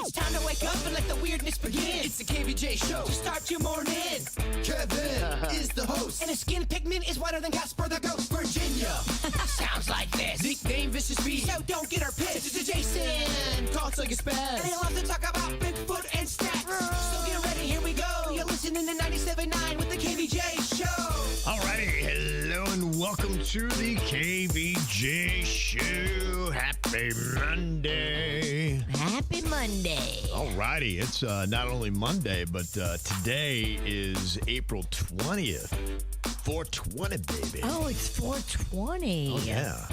It's time to wake up and let the weirdness begin. It's the KVJ Show to start your morning. Kevin is the host, and his skin pigment is whiter than Casper the Ghost. Virginia sounds like this. Nickname Vicious Beast, so don't get her pissed. It's Jason, called so you spell. And they love to talk about Bigfoot and stats. So get ready, here we go. You're listening to 97.9 with the KVJ Show. Alrighty, hello and welcome to the KVJ Show. Happy Monday. Happy Monday. Alrighty, it's not only Monday, but today is April 20th. 420, baby. Oh, it's 420. Oh, yeah.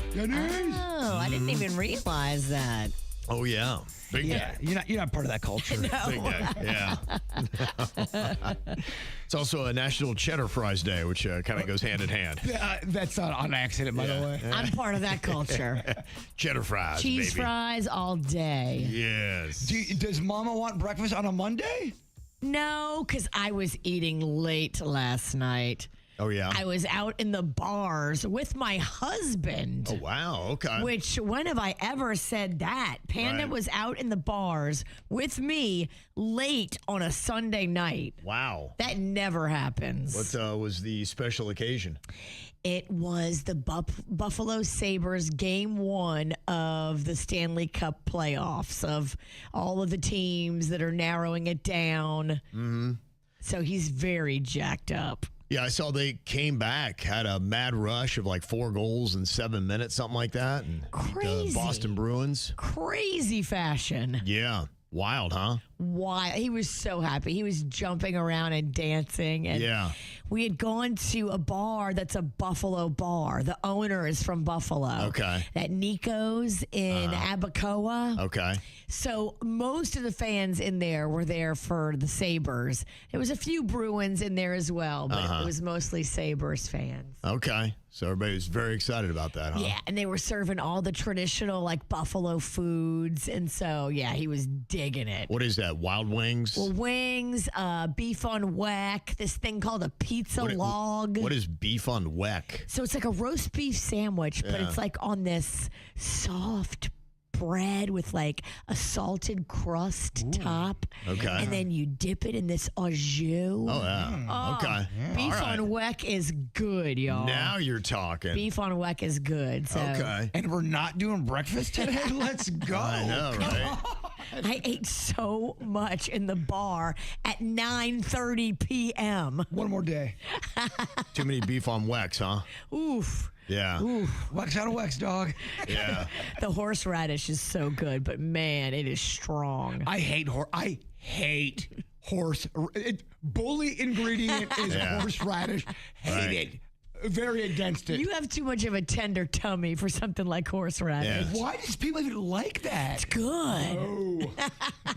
Oh, I didn't even realize that. Oh, yeah. Big Yeah, day. you're not part of that culture. No. Big day, yeah. It's also a National Cheddar Fries Day, which kind of goes hand in hand. That's not on accident, by the way. I'm part of that culture. Cheddar fries, Cheese baby. fries all day. Yes. Does Mama want breakfast on a Monday? No, because I was eating late last night. Oh, yeah. I was out in the bars with my husband. Oh, wow. Okay. Which, when have I ever said that? Panda Right. was out in the bars with me late on a Sunday night. Wow. That never happens. What was the special occasion? It was the Buffalo Sabres game one of the Stanley Cup playoffs, of all of the teams that are narrowing it down. Mm-hmm. So he's very jacked up. Yeah, I saw they came back, had a mad rush of like 4 goals in 7 minutes, something like that. And beat the Crazy. Boston Bruins. Crazy fashion. Yeah. Wild, huh? Why? He was so happy. He was jumping around and dancing. And Yeah. we had gone to a bar that's a Buffalo bar. The owner is from Buffalo. Okay. At Nico's in Abacoa. Okay. So most of the fans in there were there for the Sabres. There was a few Bruins in there as well, but it was mostly Sabres fans. Okay. So everybody was very excited about that, huh? Yeah, and they were serving all the traditional like Buffalo foods. And so, yeah, he was digging it. What is that? Wild wings? Well, wings, beef on weck, this thing called a pizza log. What is beef on weck? So it's like a roast beef sandwich, but Yeah. it's like on this soft bread with like a salted crust top. Okay. And then you dip it in this au jus. Oh, yeah. Okay. Beef All right. on weck is good, y'all. Now you're talking. Beef on weck is good. So Okay. And we're not doing breakfast today? Let's go. I know, right? I ate so much in the bar at 9:30 p.m. One more day. Too many beef on wecks, huh? Oof. Yeah. Wax out of wax, dog. Yeah. The horseradish is so good, but man, it is strong. I hate horse. Bully ingredient is Yeah. horseradish. Hate Right. it. Very against it. You have too much of a tender tummy for something like horseradish. Yeah. Why does people even like that? It's good. Oh.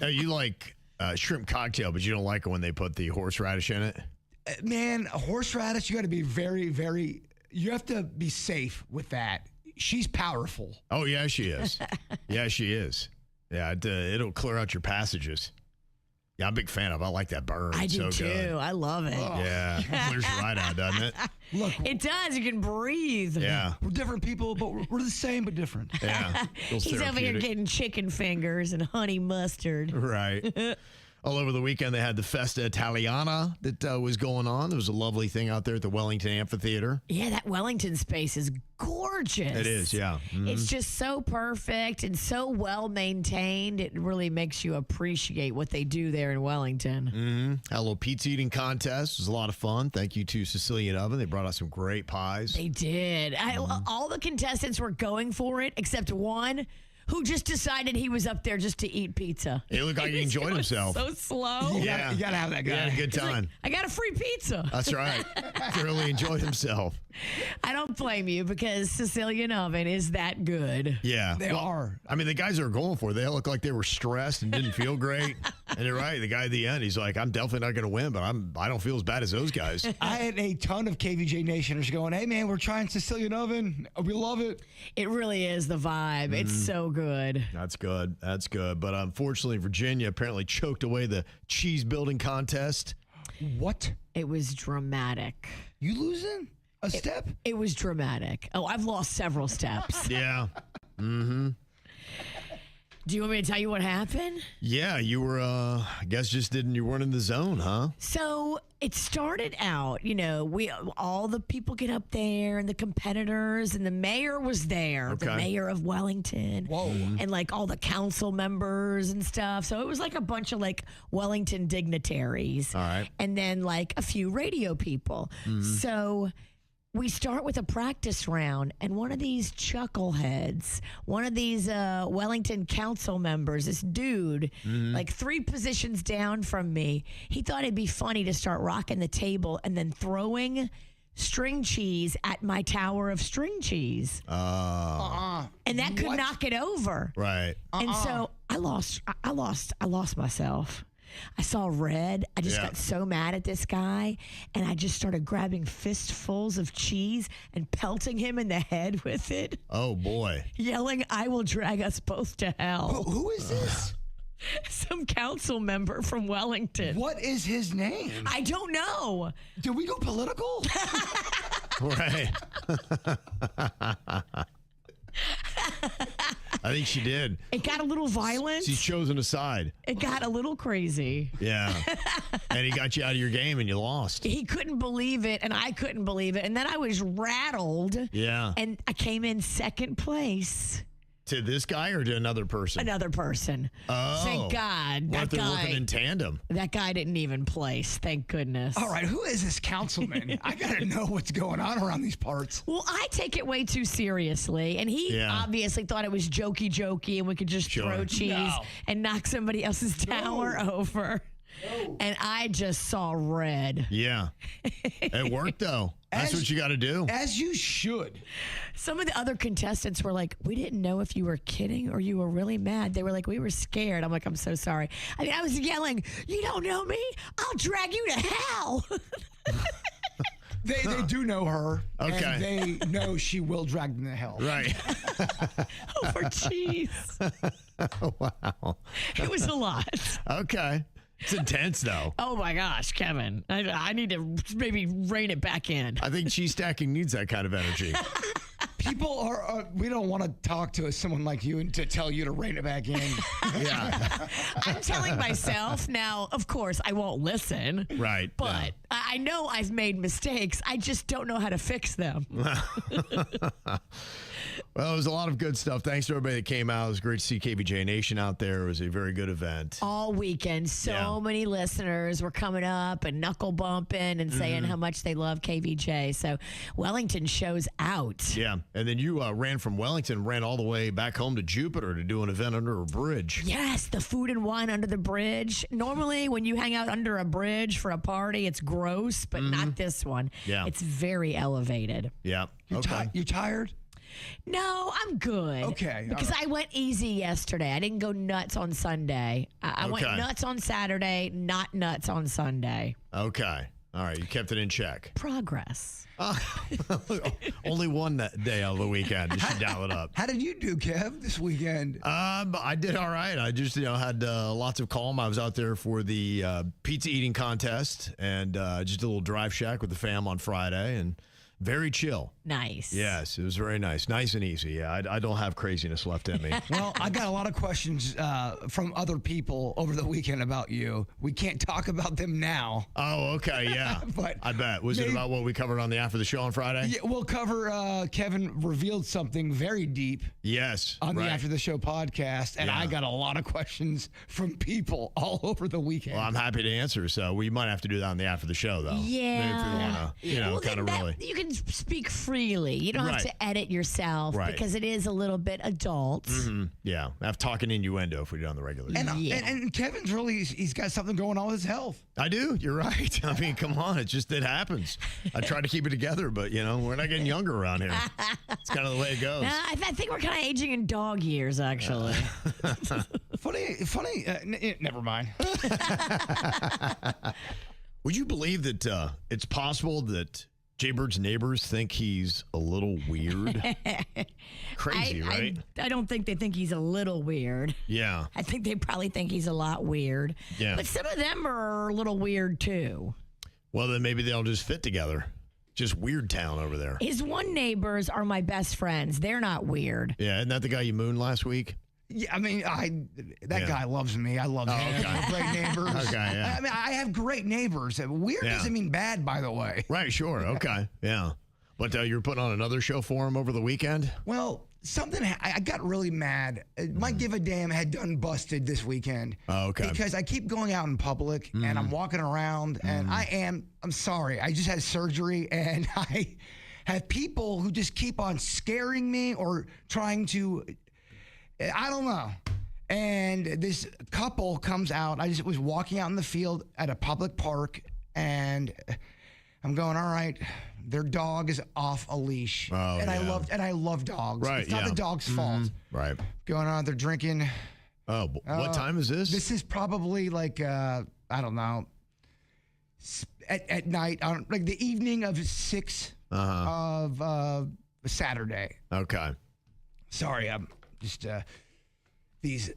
Now, you like shrimp cocktail, but you don't like it when they put the horseradish in it? Man, horseradish, you got to be very, very, you have to be safe with that. She's powerful. Oh, yeah, she is. Yeah, she is. Yeah, it'll clear out your passages. Yeah, I'm a big fan of it. I like that burn. I It's do so too. good. I love it. Yeah, it clears you right out, doesn't it? Look, It does. You can breathe. Yeah, we're different people, but we're the same but different. yeah. Feels He's over here therapeutic. getting chicken fingers and honey mustard. Right. All over the weekend, they had the Festa Italiana that was going on. There was a lovely thing out there at the Wellington Amphitheater. Yeah, that Wellington space is gorgeous. It is, yeah. Mhm. It's just so perfect and so well maintained. It really makes you appreciate what they do there in Wellington. Had a little pizza eating contest. It was a lot of fun. Thank you to Sicilian Oven. They brought out some great pies. They did. All the contestants were going for it except one who just decided he was up there just to eat pizza. It looked like he enjoyed going himself. So slow. Yeah. You gotta have that He guy. had a good He's like, time. I got a free pizza. That's right. Thoroughly enjoyed himself. I don't blame you because Sicilian Oven is that good. Yeah. They are. I mean, the guys that were going for it, they looked like they were stressed and didn't feel great. And you're right. The guy at the end, he's like, I'm definitely not going to win, but I don't feel as bad as those guys. I had a ton of KVJ Nationers going, hey, man, we're trying Sicilian Oven. We love it. It really is the vibe. It's so good. That's good. That's good. But unfortunately, Virginia apparently choked away the cheese building contest. What? It was dramatic. You losing a step? It was dramatic. Oh, I've lost several steps. Yeah. Mm-hmm. Do you want me to tell you what happened? Yeah, you were, I guess you weren't in the zone, huh? So it started out, all the people get up there and the competitors and the mayor was there, the Okay. mayor of Wellington. Whoa. And like all the council members and stuff. So it was like a bunch of like Wellington dignitaries. All right. And then like a few radio people. So we start with a practice round, and one of these chuckleheads, one of these Wellington council members, this dude, like 3 positions down from me, he thought it'd be funny to start rocking the table and then throwing string cheese at my tower of string cheese. And that could knock it over. Right. And so I lost myself. I saw red. I just got so mad at this guy, and I just started grabbing fistfuls of cheese and pelting him in the head with it, Oh, boy. yelling, "I will drag us both to hell." Who is this? Some council member from Wellington. What is his name? I don't know. Did we go political? Right. I think she did. It got a little violent. She's chosen a side. It got a little crazy. Yeah. And he got you out of your game and you lost. He couldn't believe it, and I couldn't believe it. And then I was rattled. Yeah. And I came in second place. To this guy or to another person? Another person. Oh. Thank God. What if they're working in tandem? That guy didn't even place. Thank goodness. All right, who is this councilman? I got to know what's going on around these parts. Well, I take it way too seriously, and he obviously thought it was jokey, and we could just throw cheese and knock somebody else's tower over. And I just saw red. Yeah. It worked, though. That's what you got to do. As you should. Some of the other contestants were like, "We didn't know if you were kidding or you were really mad." They were like, "We were scared." I'm like, "I'm so sorry." I mean, I was yelling, "You don't know me? I'll drag you to hell." They do know her. Okay. And they know she will drag them to hell. Right. Over cheese. Wow. It was a lot. Okay. It's intense, though. Oh my gosh, Kevin. I need to maybe rein it back in. I think cheese stacking needs that kind of energy. People are, we don't want to talk to someone like you and to tell you to rein it back in. Yeah. I'm telling myself now, of course, I won't listen. Right. But I know I've made mistakes. I just don't know how to fix them. Well, it was a lot of good stuff. Thanks to everybody that came out. It was great to see KVJ Nation out there. It was a very good event. All weekend, so many listeners were coming up and knuckle bumping and saying how much they love KVJ. So Wellington shows out. Yeah. And then you ran from Wellington, ran all the way back home to Jupiter to do an event under a bridge. Yes, the food and wine under the bridge. Normally, when you hang out under a bridge for a party, it's gross, but not this one. Yeah. It's very elevated. Yeah. You tired? No, I'm good. Okay, Because all I went easy yesterday. I didn't go nuts on Sunday. I went Okay. nuts on Saturday, not nuts on Sunday. Okay. All right. You kept it in check. Progress. Only one that day of the weekend. You should dial it up. How did you do, Kev, this weekend? I did all right. I just, had lots of calm. I was out there for the pizza eating contest and just a little drive shack with the fam on Friday and very chill. Nice. Yes, it was very nice. Nice and easy. Yeah, I don't have craziness left in me. Well, I got a lot of questions from other people over the weekend about you. We can't talk about them now. Oh, okay, yeah. But I bet. Was it about what we covered on the After the Show on Friday? Yeah, we'll cover Kevin revealed something very deep Yes. on the right. After the Show podcast, and Yeah. I got a lot of questions from people all over the weekend. Well, I'm happy to answer, so we might have to do that on the After the Show, though. Yeah. Maybe if we want to, kind of really. You can speak freely. You don't have Right. to edit yourself Right. because it is a little bit adult. Yeah, I have talking innuendo if we do it on the regular. And Kevin's really, he's got something going on with his health. I do. You're right. I mean, come on. It happens. I try to keep it together, but, we're not getting younger around here. It's kind of the way it goes. I think we're kind of aging in dog years, actually. Funny. Never mind. Would you believe that it's possible that Jbird's neighbors think he's a little weird? Crazy, right? I don't think they think he's a little weird. Yeah. I think they probably think he's a lot weird. Yeah. But some of them are a little weird, too. Well, then maybe they'll just fit together. Just weird town over there. His one neighbors are my best friends. They're not weird. Yeah, isn't that the guy you mooned last week? Yeah, I mean, that guy loves me. I love him. Okay. Great neighbors. Okay, yeah. I mean, I have great neighbors. Weird doesn't mean bad, by the way. Right, sure. Okay, yeah. But you were putting on another show for him over the weekend? Well, I got really mad. My Give a Damn had done busted this weekend. Oh, okay. Because I keep going out in public and I'm walking around and I'm sorry. I just had surgery and I have people who just keep on scaring me or trying to, I don't know. And this couple comes out. I just was walking out in the field at a public park and I'm going, all right, their dog is off a leash. Oh, and I love dogs. Right, it's not the dog's fault. Right. Going on, they're drinking. Oh, what time is this? This is probably like, I don't know, at night, like the evening of 6 of Saturday. Okay. Sorry, I'm just, it's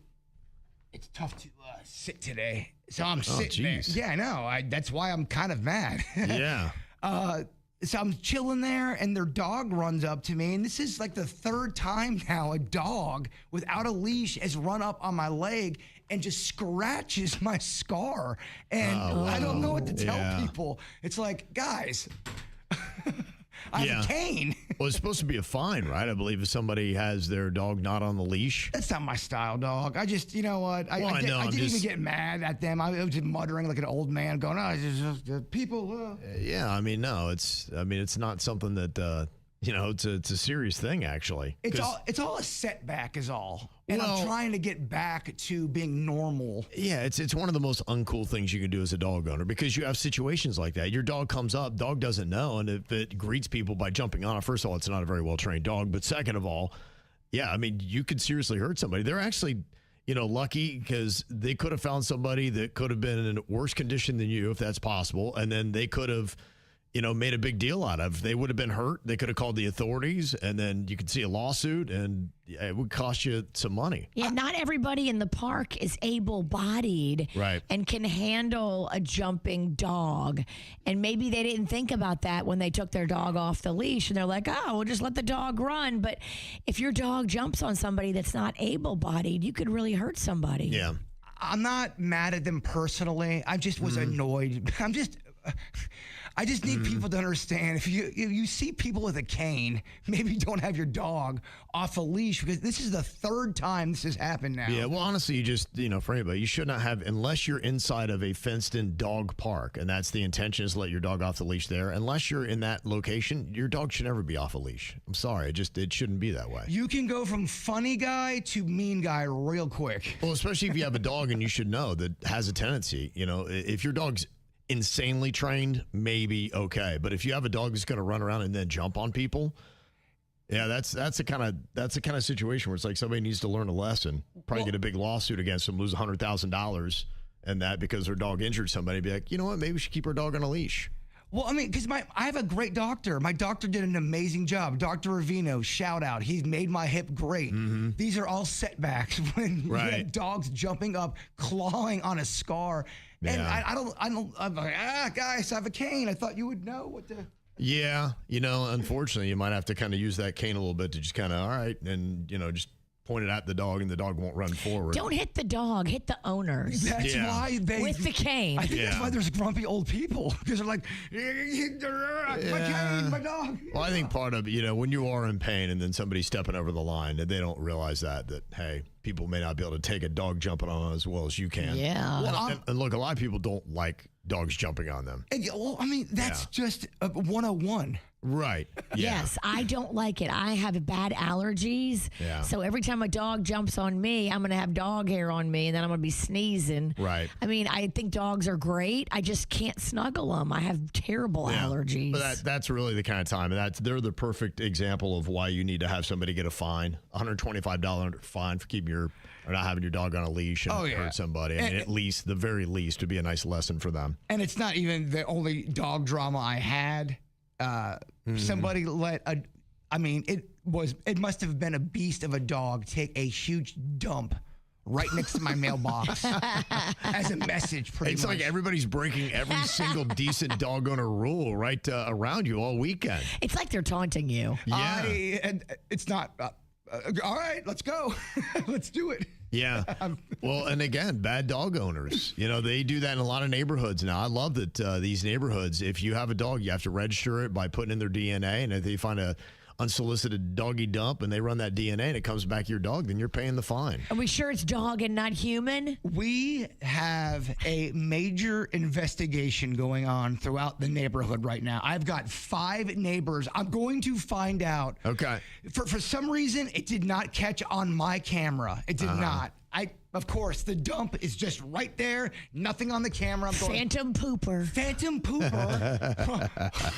tough to sit today. So I'm sitting there. Yeah, I know. That's why I'm kind of mad. Yeah. So I'm chilling there, and their dog runs up to me, and this is like the third time now a dog without a leash has run up on my leg and just scratches my scar. And I don't know what to tell people. It's like, guys, I have a cane. Well, it's supposed to be a fine, right? I believe if somebody has their dog not on the leash. That's not my style, dog. I just, you know what? I didn't even get mad at them. I was just muttering like an old man going, oh, it's just people. Yeah, I mean, no, it's not something that, it's a serious thing, actually. It's all a setback is all. And Well, I'm trying to get back to being normal. Yeah, it's one of the most uncool things you can do as a dog owner because you have situations like that. Your dog comes up, dog doesn't know, and if it greets people by jumping on it, first of all, it's not a very well-trained dog, but second of all, yeah, I mean, you could seriously hurt somebody. They're actually, lucky because they could have found somebody that could have been in worse condition than you, if that's possible, and then they could have made a big deal out of. They would have been hurt. They could have called the authorities, and then you could see a lawsuit, and it would cost you some money. Yeah, not everybody in the park is able-bodied and can handle a jumping dog. And maybe they didn't think about that when they took their dog off the leash, and they're like, oh, we'll just let the dog run. But if your dog jumps on somebody that's not able-bodied, you could really hurt somebody. Yeah. I'm not mad at them personally. I just was annoyed. I just need people to understand if you see people with a cane, maybe don't have your dog off a leash because this is the third time this has happened now. Yeah, well, honestly, you just, for anybody, you should not have, unless you're inside of a fenced-in dog park, and that's the intention is to let your dog off the leash there. Unless you're in that location, your dog should never be off a leash. I'm sorry, it shouldn't be that way. You can go from funny guy to mean guy real quick. Well, especially if you have a dog and you should know that has a tendency, if your dog's insanely trained, maybe okay, but if you have a dog that's going to run around and then jump on people, yeah, that's the kind of situation where it's like somebody needs to learn a lesson, probably get a big lawsuit against them, lose $100,000 and that because their dog injured somebody, be like, you know what, maybe we should keep our dog on a leash. Well, I mean, because I have a great doctor. My doctor did an amazing job. Dr. Ravino, shout out. He's made my hip great. These are all setbacks when you have dogs jumping up, clawing on a scar. And I'm like, guys, I have a cane. I thought you would know what to. Yeah, unfortunately, you might have to kind of use that cane a little bit to just kind of, all right, and, just point it at the dog and the dog won't run forward. Don't hit the dog, hit the owners. That's why they... With the cane. I think that's why there's grumpy old people. Because they're like, my cane, my dog. Well, I think part of it, when you are in pain and then somebody's stepping over the line and they don't realize that, hey, people may not be able to take a dog jumping on as well as you can. Yeah. Well, and look, a lot of people don't like dogs jumping on them. Well, I mean, that's just a 101. Right. Yeah. Yes, I don't like it. I have bad allergies. Yeah. So every time a dog jumps on me, I'm going to have dog hair on me, and then I'm going to be sneezing. Right. I mean, I think dogs are great. I just can't snuggle them. I have terrible allergies. But that's really the kind of time. They're the perfect example of why you need to have somebody get a fine, $125 fine for keeping or not having your dog on a leash and hurt somebody. I mean, at least, the very least, would be a nice lesson for them. And it's not even the only dog drama I had. Somebody let it must have been a beast of a dog take a huge dump right next to my mailbox as a message. It's like everybody's breaking every single decent dog owner rule right around you all weekend. It's like they're taunting you. Yeah. It's not. all right, let's go. Let's do it. Yeah. Well, and again, bad dog owners, they do that in a lot of neighborhoods now. I love that these neighborhoods, if you have a dog, you have to register it by putting in their DNA. And if they find a unsolicited doggy dump and they run that DNA and it comes back your dog, then you're paying the fine. Are we sure it's dog and not human? We have a major investigation going on throughout the neighborhood right now. I've got 5 neighbors. I'm going to find out. Okay. For some reason, it did not catch on my camera. It did not. Of course, the dump is just right there. Nothing on the camera. I'm going, Phantom pooper. Phantom pooper.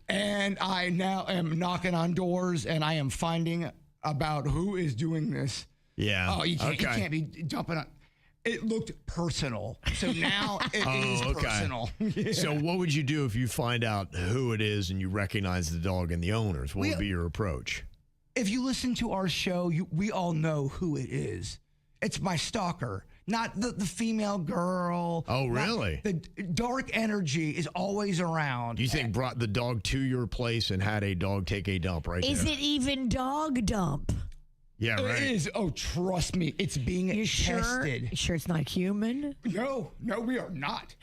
And I now am knocking on doors and I am finding about who is doing this. Yeah. Oh, you can't be dumping on. It looked personal. So now it is personal. Yeah. So what would you do if you find out who it is and you recognize the dog and the owners? What would be your approach? If you listen to our show, we all know who it is. It's my stalker, not the female girl. Oh, really? The dark energy is always around. You think brought the dog to your place and had a dog take a dump right Is there? it even dog dump? Yeah, right. It is. Oh, trust me. It's being You tested. sure it's not human? No, we are not.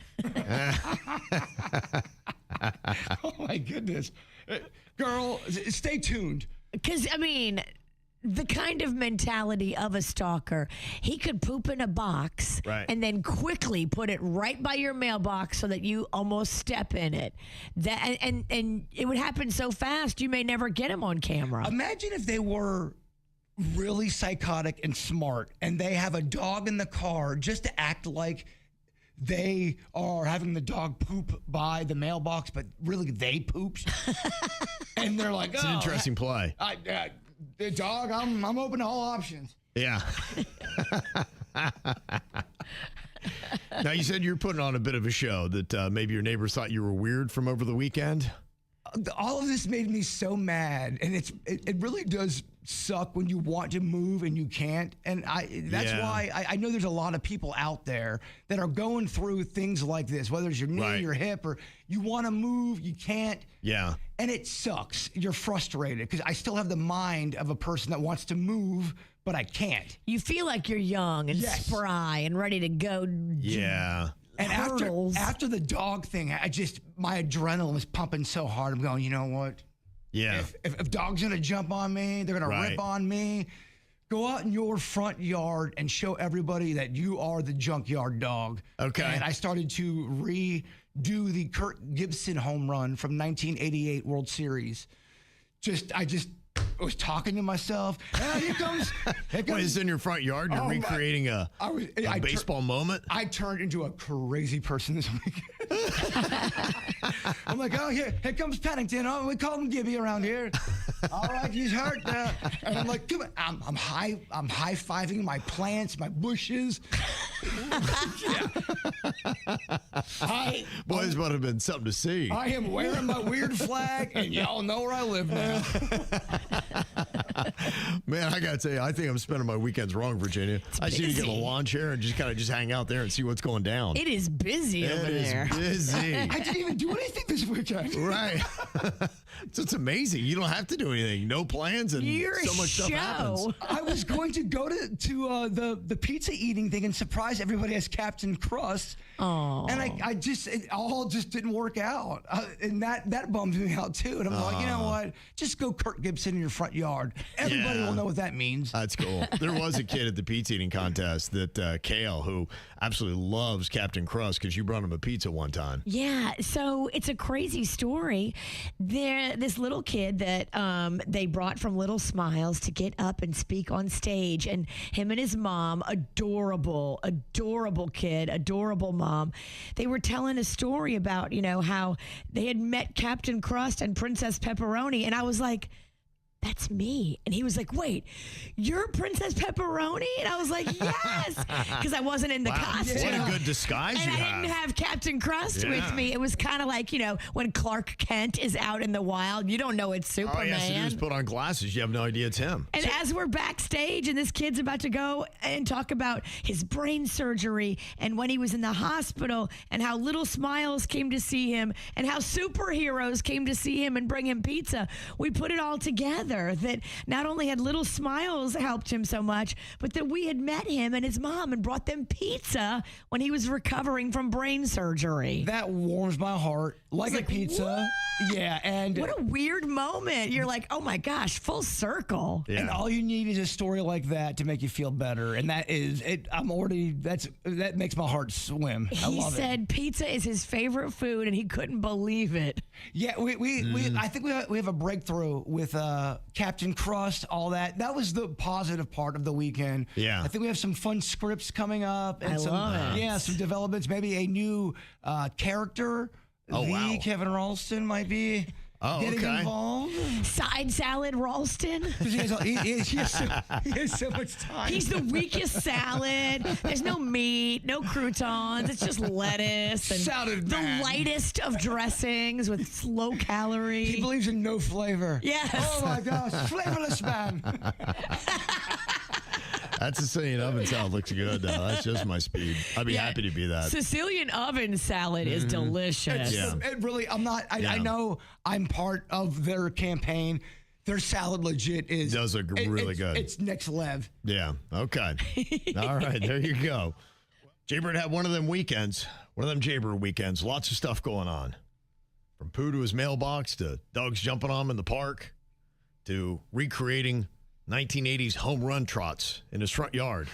Oh, my goodness. Girl, stay tuned. Because, the kind of mentality of a stalker, he could poop in a box and then quickly put it right by your mailbox so that you almost step in it. And it would happen so fast, you may never get him on camera. Imagine if they were really psychotic and smart and they have a dog in the car just to act like they are having the dog poop by the mailbox, but really they pooped. And they're like, It's an interesting play. The dog, I'm open to all options. Yeah. Now, you said you're putting on a bit of a show that maybe your neighbors thought you were weird from over the weekend. All of this made me so mad, and it really does suck when you want to move and you can't. And that's why I know there's a lot of people out there that are going through things like this, whether it's your knee, your hip, or you want to move, you can't. Yeah. And it sucks. You're frustrated because I still have the mind of a person that wants to move, but I can't. You feel like you're young and spry and ready to go. Yeah. And after the dog thing, my adrenaline was pumping so hard. I'm going, you know what? Yeah. If dogs gonna jump on me, they're gonna rip on me. Go out in your front yard and show everybody that you are the junkyard dog. Okay. And I started to redo the Kurt Gibson home run from 1988 World Series. I was talking to myself. Here comes. Wait, it's in your front yard? You're recreating a baseball moment? I turned into a crazy person this week. I'm like, oh, here comes Pennington. Oh, we call him Gibby around here. All right, he's hurt. And I'm like, come on. I'm high-fiving my plants, my bushes. Boys would have been something to see. I am wearing my weird flag, and y'all know where I live now. Man, I gotta tell you, I think I'm spending my weekends wrong, Virginia. I see you get a lawn chair and just kind of hang out there and see what's going down. It is busy over there. It is busy. I didn't even do anything this weekend. Right. So it's amazing. You don't have to do anything. No plans, and so much stuff happens. I was going to go to the pizza eating thing and surprise everybody as Captain Crust. Oh. And it all just didn't work out. And that bummed me out too. And I'm like, you know what? Just go Kurt Gibson in your front yard. Everybody will know what that means. That's cool. There was a kid at the pizza eating contest that Kale, who absolutely loves Captain Crust because you brought him a pizza one time. Yeah, so it's a crazy story. This little kid that they brought from Little Smiles to get up and speak on stage, and him and his mom, adorable kid, adorable mom. They were telling a story about, how they had met Captain Crust and Princess Pepperoni, and I was like, that's me. And he was like, wait, you're Princess Pepperoni? And I was like, yes, because I wasn't in the costume. What a good disguise and you I have. didn't have Captain Crust with me. It was kind of like, when Clark Kent is out in the wild, you don't know it's Superman. All he has to do is put on glasses. You have no idea it's him. And as we're backstage and this kid's about to go and talk about his brain surgery and when he was in the hospital and how Little Smiles came to see him and how superheroes came to see him and bring him pizza, we put it all together. father that not only had little smiles helped him so much, but that we had met him and his mom and brought them pizza when he was recovering from brain surgery. That warms my heart like a pizza. What? Yeah, and What a weird moment. You're like, oh my gosh, full circle. Yeah. and all you need is a story like that to make you feel better, and that is it. That makes my heart swim. I He love it. said pizza is his favorite food, and he couldn't believe it. Yeah, I think we have a breakthrough with Captain Crust, all that. That was the positive part of the weekend. Yeah. I think we have some fun scripts coming up. And I some, love it. Yeah, some developments. Maybe a new character. Oh, wow. Kevin Ralston might be getting okay. involved. Side salad Ralston. 'Cause he has so much time. He's the weakest salad. There's no meat, no croutons. It's just lettuce and Salad the man. lightest of dressings with low calorie. He believes in no flavor. Yes. Oh my gosh, flavorless man. That's a Sicilian oven salad. Looks good, though. That's just my speed. I'd be Yeah. happy to be that. Sicilian oven salad is delicious. Yeah. It really, I'm not. I Yeah. know I'm part of their campaign. Their salad legit is. Those are really good. It's next level. Yeah. Okay. All right. There you go. Jbird had one of them weekends, one of them Jbird weekends. Lots of stuff going on. From poo to his mailbox to dogs jumping on him in the park to recreating 1980s home run trots in his front yard,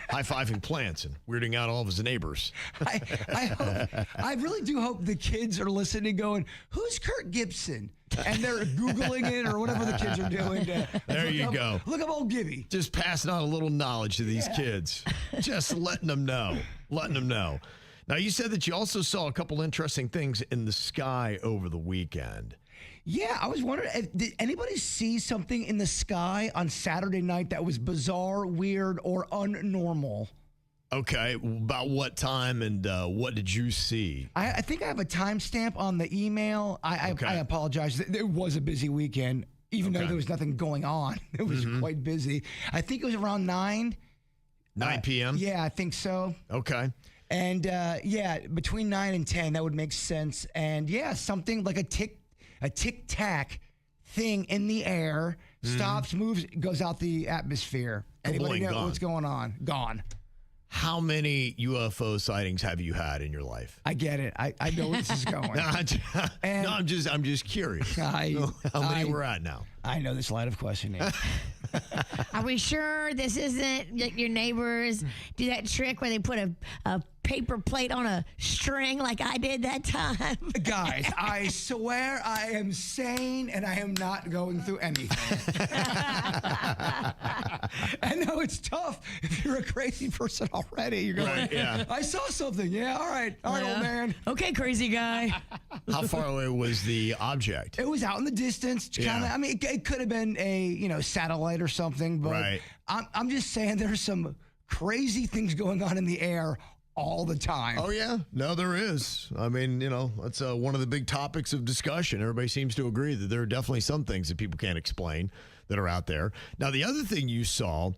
high-fiving plants and weirding out all of his neighbors. I really do hope the kids are listening, going, "Who's Kurt Gibson?" And they're googling it or whatever the kids are doing. There you go. Look up old Gibby. Just passing on a little knowledge to these kids. Just letting them know. Now, you said that you also saw a couple interesting things in the sky over the weekend. Yeah, I was wondering, did anybody see something in the sky on Saturday night that was bizarre, weird, or unnormal? Okay, about what time and what did you see? I think I have a timestamp on the email. I apologize. It was a busy weekend, even though Okay. there was nothing going on. It was quite busy. I think it was around 9. 9 p.m.? Yeah, I think so. Okay. And between 9 and 10, that would make sense. And yeah, something like a tic-tac thing in the air, stops, moves, goes out the atmosphere. Anybody know gone. what's going on? Gone. How many UFO sightings have you had in your life? I get it. I know where this is going. I'm just curious. How many we're at now? I know this line of questioning. Are we sure this isn't like your neighbors do that trick where they put a paper plate on a string like I did that time? Guys, I swear I am sane and I am not going through anything. I know it's tough if you're a crazy person already. You're going, Right, yeah. I saw something. Yeah, all right, old man. Okay, crazy guy. How far away was the object? It was out in the distance. Kinda, Yeah. I mean, it could have been a satellite or something, but Right. I'm just saying there's some crazy things going on in the air all the time. Oh, yeah. No, there is. I mean, that's one of the big topics of discussion. Everybody seems to agree that there are definitely some things that people can't explain that are out there. Now, the other thing you saw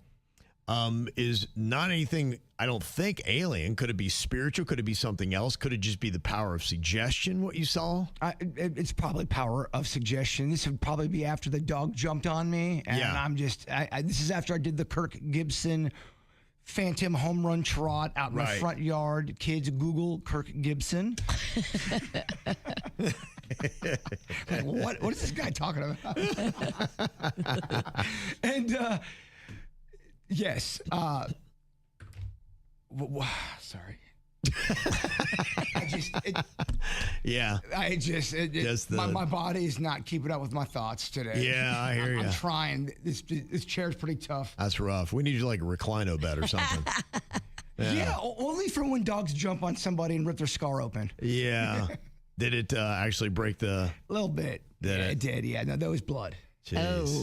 is not anything, I don't think, alien. Could it be spiritual? Could it be something else? Could it just be the power of suggestion, what you saw? It's probably power of suggestion. This would probably be after the dog jumped on me. And Yeah. I'm just, this is after I did the Kirk Gibson phantom home run trot out in my Right. front yard. Kids, Google Kirk Gibson. What is this guy talking about? And yes, sorry. Yeah. My body is not keeping up with my thoughts today. Yeah, I hear I'm ya. trying. This chair's pretty tough. That's rough. We need you like a reclino bed or something. Yeah, only for when dogs jump on somebody and rip their scar open. Yeah. Did it actually break the... A little bit. Did Yeah, it? it did. Yeah, no, that was blood. Jeez.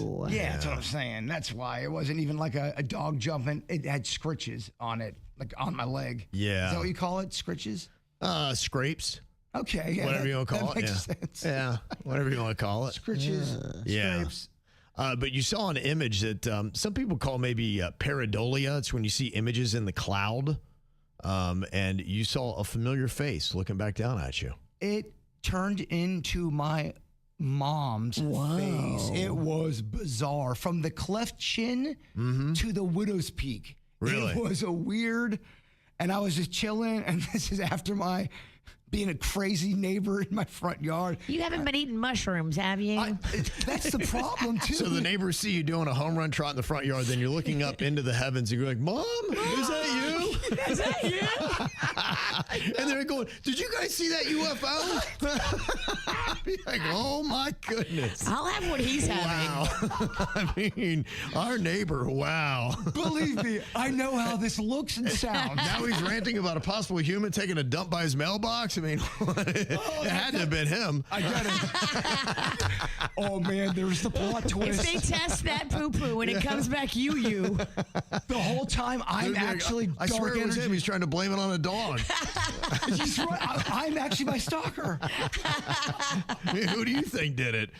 Oh. Yeah, that's what I'm saying. That's why it wasn't even like a dog jumping. It had scritches on it, like on my leg. Yeah. Is that what you call it? Scritches? Scrapes. Okay. Yeah, Whatever you want to call that it. makes Yeah. sense. Yeah. Whatever you want to call it. Scritches, Yeah. scrapes. But you saw an image that some people call maybe pareidolia. It's when you see images in the cloud. And you saw a familiar face looking back down at you. It turned into my mom's face. It was bizarre. From the cleft chin to the widow's peak. Really? It was a weird, and I was just chilling, and this is after my being a crazy neighbor in my front yard. You haven't been eating mushrooms, have you? That's the problem, too. So the neighbors see you doing a home run trot in the front yard, then you're looking up into the heavens and you're like, Mom, is that you? Is that you? And they're going, did you guys see that UFO? I'd be like, oh my goodness. I'll have what he's having. Wow. I mean, our neighbor, wow. Believe me, I know how this looks and sounds. Now he's ranting about a possible human taking a dump by his mailbox. I mean, it had to have been him. I got it. Oh, man, there's the plot twist. If they test that poo-poo and it comes back you. The whole time, I'm actually I dark swear it was energy. him. He's trying to blame it on a dog. He's right. I'm actually my stalker. Who do you think did it?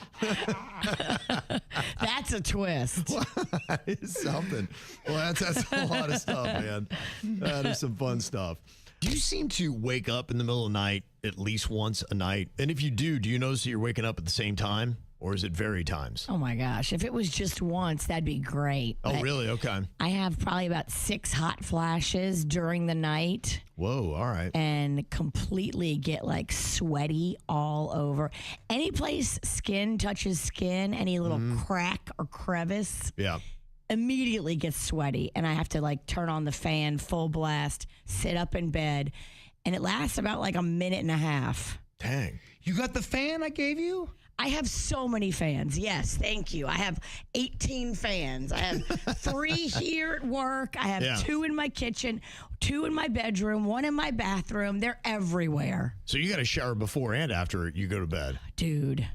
That's a twist. That is something. Well, that's a lot of stuff, man. That is some fun stuff. Do you seem to wake up in the middle of the night at least once a night? And if you do you notice that you're waking up at the same time? Or is it vary times? Oh, my gosh. If it was just once, that'd be great. Oh, But really? Okay. I have probably about 6 hot flashes during the night Whoa, all right. and completely get like sweaty all over. Any place skin touches skin, any little crack or crevice, Yeah. immediately gets sweaty. And I have to like turn on the fan full blast, sit up in bed. And it lasts about like a minute and a half. Dang. You got the fan I gave you? I have so many fans. Yes, thank you. I have 18 fans. I have 3 here at work. I have 2 in my kitchen, 2 in my bedroom, 1 in my bathroom. They're everywhere. So you got to shower before and after you go to bed. Dude,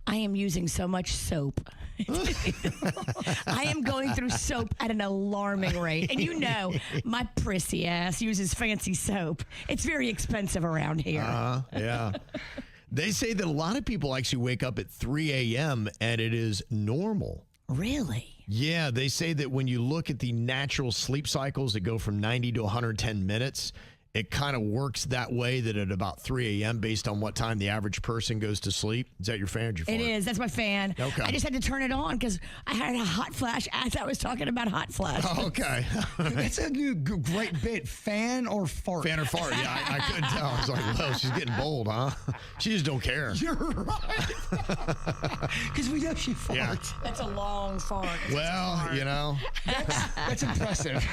I am using so much soap. I am going through soap at an alarming rate. And you know, my prissy ass uses fancy soap. It's very expensive around here. Yeah. They say that a lot of people actually wake up at 3 a.m. and it is normal. Really? Yeah, they say that when you look at the natural sleep cycles that go from 90 to 110 minutes, it kind of works that way that at about 3 a.m. based on what time the average person goes to sleep. Is that your fan? It is. That's my fan. Okay. I just had to turn it on because I had a hot flash as I was talking about hot flash. Oh, okay. That's a new great bit. Fan or fart? Fan or fart? Yeah, I couldn't tell. I was like, well, she's getting bold, huh? She just don't care. You're right. Because we know she farts. Yeah. That's a long fart. Well, you know. That's impressive.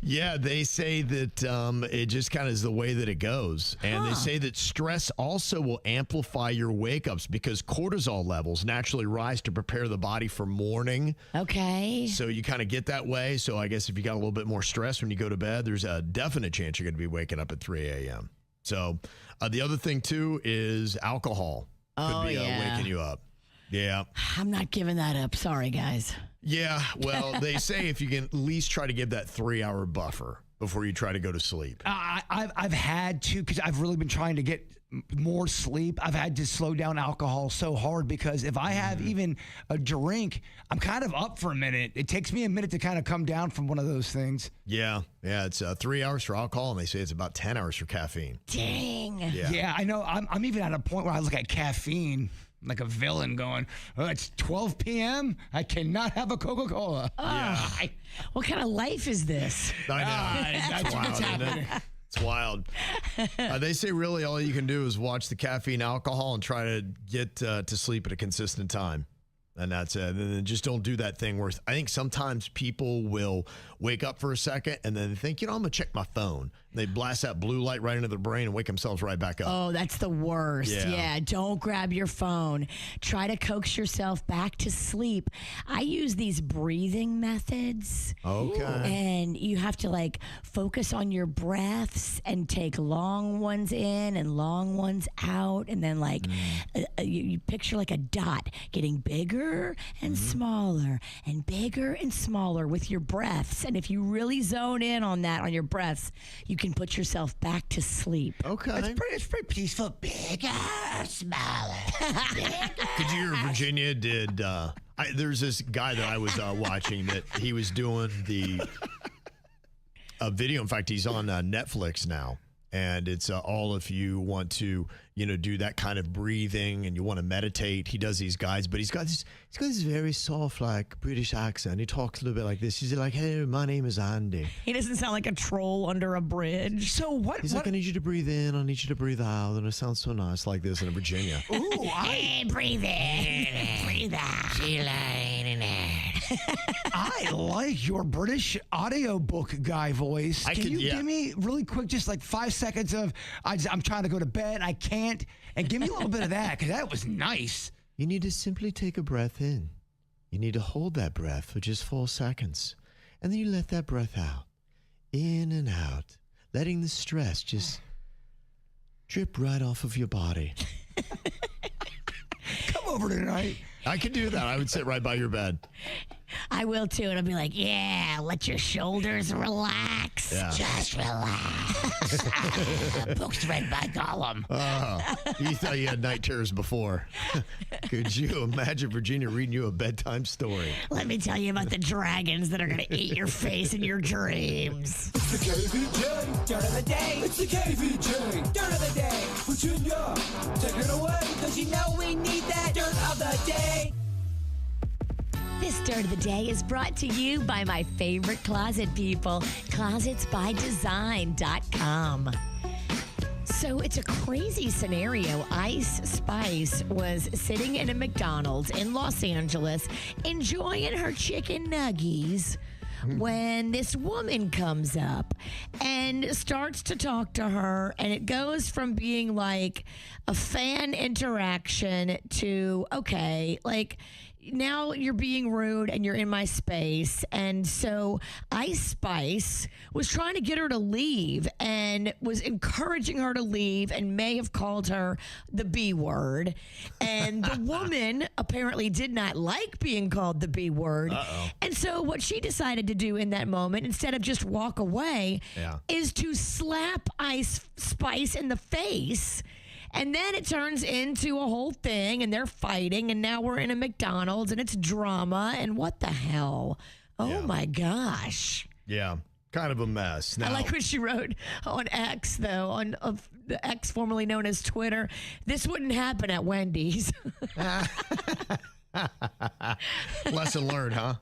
Yeah, they say that it just kind of is the way that it goes. And they say that stress also will amplify your wake-ups because cortisol levels naturally rise to prepare the body for morning. Okay. So you kind of get that way. So I guess if you got a little bit more stress when you go to bed, there's a definite chance you're going to be waking up at 3 a.m. So the other thing, too, is alcohol could be waking you up. Yeah. I'm not giving that up. Sorry, guys. Yeah, well, they say if you can at least try to give that 3-hour buffer before you try to go to sleep. I've had to, because I've really been trying to get more sleep. I've had to slow down alcohol so hard because if I have even a drink, I'm kind of up for a minute. It takes me a minute to kind of come down from one of those things. Yeah, it's 3 hours for alcohol, and they say it's about 10 hours for caffeine. Dang. Yeah, I know. I'm even at a point where I look at caffeine like a villain going, it's 12 p.m. I cannot have a Coca-Cola. Yeah. What kind of life is this? I know. That's what's happening. It's wild. They say really all you can do is watch the caffeine, alcohol, and try to get to sleep at a consistent time. And that's it. And then just don't do that thing where I think sometimes people will wake up for a second and then think, I'm going to check my phone. And they blast that blue light right into their brain and wake themselves right back up. Oh, that's the worst. Yeah, don't grab your phone. Try to coax yourself back to sleep. I use these breathing methods. Okay. And you have to like focus on your breaths and take long ones in and long ones out. And then like you picture like a dot getting bigger and smaller and bigger and smaller with your breaths. And if you really zone in on that, on your breaths, you can put yourself back to sleep. Okay. It's pretty peaceful. Bigger, smaller. Could you hear Virginia did, there's this guy that I was watching that he was doing the video. In fact, he's on Netflix now. And it's all if you want to, do that kind of breathing and you want to meditate. He does these guides, but he's got this very soft, like British accent. He talks a little bit like this. He's like, "Hey, my name is Andy." He doesn't sound like a troll under a bridge. So what? He's like, "I need you to breathe in. I need you to breathe out." And it sounds so nice like this in Virginia. Ooh, Hey, breathe in, breathe out. I like your British audiobook guy voice. Can you yeah. give me really quick, just like 5 seconds of, I'm trying to go to bed, I can't, and give me a little bit of that, because that was nice. You need to simply take a breath in. You need to hold that breath for just 4 seconds. And then you let that breath out, in and out, letting the stress just drip right off of your body. Come over tonight. I could do that. I would sit right by your bed. I will too, and I'll be like, yeah, let your shoulders relax. Yeah. Just relax. Books read by Gollum. You thought you had night terrors before. Could you imagine Virginia reading you a bedtime story? Let me tell you about the dragons that are going to eat your face in your dreams. It's the KVJ Dirt of the Day. It's the KVJ Dirt of the Day. Virginia, take it away. Cause you know we need that Dirt of the Day. This Dirt of the Day is brought to you by my favorite closet people, closetsbydesign.com. So it's a crazy scenario. Ice Spice was sitting in a McDonald's in Los Angeles enjoying her chicken nuggies when this woman comes up and starts to talk to her, and it goes from being like a fan interaction to, okay, like, now you're being rude and you're in my space. And so Ice Spice was trying to get her to leave and was encouraging her to leave and may have called her the B word. And the woman apparently did not like being called the B word. And so what she decided to do in that moment, instead of just walk away, is to slap Ice Spice in the face. And then it turns into a whole thing, and they're fighting, and now we're in a McDonald's, and it's drama, and what the hell? Oh, my gosh. Yeah, kind of a mess. Now, I like what she wrote on X, though, on the X formerly known as Twitter. This wouldn't happen at Wendy's. lesson learned, huh?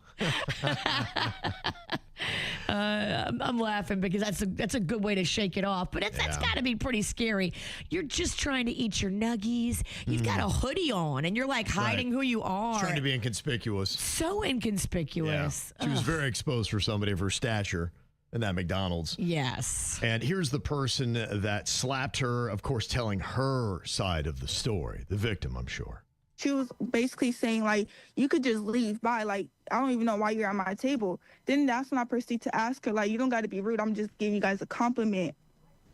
I'm laughing because that's a good way to shake it off, but that's got to be pretty scary. You're just trying to eat your nuggies. You've got a hoodie on, and you're like hiding who you are. Trying to be inconspicuous. So inconspicuous. Yeah. She was very exposed for somebody of her stature in that McDonald's. Yes. And here's the person that slapped her, of course, telling her side of the story. The victim, I'm sure. She was basically saying, like, you could just leave by. Like, I don't even know why you're at my table. Then that's when I proceed to ask her, like, you don't got to be rude. I'm just giving you guys a compliment.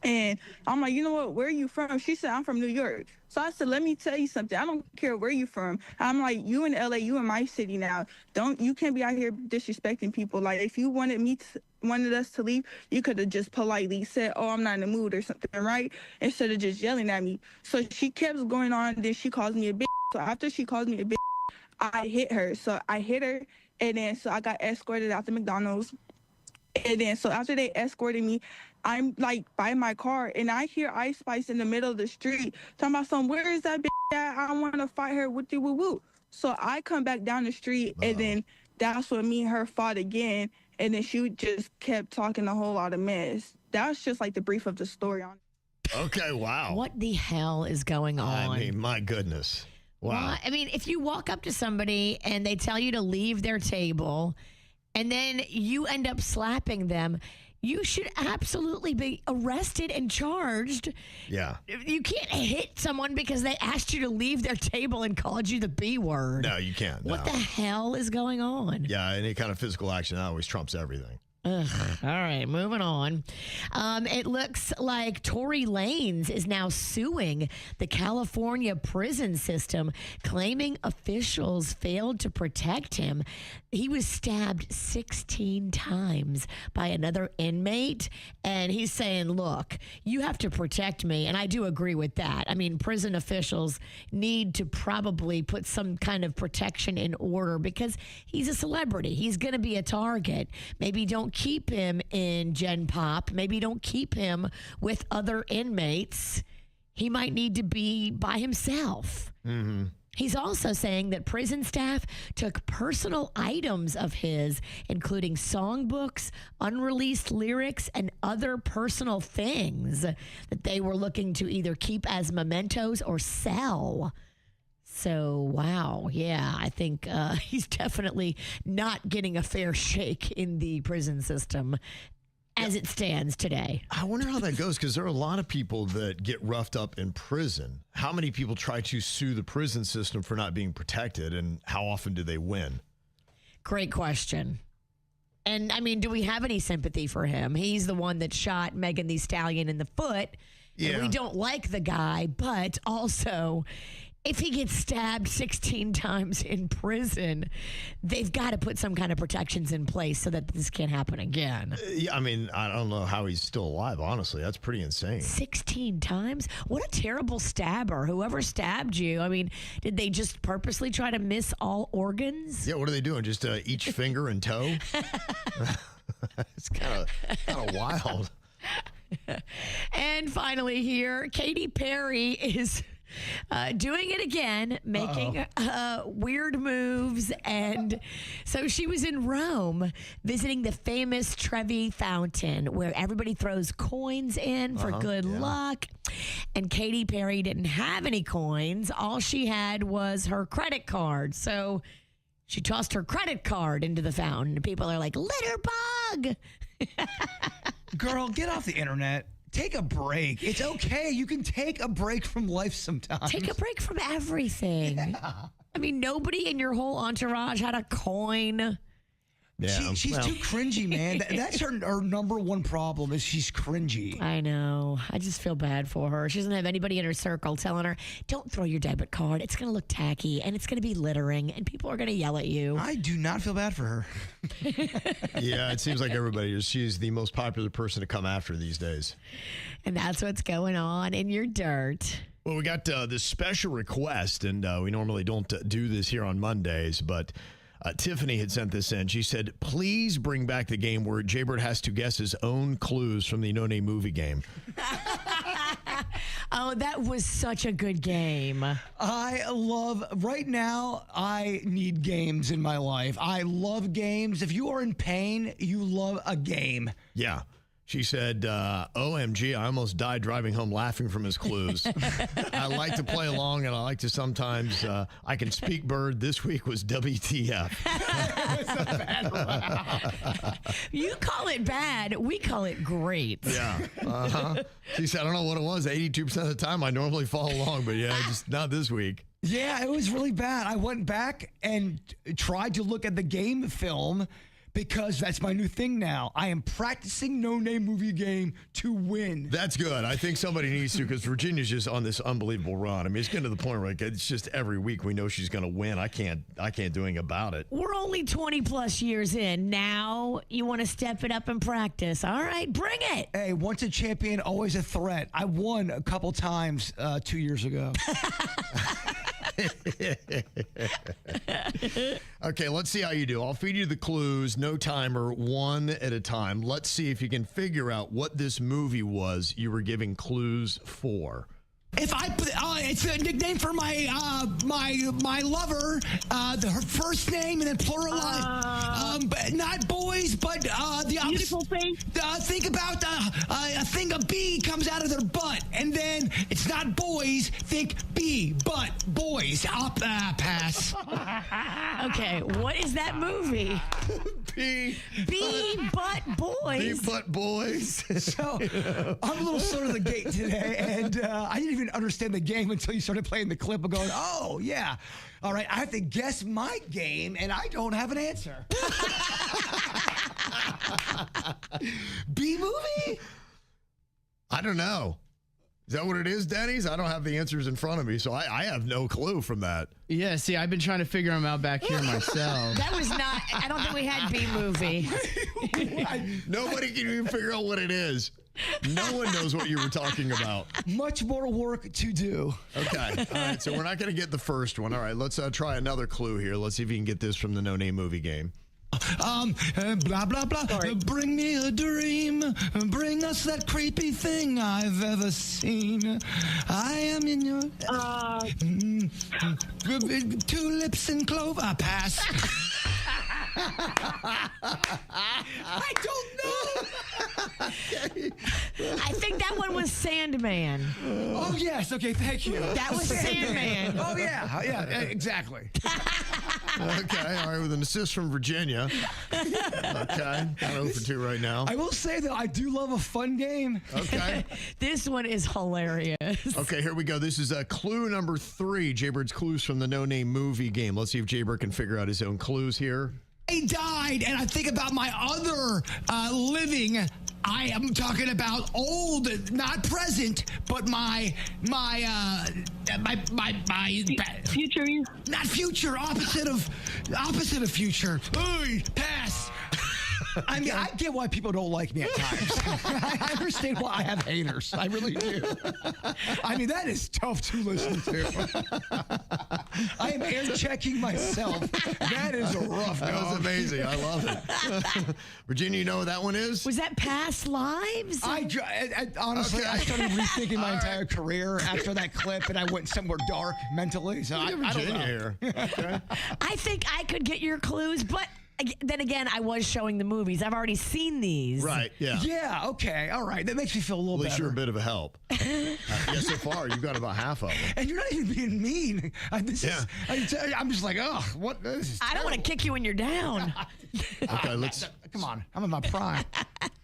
And I'm like, you know what? Where are you from? She said, I'm from New York. So I said, let me tell you something. I don't care where you're from. I'm like, you in LA, you in my city now. You can't be out here disrespecting people. Like, if you wanted us to leave, you could have just politely said, oh, I'm not in the mood or something, right? Instead of just yelling at me. So she kept going on. Then she calls me a bitch. So after she calls me a bitch, I hit her. So I hit her, and then so I got escorted out to McDonald's. And then so after they escorted me, I'm like by my car, and I hear Ice Spice in the middle of the street talking about something. Where is that bitch at? I want to fight her. Woo woo woo. So I come back down the street, and then that's when me and her fought again. And then she just kept talking a whole lot of mess. That's just like the brief of the story on. Okay, wow. What the hell is going on? I mean, my goodness. Wow. Well, I mean, if you walk up to somebody and they tell you to leave their table and then you end up slapping them, you should absolutely be arrested and charged. Yeah. You can't hit someone because they asked you to leave their table and called you the B word. No, you can't. What the hell is going on? Yeah, any kind of physical action that always trumps everything. Ugh. All right, moving on. It looks like Tory Lanez is now suing the California prison system, claiming officials failed to protect him. He was stabbed 16 times by another inmate, and he's saying, look, you have to protect me, and I do agree with that. I mean, prison officials need to probably put some kind of protection in order because he's a celebrity. He's going to be a target. Maybe don't don't keep him in Gen Pop. Maybe don't keep him with other inmates. He might need to be by himself. Mm-hmm. He's also saying that prison staff took personal items of his, including songbooks, unreleased lyrics, and other personal things that they were looking to either keep as mementos or sell. So, wow. Yeah, I think he's definitely not getting a fair shake in the prison system as it stands today. I wonder how that goes, because there are a lot of people that get roughed up in prison. How many people try to sue the prison system for not being protected, and how often do they win? Great question. And, I mean, do we have any sympathy for him? He's the one that shot Megan Thee Stallion in the foot. Yeah. And we don't like the guy, but also, if he gets stabbed 16 times in prison, they've got to put some kind of protections in place so that this can't happen again. Yeah, I mean, I don't know how he's still alive, honestly. That's pretty insane. 16 times? What a terrible stabber. Whoever stabbed you, I mean, did they just purposely try to miss all organs? Yeah, what are they doing? Just each finger and toe? It's kind of wild. And finally here, Katy Perry is doing it again, making weird moves. And so she was in Rome visiting the famous Trevi Fountain, where everybody throws coins in for good luck. And Katy Perry didn't have any coins. All she had was her credit card. So she tossed her credit card into the fountain. People are like, litter bug. Girl, get off the internet. Take a break. It's okay. You can take a break from life sometimes. Take a break from everything. Yeah. I mean, nobody in your whole entourage had a coin. Yeah, she's too cringy, man. That's her number one problem is she's cringy. I know. I just feel bad for her. She doesn't have anybody in her circle telling her, don't throw your debit card. It's going to look tacky, and it's going to be littering, and people are going to yell at you. I do not feel bad for her. Yeah, it seems like everybody is. She's the most popular person to come after these days. And that's what's going on in your dirt. Well, we got this special request, and we normally don't do this here on Mondays, but Tiffany had sent this in. She said, please bring back the game where Jbird has to guess his own clues from the No Name Movie game. Oh, that was such a good game. Right now, I need games in my life. I love games. If you are in pain, you love a game. Yeah. She said, OMG, I almost died driving home laughing from his clues. I like to play along, and I like to sometimes, I can speak bird. This week was WTF. You call it bad. We call it great. Yeah. She said, I don't know what it was. 82% of the time, I normally follow along, but yeah, just not this week. Yeah, it was really bad. I went back and tried to look at the game film, because that's my new thing now. I am practicing No Name Movie game to win. That's good. I think somebody needs to, because Virginia's just on this unbelievable run. I mean, it's getting to the point where it's just every week we know she's going to win. I can't do anything about it. We're only 20 plus years in. Now you want to step it up and practice. All right, bring it. Hey, once a champion, always a threat. I won a couple times 2 years ago. Okay, let's see how you do. I'll feed you the clues, no timer, one at a time. Let's see if you can figure out what this movie was you were giving clues for. If I put, it's a nickname for my my lover. Her first name and then plural. Not boys, but the Beautiful face. Think about a thing of B comes out of their butt, and then it's not boys. Think B, butt, boys. Pass. Okay, what is that movie? B, butt boys. B, butt boys. So I'm a little slow to the gate today, and I didn't even understand the game until you started playing the clip and going, oh, yeah. All right, I have to guess my game, and I don't have an answer. B movie? I don't know. Is that what it is, Denny's? I don't have the answers in front of me, so I have no clue from that. Yeah, see, I've been trying to figure them out back here myself. That was not, I don't think we had B movie. Nobody can even figure out what it is. No one knows what you were talking about. Much more work to do. Okay. All right. So we're not going to get the first one. All right. Let's try another clue here. Let's see if you can get this from the No Name Movie game. Blah, blah, blah. Bring me a dream. Bring us that creepy thing I've ever seen. I am in your... tulips and clover. Pass. I don't know. I think that one was Sandman. Oh, yes. Okay, thank you. That was Sandman. Oh, yeah, exactly. Okay, all right, with an assist from Virginia. Okay, got 0 for 2 right now. I will say, though, I do love a fun game. Okay. This one is hilarious. Okay, here we go. This is clue number 3. Jbird's clues from the No Name movie game. Let's see if Jbird can figure out his own clues here. I died, and I think about my other living. I am talking about old, not present, but my Future is. not future, opposite of future. Ooh, pass. I mean, I get why people don't like me at times. I understand why I have haters. I really do. I mean, that is tough to listen to. I am air checking myself. That is a rough That was amazing. I love it. Virginia, you know what that one is? Was that Past Lives? Honestly, I started rethinking my entire career after that clip, and I went somewhere dark mentally. So I don't Virginia know. here. Okay. I think I could get your clues, but then again, I was showing the movies. I've already seen these. Right, yeah. Yeah, okay, all right. That makes me feel a little At least better. you're a bit of a help. Yeah, so far, you've got about half of them. And you're not even being mean. I'm just like, oh, what? This is I don't want to kick you when you're down. Okay, let's Come on, I'm in my prime.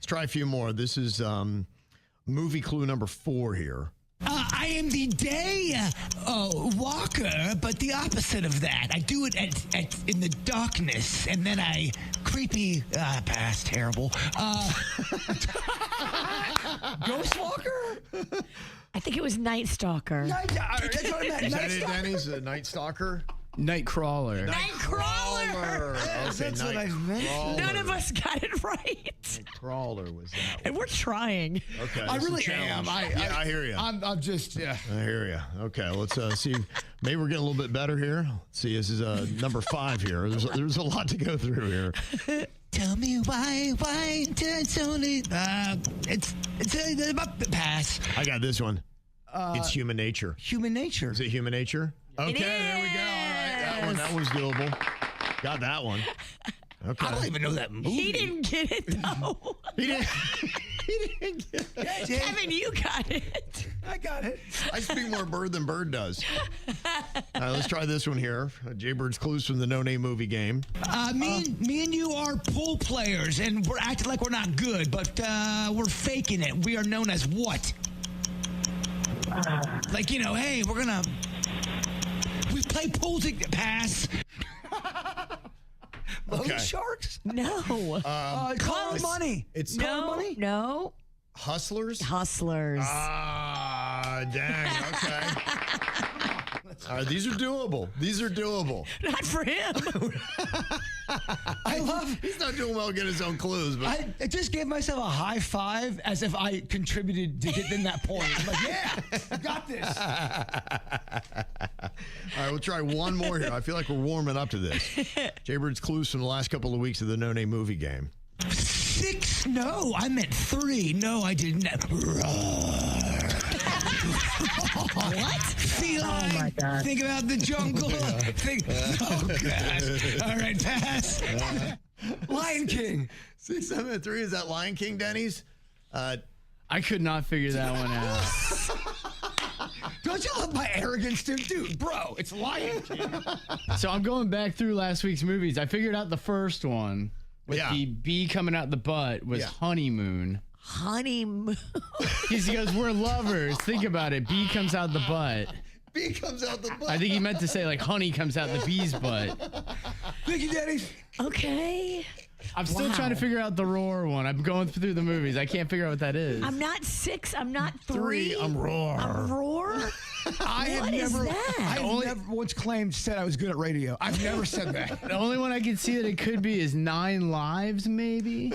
try a few more. This is movie clue number 4 here. I am the day walker, but the opposite of that. I do it in the darkness, and then I creepy. Pass, terrible. Ghost walker. I think it was Night Stalker. That's what I meant. Is that Night it, Stalker. Denny's a Night Stalker? Nightcrawler. Nightcrawler. That's what I meant. None of us got it right. Nightcrawler was that one. And we're trying. Okay. I it's a really challenge. am. I hear you. I'm just. I hear you. Okay, let's see. Maybe we're getting a little bit better here. Let's see, this is number 5 here. There's a lot to go through here. Tell me why it's only it's about the pass. I got this one. It's human nature. Human nature. Is it human nature? Okay, there we go. All right, that one's doable. Got that one. Okay. I don't even know that movie. He didn't get it, though. He didn't get it. Kevin, you got it. I got it. I speak more bird than Bird does. All right, let's try this one here. Jbird's clues from the No Name movie game. Me and you are pool players, and we're acting like we're not good, but we're faking it. We are known as what? Like, hey, we play pool to pass. Okay. Loan sharks? No. Call money. It's money? No. Hustlers? Hustlers. Ah, dang. Okay. All right, these are doable. Not for him. He's not doing well getting his own clues, but I just gave myself a high five as if I contributed to get in that point. I'm like, yeah, I got this. all right, we'll try one more here. I feel like we're warming up to this. Jbird's clues from the last couple of weeks of the No Name movie game. 6? No, I meant 3. No, I didn't. What? Feline. Oh my God. Think about the jungle. Oh gosh. All right, pass. Lion King. 6, 7, and 3. Is that Lion King, Denny's? I could not figure that one out. Don't you love my arrogance, dude? Bro, it's Lion King. So I'm going back through last week's movies. I figured out the first one with the bee coming out the butt was Honeymoon. Honeymoon. He goes, we're lovers. Think about it. Bee comes out the butt. Bee comes out the butt. I think he meant to say like honey comes out the bee's butt. Thank you, Denny. Okay. I'm still trying to figure out the roar one. I'm going through the movies. I can't figure out what that is. I'm not 6. I'm not 3. I'm Roar. I'm Roar? I never once said I was good at radio. I've never said that. The only one I can see that it could be is 9 Lives, maybe.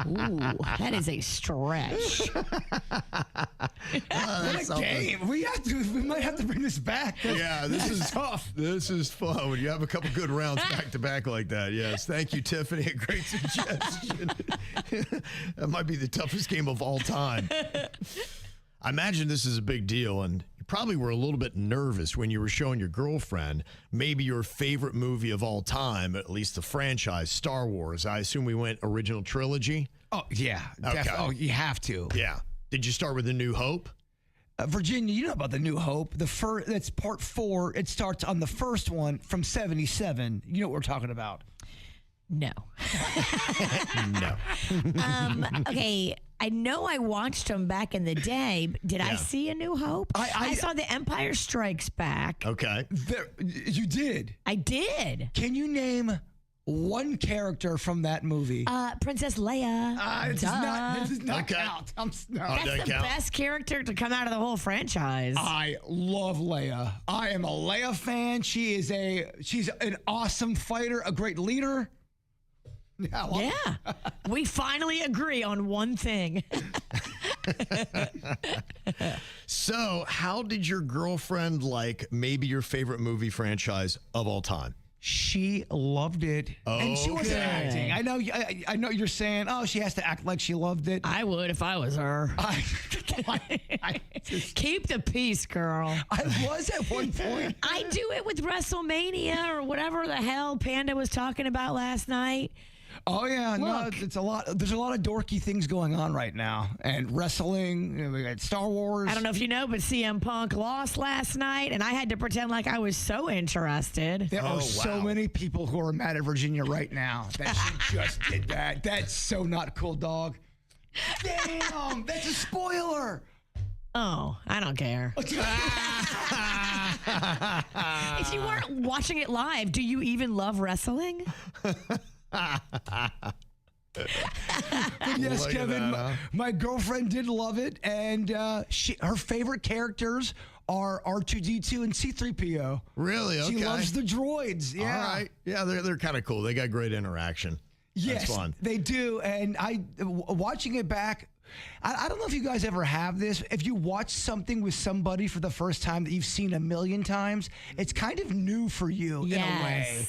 Ooh, that is a stretch. What a game. We might have to bring this back. Yeah, this is tough. This is fun when you have a couple good rounds back to back like that. Yes, thank you, Tiffany. A great suggestion. That might be the toughest game of all time. I imagine this is a big deal, and you probably were a little bit nervous when you were showing your girlfriend maybe your favorite movie of all time, at least the franchise, Star Wars. I assume we went original trilogy? Oh, yeah. Okay. Oh, you have to. Yeah. Did you start with A New Hope? Virginia, you know about The New Hope. That's part 4. It starts on the first one from 77. You know what we're talking about. No. No. Okay, I know I watched them back in the day. Did I see A New Hope? I saw The Empire Strikes Back. Okay. You did? I did. Can you name one character from that movie? Princess Leia. This does not count. That's the best character to come out of the whole franchise. I love Leia. I am a Leia fan. She's an awesome fighter, a great leader. Yeah. We finally agree on one thing. So, how did your girlfriend like maybe your favorite movie franchise of all time? She loved it, and she wasn't acting. I know you're saying, oh, she has to act like she loved it. I would if I was her. Keep the peace, girl. I was at one point. I do it with WrestleMania or whatever the hell Panda was talking about last night. Oh yeah, Look. no, it's a lot. There's a lot of dorky things going on right now, and wrestling. We got Star Wars. I don't know if you know, but CM Punk lost last night, and I had to pretend like I was so interested. There are so many people who are mad at Virginia right now that she just did that. That's so not cool, dog. Damn, that's a spoiler. Oh, I don't care. If you weren't watching it live, do you even love wrestling? Yes, Look Kevin, at that, my girlfriend did love it, and her favorite characters are R2-D2 and C-3PO. Really? Okay. She loves the droids. Yeah. All right. Yeah, they're kind of cool. They got great interaction. Yes, That's fun. they do. And watching it back, I don't know if you guys ever have this. If you watch something with somebody for the first time that you've seen a million times, it's kind of new for you in a way.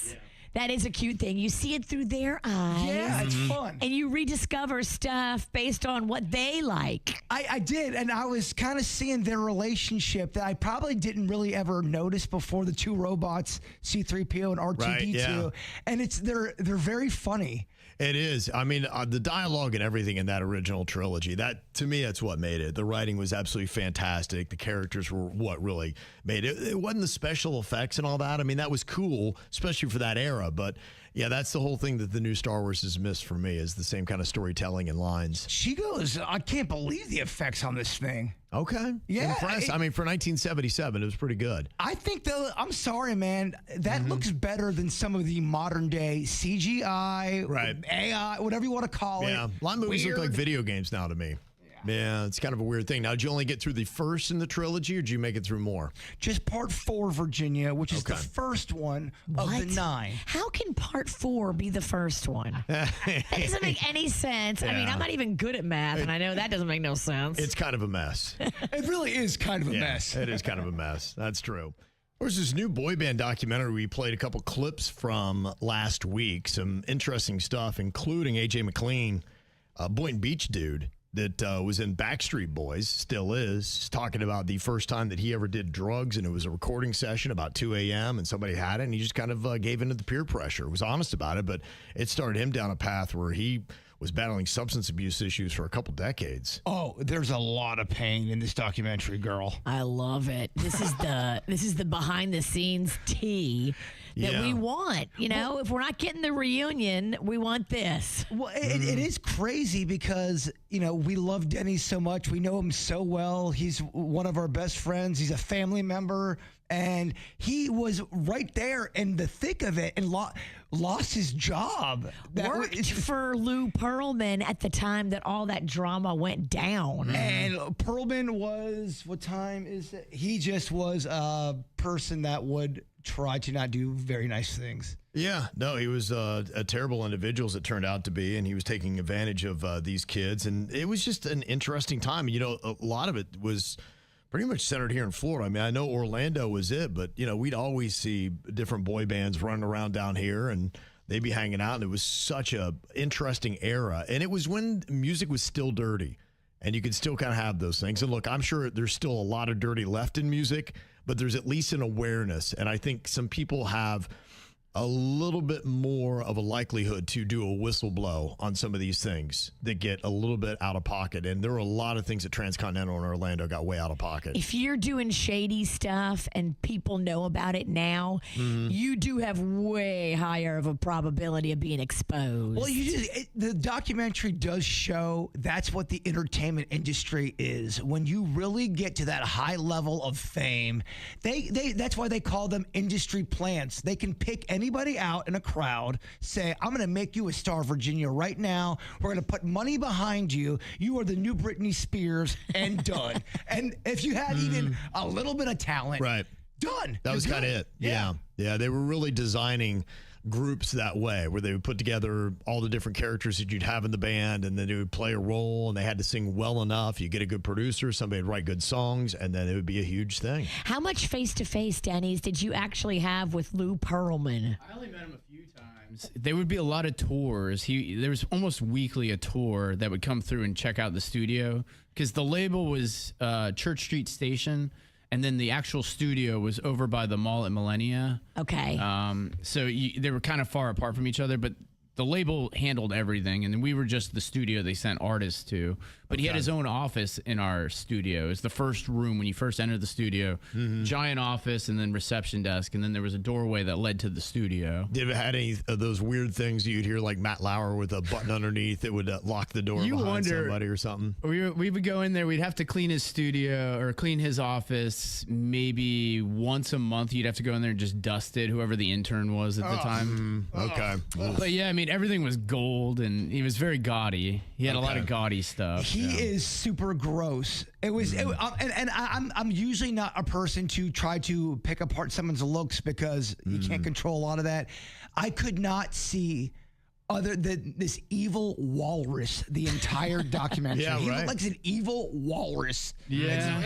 That is a cute thing. You see it through their eyes. Yeah, it's fun. And you rediscover stuff based on what they like. I did, and I was kind of seeing their relationship that I probably didn't really ever notice before, the two robots, C-3PO and R2-D2. Right, yeah. And they're very funny. It is. I mean, the dialogue and everything in that original trilogy, that to me, that's what made it. The writing was absolutely fantastic. The characters were what really made it. It wasn't the special effects and all that. I mean, that was cool, especially for that era. But yeah, that's the whole thing that the new Star Wars has missed for me, is the same kind of storytelling and lines. She goes, I can't believe the effects on this thing. Okay. Yeah. Impressed. I mean, for 1977, it was pretty good. I think, though, I'm sorry, man, that looks better than some of the modern day CGI, Right. AI, whatever you want to call it. Yeah. A lot of movies look like video games now to me. Yeah, it's kind of a weird thing. Now, did you only get through the first in the trilogy, or did you make it through more? Just part 4, Virginia, which is the first one of the 9. How can part 4 be the first one? That doesn't make any sense. I mean, I'm not even good at math, and I know that doesn't make no sense. It's kind of a mess. It really is kind of a mess. It is kind of a mess. That's true. There's this new boy band documentary we played a couple clips from last week. Some interesting stuff, including A.J. McLean, Boynton Beach dude that was in Backstreet Boys, still is, talking about the first time that he ever did drugs, and it was a recording session about 2 a.m., and somebody had it, and he just kind of gave into the peer pressure. Was honest about it, but it started him down a path where he was battling substance abuse issues for a couple decades. Oh, there's a lot of pain in this documentary, girl. I love it. This is the behind the scenes tea that we want. You know, if we're not getting the reunion, we want this. Well, it is crazy because, you know, we love Denny so much. We know him so well. He's one of our best friends. He's a family member. and he was right there in the thick of it and lost his job. Worked for Lou Pearlman at the time that all that drama went down. And Pearlman was, what time is it? He just was a person that would try to not do very nice things. Yeah, no, he was a terrible individual, as it turned out to be, and he was taking advantage of these kids. And it was just an interesting time. You know, a lot of it was pretty much centered here in Florida. I mean, I know Orlando was it, but, you know, we'd always see different boy bands running around down here, and they'd be hanging out, and it was such a interesting era. And it was when music was still dirty, and you could still kind of have those things. And look, I'm sure there's still a lot of dirty left in music, but there's at least an awareness. And I think some people have a little bit more of a likelihood to do a whistle blow on some of these things that get a little bit out of pocket. And there were a lot of things at Transcontinental and Orlando got way out of pocket. If you're doing shady stuff and people know about it now, you do have way higher of a probability of being exposed. Well, the documentary does show that's what the entertainment industry is. When you really get to that high level of fame, that's why they call them industry plants. They can pick anybody out in a crowd, say, I'm going to make you a star, Virginia, right now. We're going to put money behind you. You are the new Britney Spears, and done. And if you had even a little bit of talent, right, done. That was kind of it. Yeah. They were really designing groups that way, where they would put together all the different characters that you'd have in the band, and then they would play a role, and they had to sing well enough. You get a good producer, somebody would write good songs, and then it would be a huge thing. How much face-to-face, Denny's, did you actually have with Lou Pearlman? I only met him a few times. There would be a lot of tours. There was almost weekly a tour that would come through and check out the studio, because the label was Church Street Station, and then the actual studio was over by the mall at Millennia. Okay. So they were kind of far apart from each other, but the label handled everything, and then we were just the studio they sent artists to. But he had his own office in our studio. It's the first room when you first entered the studio. Giant office, and then reception desk, and then there was a doorway that led to the studio. Did it have any of those weird things you'd hear, like Matt Lauer with a button underneath that would lock the door behind somebody or something? We would go in there. We'd have to clean his studio or clean his office maybe once a month. You'd have to go in there and just dust it, whoever the intern was at the time. Okay. But yeah, I mean, everything was gold, and he was very gaudy. He had a lot of gaudy stuff. He is super gross. It was, and I'm usually not a person to try to pick apart someone's looks, because you can't control a lot of that. I could not see other than this evil walrus the entire documentary. He looked like an evil walrus. Yeah.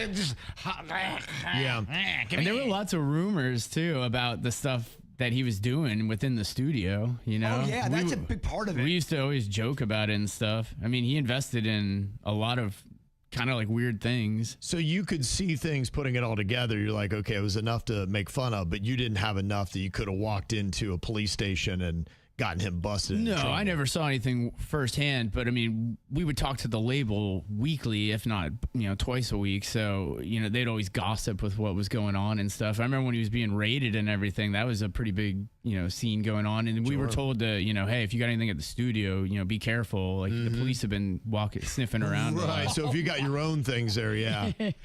And there were lots of rumors too about the stuff that he was doing within the studio, you know? Oh, yeah, that's a big part of it. We used to always joke about it and stuff. I mean, he invested in a lot of kind of like weird things. So you could see things putting it all together. You're like, okay, it was enough to make fun of, but you didn't have enough that you could have walked into a police station and gotten him busted. No, I never saw anything firsthand, but I mean, we would talk to the label weekly, if not, twice a week. So, they'd always gossip with what was going on and stuff. I remember when he was being raided and everything, that was a pretty big, scene going on. And we were told to, hey, if you got anything at the studio, be careful. Like the police have been sniffing around. Right. So if you got your own things there,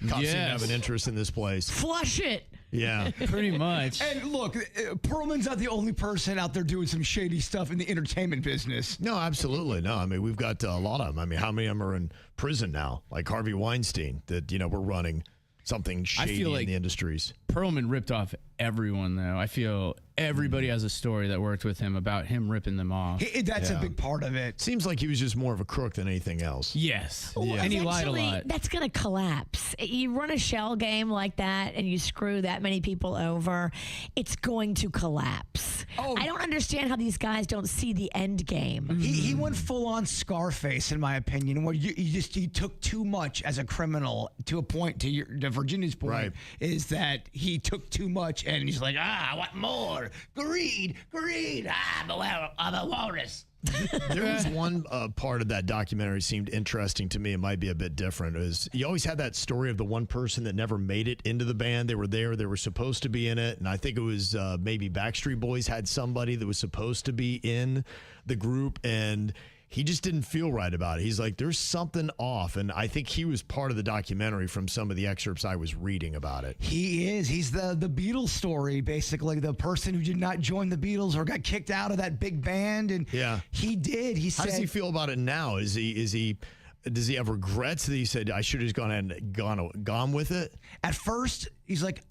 cops seem to have an interest in this place. Flush it. Yeah, pretty much. And look, Pearlman's not the only person out there doing some shady stuff in the entertainment business. No, absolutely. No, I mean, we've got a lot of them. I mean, how many of them are in prison now? Like Harvey Weinstein, that, we're running something shady in the industries. Pearlman ripped off everyone, though. I feel everybody has a story that worked with him about him ripping them off. That's a big part of it. Seems like he was just more of a crook than anything else. Yes. Well, and he lied a lot. That's going to collapse. You run a shell game like that and you screw that many people over, it's going to collapse. I don't understand how these guys don't see the end game. He went full on Scarface, in my opinion, where you took too much as a criminal, to a point, to Virginia's point, is that he took too much and he's like, I want more. Greed. I'm a walrus. There was one part of that documentary seemed interesting to me. It might be a bit different. Is you always had that story of the one person that never made it into the band. They were there. They were supposed to be in it. And I think it was maybe Backstreet Boys had somebody that was supposed to be in the group. And he just didn't feel right about it. He's like, there's something off. And I think he was part of the documentary from some of the excerpts I was reading about it. He is. He's the Beatles story, basically. The person who did not join the Beatles or got kicked out of that big band. And he did. He said, how does he feel about it now? Does he have regrets that he said, I should have just gone ahead and gone with it? At first, he's like,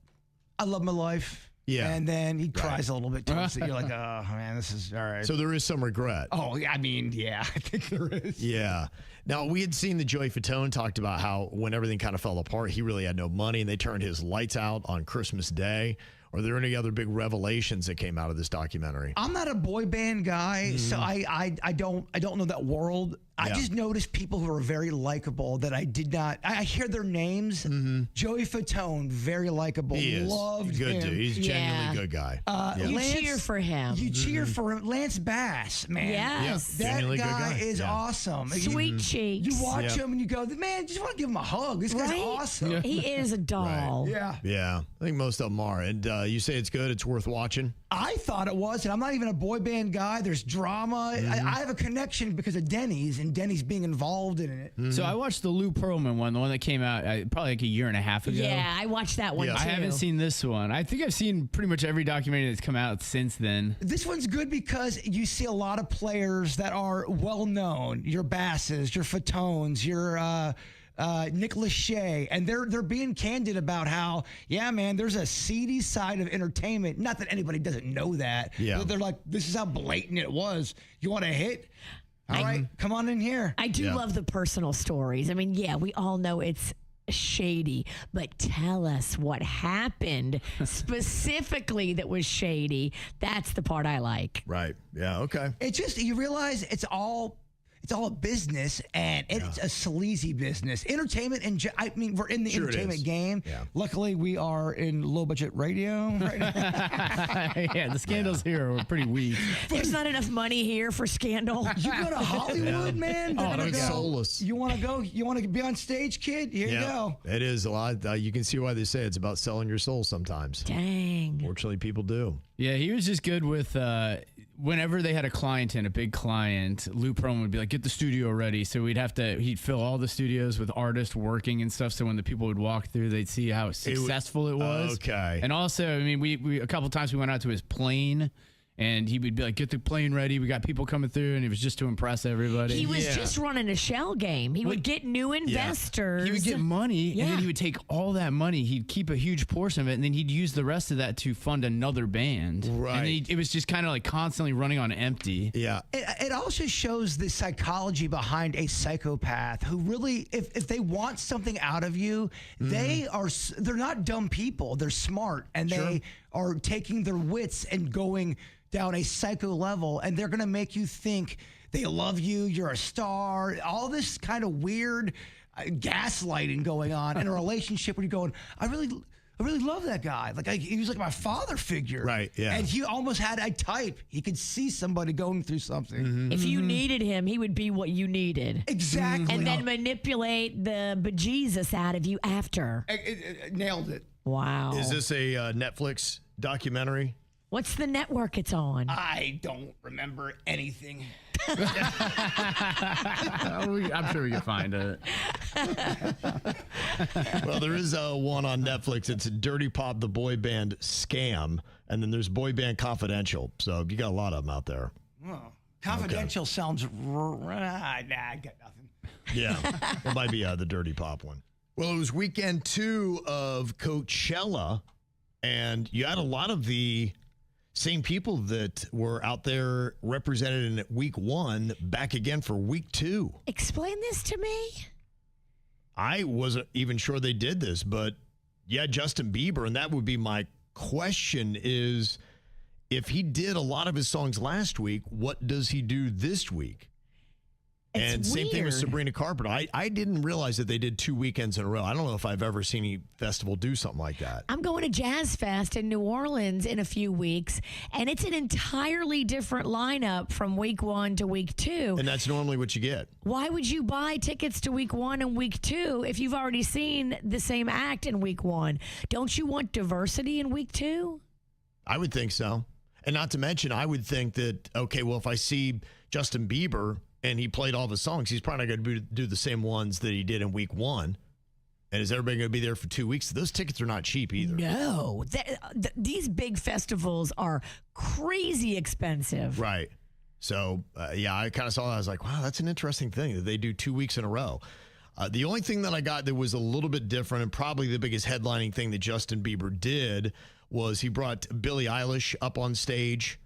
I love my life. Yeah. And then he cries a little bit towards it. You're like, oh, man, this is all right. So there is some regret. Oh, I mean, yeah, I think there is. Yeah. Now, we had seen the Joey Fatone talked about how when everything kind of fell apart, he really had no money, and they turned his lights out on Christmas Day. Are there any other big revelations that came out of this documentary? I'm not a boy band guy, so I don't know that world. I just noticed people who are very likable that I did not. I hear their names. Joey Fatone, very likable. He is. Loved good him. dude. He's a genuinely good guy. You cheer for him. You cheer for him. Lance Bass, man. Yes. That Genuinely good guy guy. is awesome. Sweet cheeks. You watch him and you go, man, just want to give him a hug. This guy's Right? awesome. He is a doll. Yeah. Yeah. I think most of them are. And you say it's good. It's worth watching. I thought it was, and I'm not even a boy band guy. There's drama. I have a connection because of Denny's, and Denny's being involved in it. So I watched the Lou Pearlman one, the one that came out probably like a year and a half ago. Yeah, I watched that one Yeah. too. I haven't seen this one. I think I've seen pretty much every documentary that's come out since then. This one's good because you see a lot of players that are well known. Your Basses, your Fatones, your Nick Lachey, and they're being candid about how, yeah, man, there's a seedy side of entertainment. Not that anybody doesn't know that. Yeah. But they're like, this is how blatant it was. You want a hit? All right, come on in here. I do love the personal stories. I mean, yeah, we all know it's shady, but tell us what happened specifically that was shady. That's the part I like. Right. Yeah. Okay. It just, you realize it's all a business, and it's a sleazy business. Entertainment, and I mean, we're in the entertainment game. Yeah. Luckily, we are in low budget radio right now. Yeah, the scandals here were pretty weak. There's not enough money here for scandal. You go to Hollywood, man. Oh, They're it's gonna go, soulless. You want to go? You want to be on stage, kid? Here you go. It is a lot. You can see why they say it's about selling your soul sometimes. Dang. Fortunately, people do. Yeah, he was just good with whenever they had a client in, a big client, Lou Pearlman would be like, get the studio ready. So he'd fill all the studios with artists working and stuff. So when the people would walk through, they'd see how successful it was. Okay. And also, I mean, we a couple times we went out to his plane, and he would be like, get the plane ready. We got people coming through, and it was just to impress everybody. He was just running a shell game. He would get new investors. He would get money, and then he would take all that money. He'd keep a huge portion of it, and then he'd use the rest of that to fund another band. Right. And then it was just kind of like constantly running on empty. Yeah. It also shows the psychology behind a psychopath who really, if they want something out of you, they're not dumb people. They're smart, and they are taking their wits and going down a psycho level, and they're going to make you think they love you, you're a star, all this kind of weird gaslighting going on in a relationship where you're going, I really love that guy. Like he was like my father figure. Right, yeah. And he almost had a type. He could see somebody going through something. If you needed him, he would be what you needed. Exactly. And then manipulate the bejesus out of you after. Nailed it. Wow. Is this a Netflix documentary? What's the network it's on? I don't remember anything. I'm sure we can find it. Well, there is one on Netflix. It's Dirty Pop, the boy band Scam. And then there's Boy Band Confidential. So you got a lot of them out there. Oh, confidential sounds. Nah, I got nothing. Yeah. It might be the Dirty Pop one. Well, it was weekend 2 of Coachella. And you had a lot of the same people that were out there represented in week 1 back again for week 2. Explain this to me. I wasn't even sure they did this, but yeah, Justin Bieber. And that would be my question is, if he did a lot of his songs last week, what does he do this week? And same thing with Sabrina Carpenter. I didn't realize that they did 2 weekends in a row. I don't know if I've ever seen any festival do something like that. I'm going to Jazz Fest in New Orleans in a few weeks, and it's an entirely different lineup from week 1 to week 2. And that's normally what you get. Why would you buy tickets to week 1 and week 2 if you've already seen the same act in week 1? Don't you want diversity in week 2? I would think so. And not to mention, I would think that, okay, well, if I see Justin Bieber and he played all of his songs, he's probably not going to do the same ones that he did in week 1. And is everybody going to be there for 2 weeks? Those tickets are not cheap either. No. These big festivals are crazy expensive. Right. So, I kind of saw that. I was like, wow, that's an interesting thing that they do 2 weeks in a row. The only thing that I got that was a little bit different, and probably the biggest headlining thing that Justin Bieber did, was he brought Billie Eilish up on stage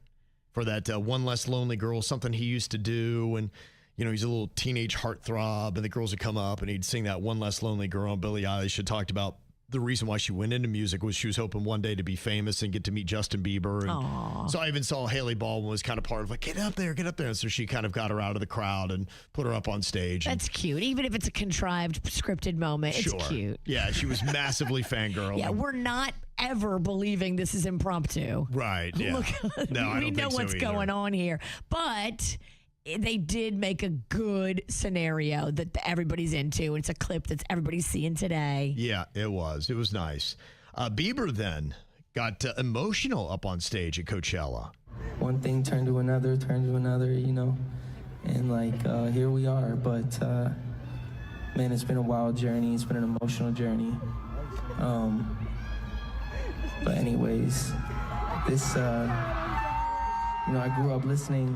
for that One Less Lonely Girl, something he used to do. And, he's a little teenage heartthrob, and the girls would come up and he'd sing that One Less Lonely Girl. And Billie Eilish had talked about the reason why she went into music was she was hoping one day to be famous and get to meet Justin Bieber. And so I even saw Haley Baldwin was kind of part of like, get up there. And so she kind of got her out of the crowd and put her up on stage. That's cute. Even if it's a contrived, scripted moment, it's cute. Yeah, she was massively fangirl. Yeah, we're not ever believing this is impromptu. Right, yeah. Look, no, we know what's going on here. But they did make a good scenario that everybody's into. It's a clip that everybody's seeing today. Yeah, it was. It was nice. Bieber then got emotional up on stage at Coachella. One thing turned to another, and here we are. But man, it's been a wild journey. It's been an emotional journey. But anyways, this, I grew up listening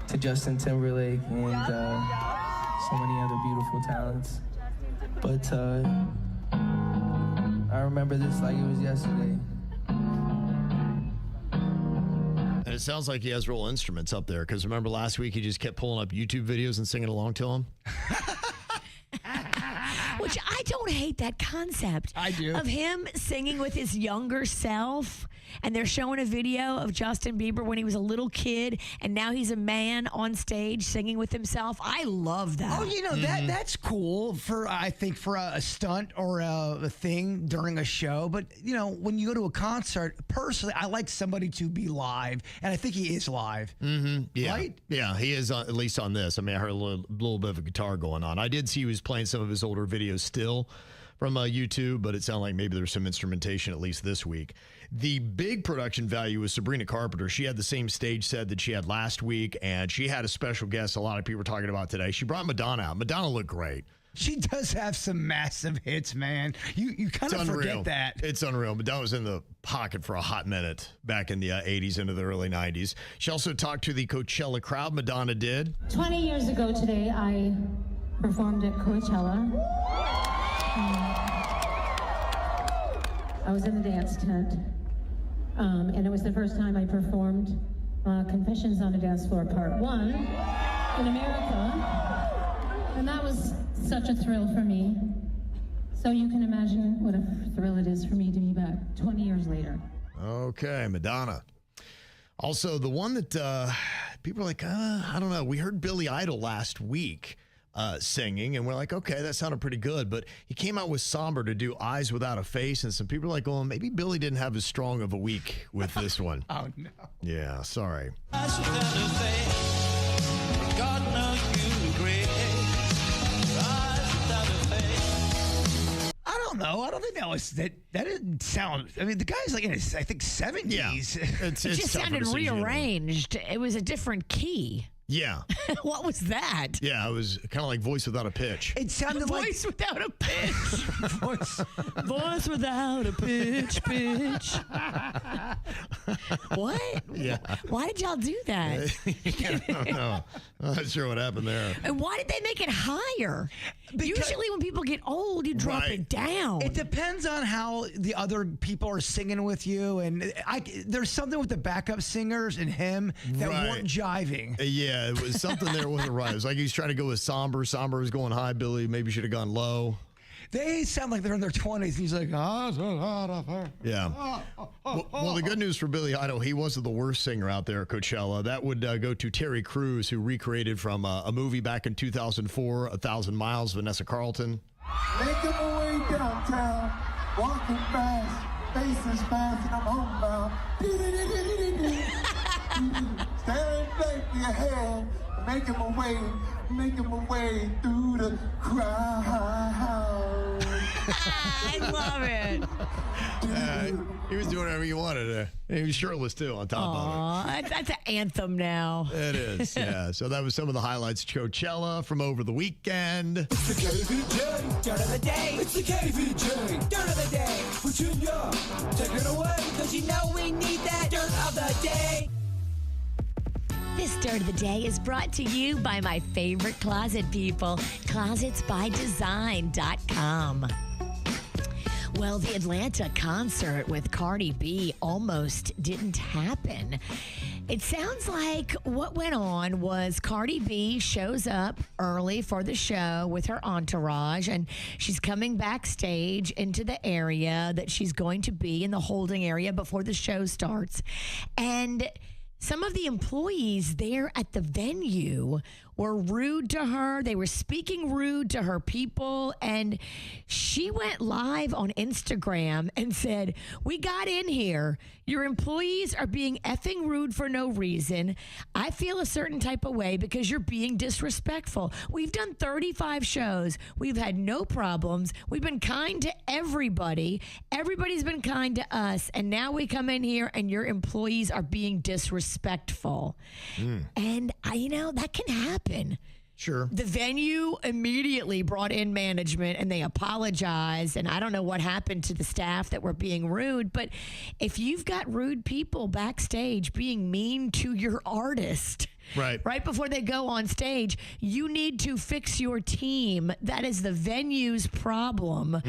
to Justin Timberlake and so many other beautiful talents. But I remember this like it was yesterday. And it sounds like he has real instruments up there, because remember last week he just kept pulling up YouTube videos and singing along to them? Which I don't hate that concept. I do. Of him singing with his younger self, and they're showing a video of Justin Bieber when he was a little kid, and now he's a man on stage singing with himself. I love that. Oh, that's cool for a stunt or a thing during a show. But, when you go to a concert, personally, I like somebody to be live, and I think he is live. Mm-hmm. Yeah. Right? Yeah, he is, at least on this. I mean, I heard a little bit of a guitar going on. I did see he was playing some of his older videos still from YouTube, but it sounded like maybe there's some instrumentation at least this week. The big production value was Sabrina Carpenter. She had the same stage set that she had last week, and she had a special guest a lot of people were talking about today. She brought Madonna out. Madonna looked great. She does have some massive hits, man. You kind of forget that. It's unreal. Madonna was in the pocket for a hot minute back in the 80s into the early 90s. She also talked to the Coachella crowd. Madonna did. 20 years ago today, I performed at Coachella. I was in the dance tent, and it was the first time I performed Confessions on a Dance Floor Part 1 in America, and that was such a thrill for me. So you can imagine what a thrill it is for me to be back 20 years later. Okay, Madonna. Also, the one that people are like, I don't know. We heard Billy Idol last week singing, and we're like, okay, that sounded pretty good. But he came out with Somber to do Eyes Without a Face, and some people are like, well, maybe Billy didn't have as strong of a week with this one. Oh, no. Yeah, sorry. Eyes without a face. God knows you regret. Eyes without a face. I don't know. I don't think that didn't sound. I mean, the guy's like in his, I think, 70s. Yeah. It just sounded rearranged. It was a different key. Yeah. What was that? Yeah, it was kind of like Voice Without a Pitch. It sounded like Voice without a pitch. voice without a pitch. What? Yeah. Why did y'all do that? I don't know. I'm not sure what happened there. And why did they make it higher? Usually when people get old, you drop it down. It depends on how the other people are singing with you. And there's something with the backup singers and him that weren't jiving. Yeah, it was something there wasn't right. It was like he was trying to go with Somber. Somber was going high. Billy maybe should have gone low. They sound like they're in their 20s. And he's like, yeah. Well, the good news for Billy Idol, he wasn't the worst singer out there at Coachella. That would go to Terry Crews, who recreated from a movie back in 2004, 1,000 Miles, Vanessa Carlton. Making my way downtown, walking fast, faces fast, and I'm homebound. Staring blankly ahead, making my way through the crowd. I love it. He was doing whatever he wanted. He was shirtless, too, on top of it. That's an anthem now. It is, yeah. So that was some of the highlights of Coachella from over the weekend. It's the KVJ Dirt of the Day. It's the KVJ Dirt of the Day. Virginia, take it away. Because you know we need that Dirt of the Day. This Dirt of the Day is brought to you by my favorite closet people, closetsbydesign.com. Well, the Atlanta concert with Cardi B almost didn't happen. It sounds like what went on was Cardi B shows up early for the show with her entourage, and she's coming backstage into the area that she's going to be in the holding area before the show starts. And some of the employees there at the venue were rude to her. They were speaking rude to her people. And she went live on Instagram and said, "We got in here. Your employees are being effing rude for no reason. I feel a certain type of way because you're being disrespectful. We've done 35 shows. We've had no problems. We've been kind to everybody. Everybody's been kind to us. And now we come in here and your employees are being disrespectful." And that can happen. Sure. The venue immediately brought in management and they apologized. And I don't know what happened to the staff that were being rude, but if you've got rude people backstage being mean to your artist right before they go on stage, you need to fix your team. That is the venue's problem.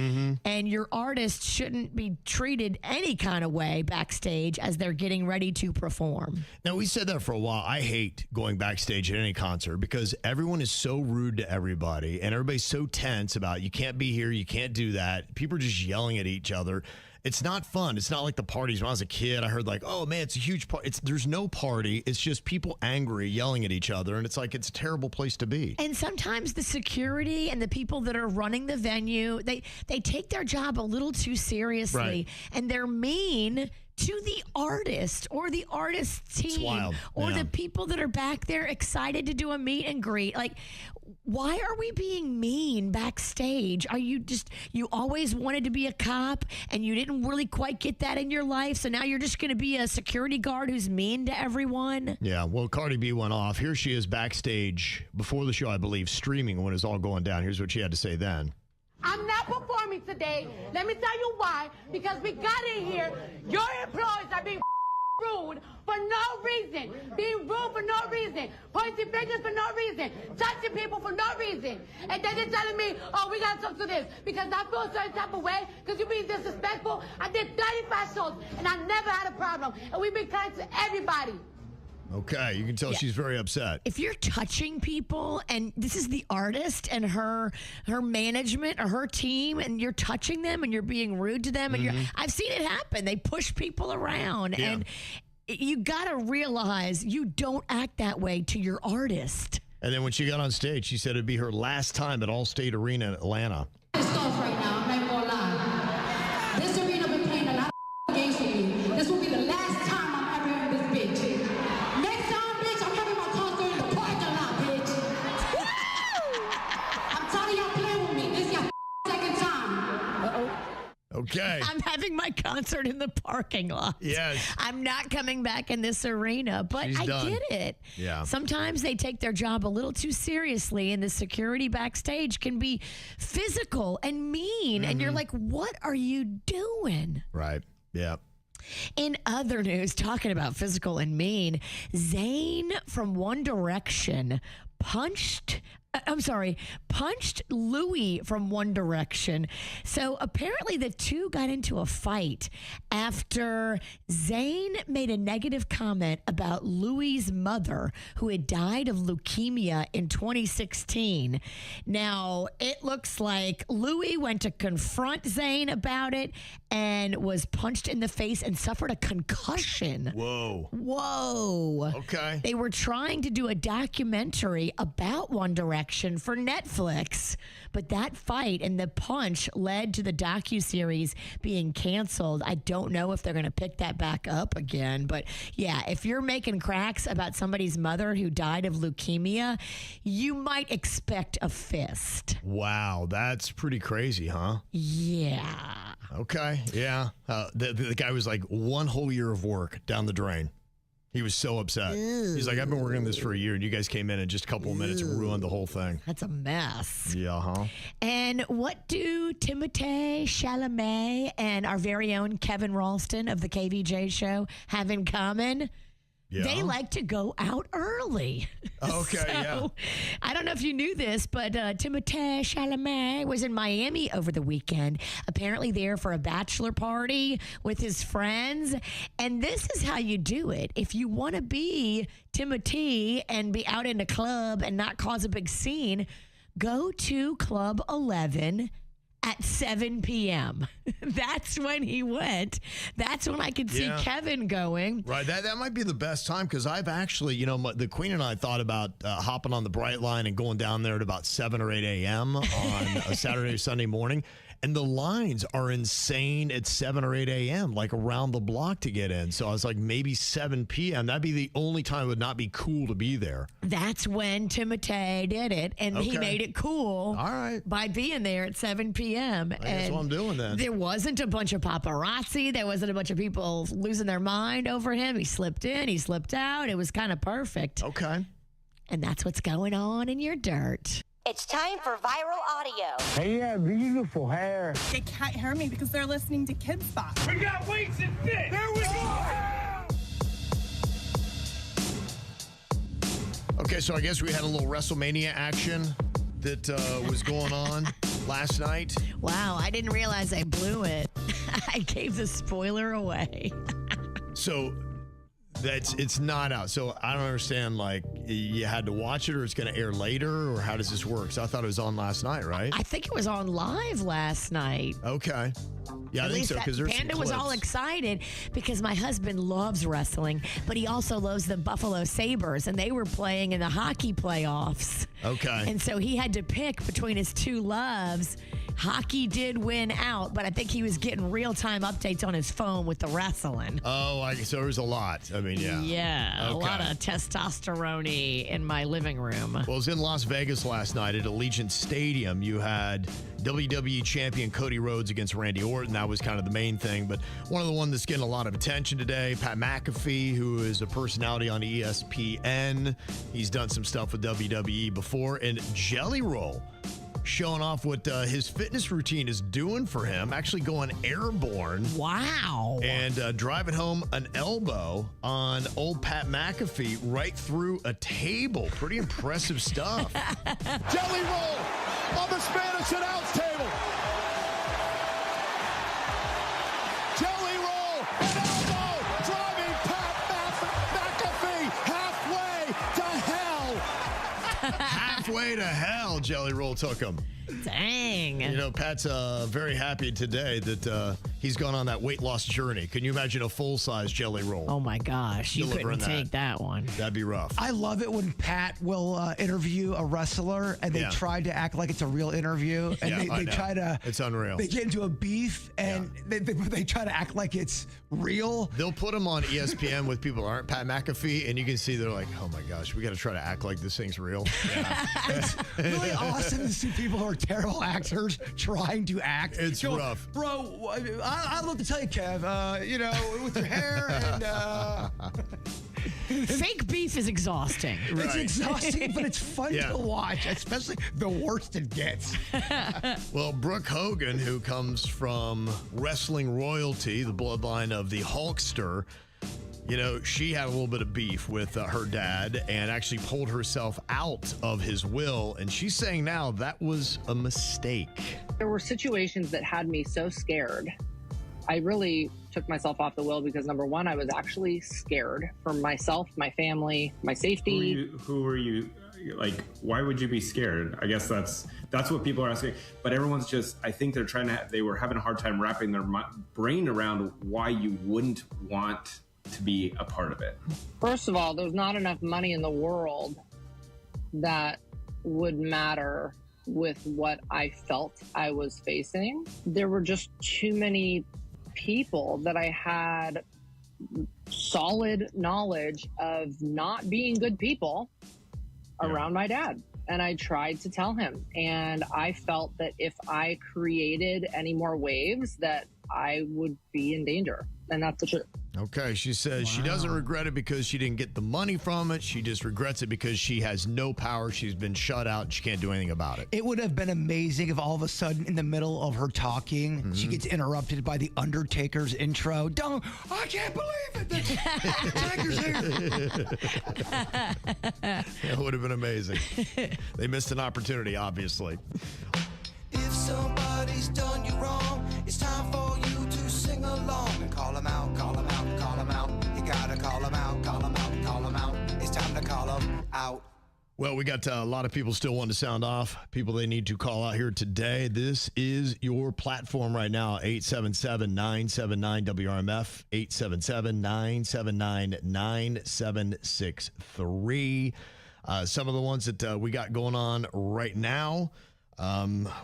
And your artist shouldn't be treated any kind of way backstage as they're getting ready to perform. Now, we said that for a while. I hate going backstage at any concert because everyone is so rude to everybody and everybody's so tense about you can't be here, you can't do that. People are just yelling at each other. It's not fun. It's not like the parties. When I was a kid, I heard like, "Oh man, it's a huge party." There's no party. It's just people angry, yelling at each other, and it's like it's a terrible place to be. And sometimes the security and the people that are running the venue, they take their job a little too seriously, and they're mean to the artist or the artist's team or the people that are back there excited to do a meet and greet. Like, why are we being mean backstage? Are you always wanted to be a cop and you didn't really quite get that in your life, so now you're just going to be a security guard who's mean to everyone? Yeah, well, Cardi B went off. Here she is backstage before the show, I believe, streaming when it was all going down. Here's what she had to say then. "I'm not performing today. Let me tell you why. Because we got in here, your employees are being rude for no reason. Being rude for no reason. Pointing fingers for no reason. Touching people for no reason. And then they're telling me, oh, we got to talk to this. Because I feel a certain type of way. Because you're being disrespectful. I did 35 shows and I never had a problem. And we've been kind to everybody." Okay, you can tell she's very upset. If you're touching people, and this is the artist and her management or her team, and you're touching them and you're being rude to them, and I've seen it happen. They push people around, and you got to realize you don't act that way to your artist. And then when she got on stage, she said it'd be her last time at Allstate Arena in Atlanta. This off right now, I'm not even gonna lie. This arena been playing a lot of games for me. This will be the last time I'm ever in this bitch. Next time, bitch, I'm having my concert in the parking lot, bitch. I'm tired of y'all playing with me. This is your second time. Okay. I'm having my concert in the parking lot. Yes. I'm not coming back in this arena, but She's done. get it. Yeah. Sometimes they take their job a little too seriously, and the security backstage can be physical and mean. And you're like, what are you doing? Right. Yeah. In other news, talking about physical and mean, Zayn from One Direction punched Louis from One Direction. So apparently the two got into a fight after Zayn made a negative comment about Louis's mother, who had died of leukemia in 2016. Now, it looks like Louis went to confront Zayn about it and was punched in the face and suffered a concussion. Whoa. Okay. They were trying to do a documentary about One Direction for Netflix. Netflix. But that fight and the punch led to the docuseries being canceled. I don't know if they're going to pick that back up again. But yeah, if you're making cracks about somebody's mother who died of leukemia, you might expect a fist. Wow, that's pretty crazy, huh? Yeah. Okay, yeah. The guy was like 1 whole year of work down the drain. He was so upset. He's like, I've been working on this for a year, and you guys came in and just a couple of minutes ruined the whole thing. That's a mess. Yeah, huh? And what do Timothée Chalamet and our very own Kevin Ralston of the KVJShow have in common? Yeah. They like to go out early. Okay, yeah. I don't know if you knew this, but Timothée Chalamet was in Miami over the weekend, apparently there for a bachelor party with his friends. And this is how you do it. If you want to be Timothée and be out in a club and not cause a big scene, go to Club 11 at 7 p.m. That's when he went. That's when I could see Kevin going. Right. That might be the best time because I've actually, the Queen and I thought about hopping on the Bright Line and going down there at about 7 or 8 a.m. on a Saturday or Sunday morning. And the lines are insane at 7 or 8 a.m., like around the block to get in. So I was like, maybe 7 p.m. That'd be the only time it would not be cool to be there. That's when Timothée did it, and he made it cool by being there at 7 p.m. That's what I'm doing then. There wasn't a bunch of paparazzi. There wasn't a bunch of people losing their mind over him. He slipped in, he slipped out. It was kind of perfect. Okay. And that's what's going on in your dirt. It's time for viral audio. Hey, you have beautiful hair. They can't hear me because they're listening to Kids Bop. We got weights and fit. There we go. Okay, so I guess we had a little WrestleMania action that was going on last night. Wow, I didn't realize I blew it. I gave the spoiler away. So it's not out. So I don't understand, like, you had to watch it or it's going to air later, or how does this work? So I thought it was on last night, right? I think it was on live last night. Okay. Yeah, I think so, because there's Panda some was clips. all excited because my husband loves wrestling, but he also loves the Buffalo Sabres, and they were playing in the hockey playoffs. Okay. And so he had to pick between his two loves. Hockey did win out, but I think he was getting real-time updates on his phone with the wrestling. Oh, so there's a lot. I mean, yeah. Yeah, a lot of testosterone in my living room. Well, it was in Las Vegas last night at Allegiant Stadium. You had WWE champion Cody Rhodes against Randy Orton. That was kind of the main thing. But one of the ones that's getting a lot of attention today, Pat McAfee, who is a personality on ESPN. He's done some stuff with WWE before. And Jelly Roll, showing off what his fitness routine is doing for him, actually going airborne. Wow. And driving home an elbow on old Pat McAfee right through a table. Pretty impressive stuff. Jelly roll on the Spanish announce table. Jelly roll, an elbow, driving Pat McAfee halfway to hell. Halfway to hell, Jelly Roll took him. Dang. Pat's very happy today that he's gone on that weight loss journey. Can you imagine a full-size Jelly Roll? Oh, my gosh. You couldn't take that one. That'd be rough. I love it when Pat will interview a wrestler and they try to act like it's a real interview. And they try to... It's unreal. They get into a beef and they try to act like it's real. They'll put him on ESPN with people who aren't Pat McAfee, and you can see they're like, oh, my gosh, we got to try to act like this thing's real. Yeah. It's really awesome to see people who are terrible actors trying to act. It's rough. Bro, I'd love to tell you, Kev, with your hair and... Fake beef is exhausting. Right. It's exhausting, but it's fun to watch, especially the worst it gets. Well, Brooke Hogan, who comes from wrestling royalty, the bloodline of the Hulkster, she had a little bit of beef with her dad and actually pulled herself out of his will. And she's saying now that was a mistake. There were situations that had me so scared. I really took myself off the will because, number one, I was actually scared for myself, my family, my safety. Who were you? Like, why would you be scared? I guess that's what people are asking. But everyone's just, I think they were having a hard time wrapping their brain around why you wouldn't want to be a part of it. First of all, there's not enough money in the world that would matter with what I felt I was facing. There were just too many people that I had solid knowledge of not being good people around my dad. And I tried to tell him. And I felt that if I created any more waves, that I would be in danger. And that's the truth. Okay, she says she doesn't regret it because she didn't get the money from it. She just regrets it because she has no power. She's been shut out and she can't do anything about it. It would have been amazing if all of a sudden, in the middle of her talking, she gets interrupted by the Undertaker's intro. I can't believe it. The Taker's here. It would have been amazing. They missed an opportunity, obviously. If somebody's done you wrong, it's time for you to sing along and call them out, call them out, call them out. You gotta call them out, call them out, call them out. It's time to call them out. Well, we got a lot of people still wanting to sound off, people they need to call out here today. This is your platform right now, 877-979-WRMF, 877-979-9763. Some of the ones that we got going on right now.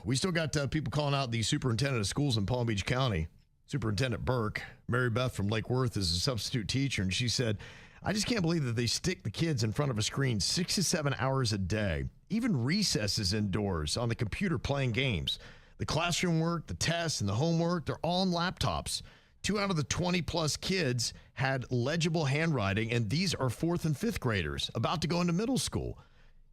We still got people calling out the superintendent of schools in Palm Beach County, Superintendent Burke. Mary Beth from Lake Worth is a substitute teacher, and she said, I just can't believe that they stick the kids in front of a screen 6 to 7 hours a day, even recesses indoors on the computer playing games. The classroom work, the tests, and the homework, they're all on laptops. 2 out of the 20-plus kids had legible handwriting, and these are 4th and 5th graders about to go into middle school.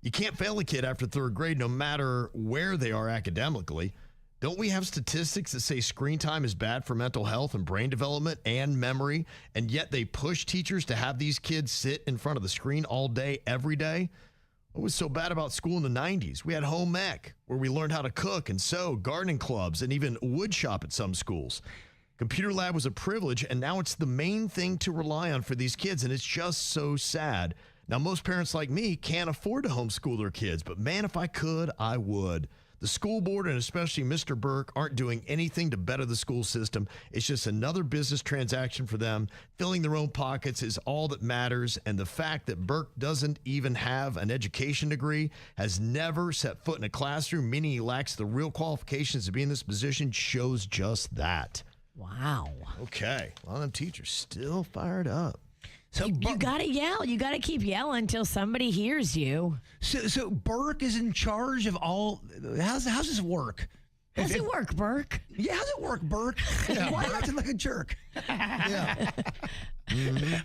You can't fail a kid after 3rd grade, no matter where they are academically. Don't we have statistics that say screen time is bad for mental health and brain development and memory, and yet they push teachers to have these kids sit in front of the screen all day, every day? What was so bad about school in the 90s? We had home ec, where we learned how to cook and sew, gardening clubs, and even wood shop at some schools. Computer lab was a privilege, and now it's the main thing to rely on for these kids, and it's just so sad. Now, most parents like me can't afford to homeschool their kids, but man, if I could, I would. The school board, and especially Mr. Burke, aren't doing anything to better the school system. It's just another business transaction for them. Filling their own pockets is all that matters, and the fact that Burke doesn't even have an education degree, has never set foot in a classroom, meaning he lacks the real qualifications to be in this position, shows just that. Wow. Okay. A lot of them teachers still fired up. So you got to yell. You got to keep yelling until somebody hears you. So Burke is in charge of all. How's this work? How's it work, Burke? Yeah, how's it work, Burke? Yeah. Why are you acting like a jerk? Yeah.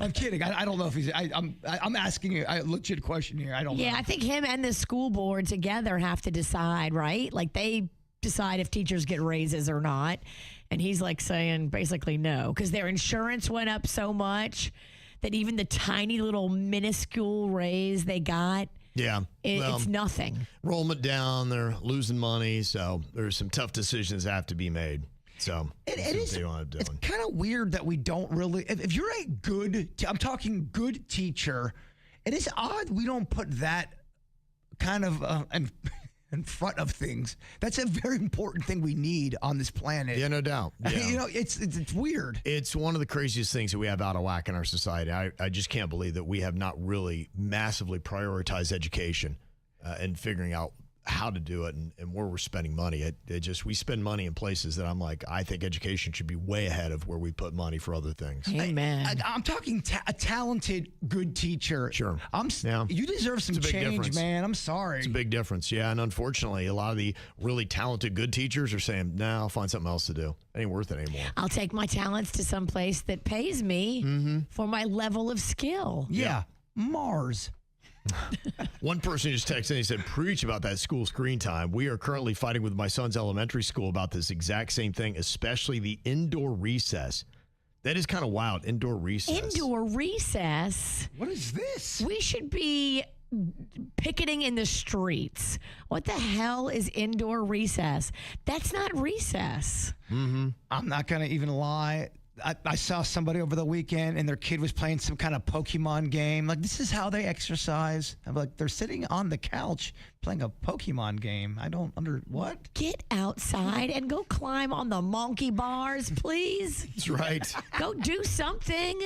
I'm kidding. I don't know if he's. I'm asking you a legit question here. I don't know. Yeah, I think him and the school board together have to decide, right? Like they decide if teachers get raises or not. And he's like saying basically no, because their insurance went up so much that even the tiny little minuscule raise they got, it's nothing. Enrollment down, they're losing money, so there's some tough decisions that have to be made. So it's kind of weird that we don't really, if you're a good, I'm talking good teacher, it is odd we don't put that kind of in front of things. That's a very important thing we need on this planet. Yeah, no doubt. Yeah. It's weird. It's one of the craziest things that we have out of whack in our society. I just can't believe that we have not really massively prioritized education and figuring out how to do it and where we're spending money. We spend money in places that I'm like, I think education should be way ahead of where we put money for other things. Amen. I'm talking a talented, good teacher. Sure. You deserve some change, difference. Man. I'm sorry. It's a big difference. Yeah. And unfortunately, a lot of the really talented, good teachers are saying, nah, I'll find something else to do. It ain't worth it anymore. I'll take my talents to some place that pays me for my level of skill. Yeah. Mars. One person just texted and he said, preach about that school screen time. We are currently fighting with my son's elementary school about this exact same thing, especially the indoor recess. That is kind of wild. Indoor recess. Indoor recess? What is this? We should be picketing in the streets. What the hell is indoor recess? That's not recess. I'm not going to even lie. I saw somebody over the weekend and their kid was playing some kind of Pokemon game. Like, this is how they exercise. I'm like, they're sitting on the couch playing a Pokemon game. I don't what? Get outside and go climb on the monkey bars, please. That's right. Go do something.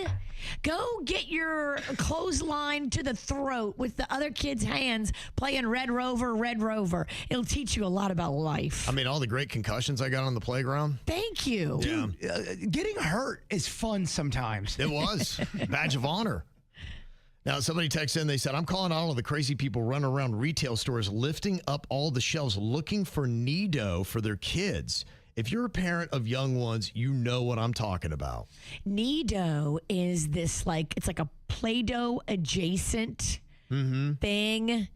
Go get your clothesline to the throat with the other kids' hands playing Red Rover, Red Rover. It'll teach you a lot about life. I mean, all the great concussions I got on the playground. Thank you. Dude, getting hurt is fun sometimes. It was. Badge of honor. Now, somebody texted in, they said, I'm calling all of the crazy people running around retail stores, lifting up all the shelves, looking for Nido for their kids. If you're a parent of young ones, you know what I'm talking about. Nido is this it's like a Play-Doh adjacent thing.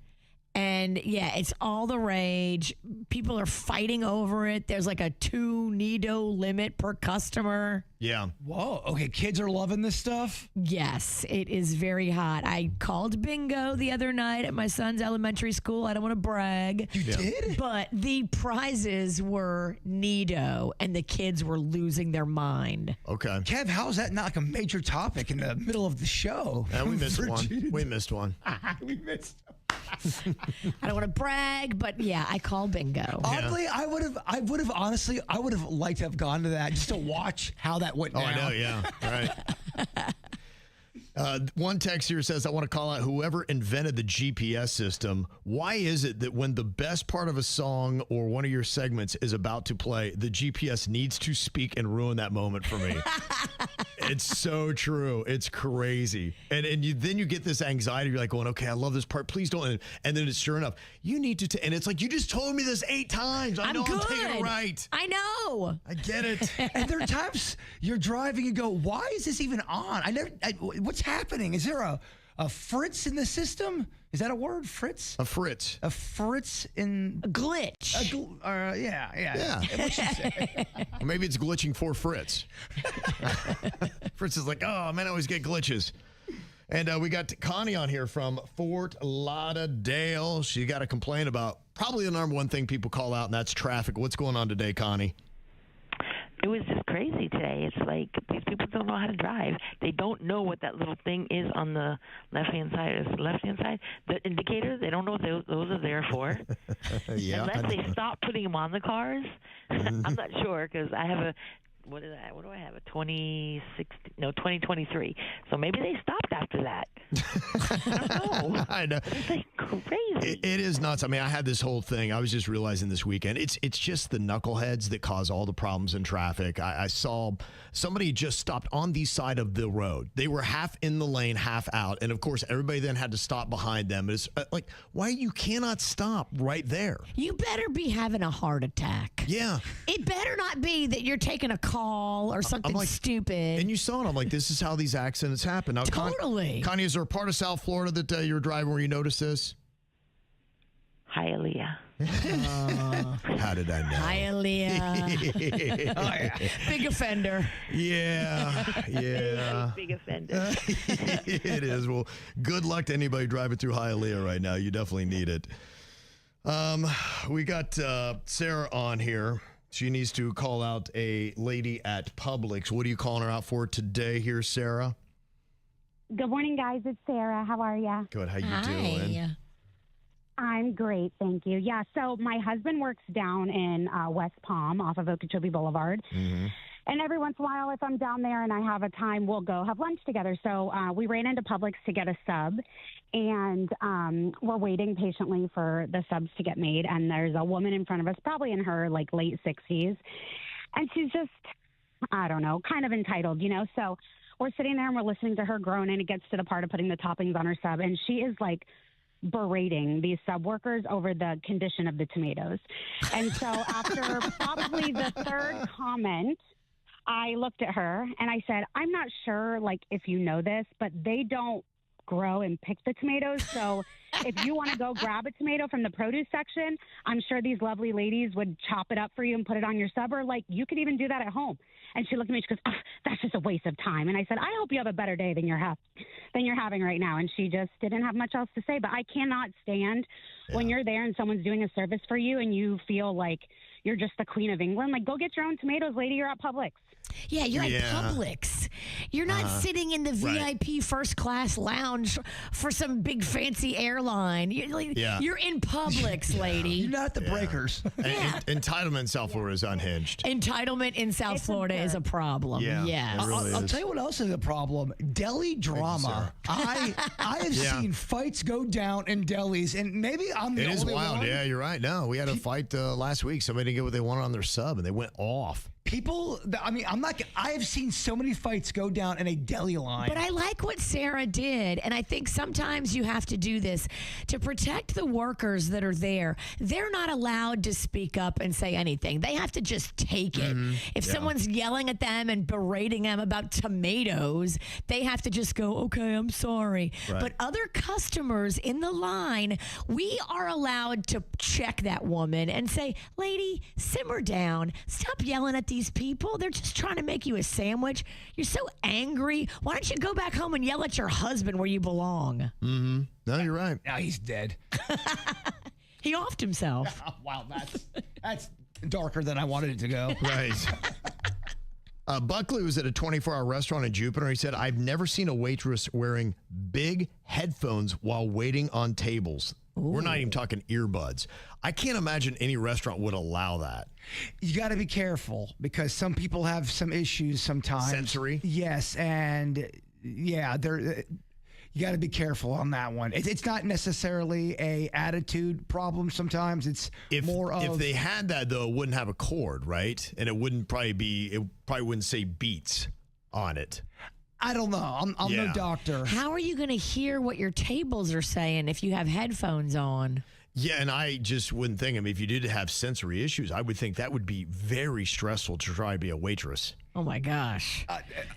And yeah, it's all the rage. People are fighting over it. There's like a 2 Nido limit per customer. Yeah. Whoa. Okay, kids are loving this stuff? Yes, it is very hot. I called bingo the other night at my son's elementary school. I don't want to brag. You did? But the prizes were Nido, and the kids were losing their mind. Okay. Kev, how is that not like a major topic in the middle of the show? Yeah, we missed one. We missed one. We missed I don't want to brag, but yeah, I called bingo. Oddly, I would have honestly, I would have liked to have gone to that just to watch how that went down. Oh, I know, yeah. Right. One text here says, I want to call out whoever invented the GPS system. Why is it that when the best part of a song or one of your segments is about to play, the GPS needs to speak and ruin that moment for me? It's so true. It's crazy. And then you get this anxiety. You're like going, okay, I love this part. Please don't. And then it's sure enough. You need to. And it's like, you just told me this 8 times. I know I'm taking it right. I know. I get it. And there are times you're driving and go, why is this even on? What's happening? Is there a fritz in the system? Is that a word? Fritz? A fritz. A fritz in... A glitch. Yeah. What you say? Or maybe it's glitching for Fritz. Fritz is like, oh, man, I always get glitches. And we got Connie on here from Fort Lauderdale. She got to complain about probably the number one thing people call out, and that's traffic. What's going on today, Connie? It was just crazy today. It's like these people don't know how to drive. They don't know what that little thing is on the left-hand side. Is the left-hand side the indicator? They don't know what those are there for. Yeah. Unless they stop putting them on the cars. I'm not sure because I have a what do I have? A 2023. So maybe they stopped after that. I don't know. I know. It's like crazy. It is nuts. I mean, I had this whole thing. I was just realizing this weekend. It's just the knuckleheads that cause all the problems in traffic. I saw somebody just stopped on the side of the road. They were half in the lane, half out. And of course, everybody then had to stop behind them. It's like, why you cannot stop right there? You better be having a heart attack. Yeah. It better not be that you're taking a call or something stupid. And you saw it. I'm like, this is how these accidents happen. Now, Totally. Connie, is there a part of South Florida that you're driving where you noticed this? Hialeah. How did I know? Hialeah. Oh, yeah. Big offender. Yeah. Big offender. It is. Well, good luck to anybody driving through Hialeah right now. You definitely need it. We got Sarah on here. She needs to call out a lady at Publix. What are you calling her out for today here, Sarah? Good morning, guys. It's Sarah. How are you? Good. How you doing? I'm great, thank you. Yeah, so my husband works down in West Palm off of Okeechobee Boulevard. Mm-hmm. And every once in a while, if I'm down there and I have a time, we'll go have lunch together. So we ran into Publix to get a sub, and we're waiting patiently for the subs to get made. And there's a woman in front of us, probably in her late 60s. And she's just, I don't know, kind of entitled, So we're sitting there and we're listening to her groan, and it gets to the part of putting the toppings on her sub. And she is berating these sub workers over the condition of the tomatoes. And so after probably the third comment, I looked at her and I said, I'm not sure if you know this, but they don't grow and pick the tomatoes. So if you want to go grab a tomato from the produce section, I'm sure these lovely ladies would chop it up for you and put it on your sub, or you could even do that at home. And she looked at me, she goes, that's just a waste of time. And I said, I hope you have a better day than you're having right now. And she just didn't have much else to say. But I cannot stand when you're there and someone's doing a service for you and you feel like you're just the Queen of England. Go get your own tomatoes, lady. You're at Publix. Yeah, you're at Publix. Publix. You're not sitting in the VIP first class lounge for some big fancy airline. You're in Publix, lady. You're not at the breakers. Entitlement in South Florida is unhinged. Entitlement in South Florida is a problem. Yeah, Yes. it really I'll is. tell you what else is a problem. Deli drama. I have seen fights go down in delis, and maybe I'm the It is only wild. one. Yeah, you're right. No, we had a fight last week. Somebody didn't get what they wanted on their sub, and they went off. People, I mean, I have seen so many fights go down in a deli line. But I like what Sarah did, and I think sometimes you have to do this to protect the workers that are there. They're not allowed to speak up and say anything. They have to just take it. If someone's yelling at them and berating them about tomatoes, they have to just go, okay, I'm sorry. Right. But other customers in the line, we are allowed to check that woman and say, lady, simmer down. Stop yelling at these people. They're just trying to make you a sandwich. You're so angry. Why don't you go back home and yell at your husband where you belong? Mm-hmm. No, you're right. Now he's dead. He offed himself. Wow, that's darker than I wanted it to go. Right. Buckley was at a 24-hour restaurant in Jupiter. He said, I've never seen a waitress wearing big headphones while waiting on tables. We're not even talking earbuds. I can't imagine any restaurant would allow that. You got to be careful because some people have some issues sometimes. Sensory? Yes, and yeah, you got to be careful on that one. It's not necessarily a attitude problem. Sometimes it's more of. If they had that though, it wouldn't have a cord, right? And it probably wouldn't say Beats on it. I don't know. I'm no doctor. How are you going to hear what your tables are saying if you have headphones on? Yeah, and I just wouldn't think, if you did have sensory issues, I would think that would be very stressful to try to be a waitress. Oh, my gosh.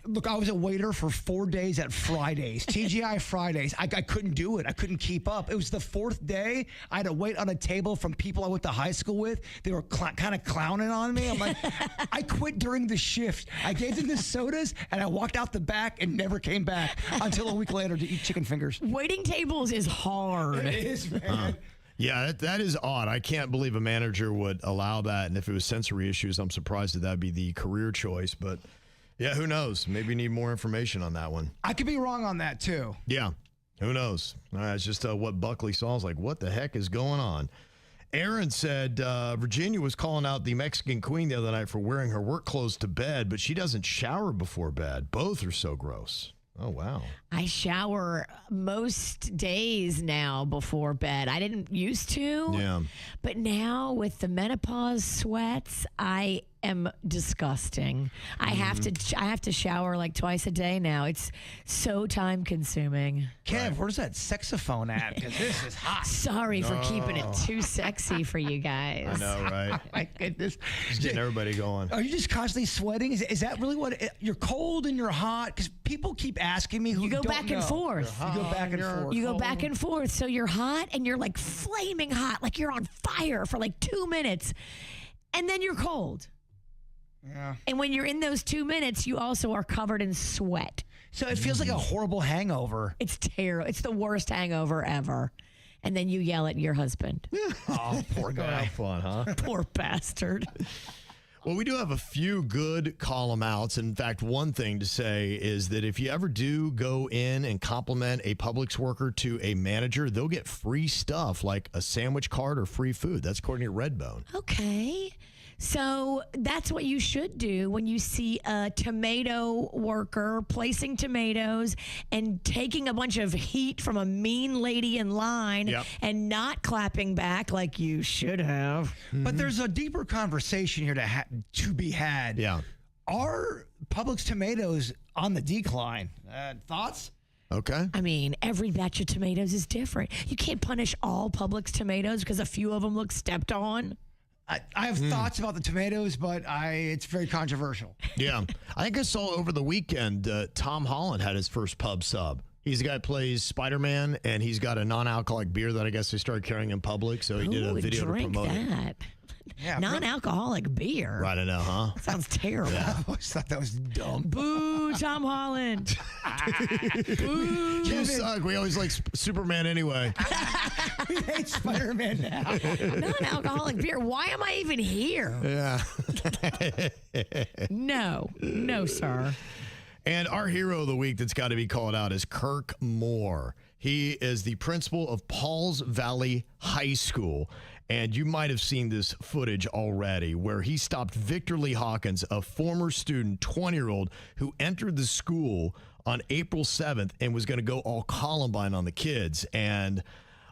Look, I was a waiter for 4 days at Fridays, TGI Fridays. I couldn't do it. I couldn't keep up. It was the fourth day. I had to wait on a table from people I went to high school with. They were kind of clowning on me. I'm like, I quit during the shift. I gave them the sodas, and I walked out the back and never came back until a week later to eat chicken fingers. Waiting tables is hard. It is, man. Yeah, that is odd. I can't believe a manager would allow that. And if it was sensory issues, I'm surprised that'd be the career choice. But yeah, who knows? Maybe you need more information on that one. I could be wrong on that, too. Yeah, who knows? It's just what Buckley saw. I was like, what the heck is going on? Aaron said Virginia was calling out the Mexican queen the other night for wearing her work clothes to bed, but she doesn't shower before bed. Both are so gross. Oh, wow. I shower most days now before bed. I didn't used to. Yeah. But now with the menopause sweats, I am disgusting. I have to shower like twice a day now. It's so time consuming. Kev, where's that saxophone at? Because this is hot. Sorry for keeping it too sexy for you guys. I know, right? My goodness. Just getting everybody going. Are you just constantly sweating? Is that really what you're cold and you're hot? Because people keep asking me who You go don't back and know. forth. You go back and forth. You go back and forth. So you're hot and you're like flaming hot, like you're on fire for like 2 minutes. And then you're cold. Yeah. And when you're in those 2 minutes, you also are covered in sweat. So it feels like a horrible hangover. It's terrible. It's the worst hangover ever. And then you yell at your husband. Oh, poor guy. Have fun, huh? Poor bastard. Well, we do have a few good call-em outs. In fact, one thing to say is that if you ever do go in and compliment a Publix worker to a manager, they'll get free stuff like a sandwich card or free food. That's according to Redbone. Okay. So that's what you should do when you see a tomato worker placing tomatoes and taking a bunch of heat from a mean lady in line and not clapping back like you should have. But there's a deeper conversation here to be had. Yeah. Are Publix tomatoes on the decline? Thoughts? Okay. I mean, every batch of tomatoes is different. You can't punish all Publix tomatoes because a few of them look stepped on. I have thoughts about the tomatoes, but it's very controversial. Yeah. I think I saw over the weekend Tom Holland had his first pub sub. He's the guy who plays Spider-Man, and he's got a non-alcoholic beer that I guess they started carrying in public, so he did a video to promote that? Yeah, non-alcoholic beer. Right, I know, huh? Sounds terrible. I always thought that was dumb. Boo, Tom Holland. Boo. You suck. We always like Superman anyway. We hate Spider-Man now. Non-alcoholic beer. Why am I even here? Yeah. No, sir. And our hero of the week that's got to be called out is Kirk Moore. He is the principal of Pauls Valley High School. And you might have seen this footage already where he stopped Victor Lee Hawkins, a former student, 20-year-old, who entered the school on April 7th and was going to go all Columbine on the kids. And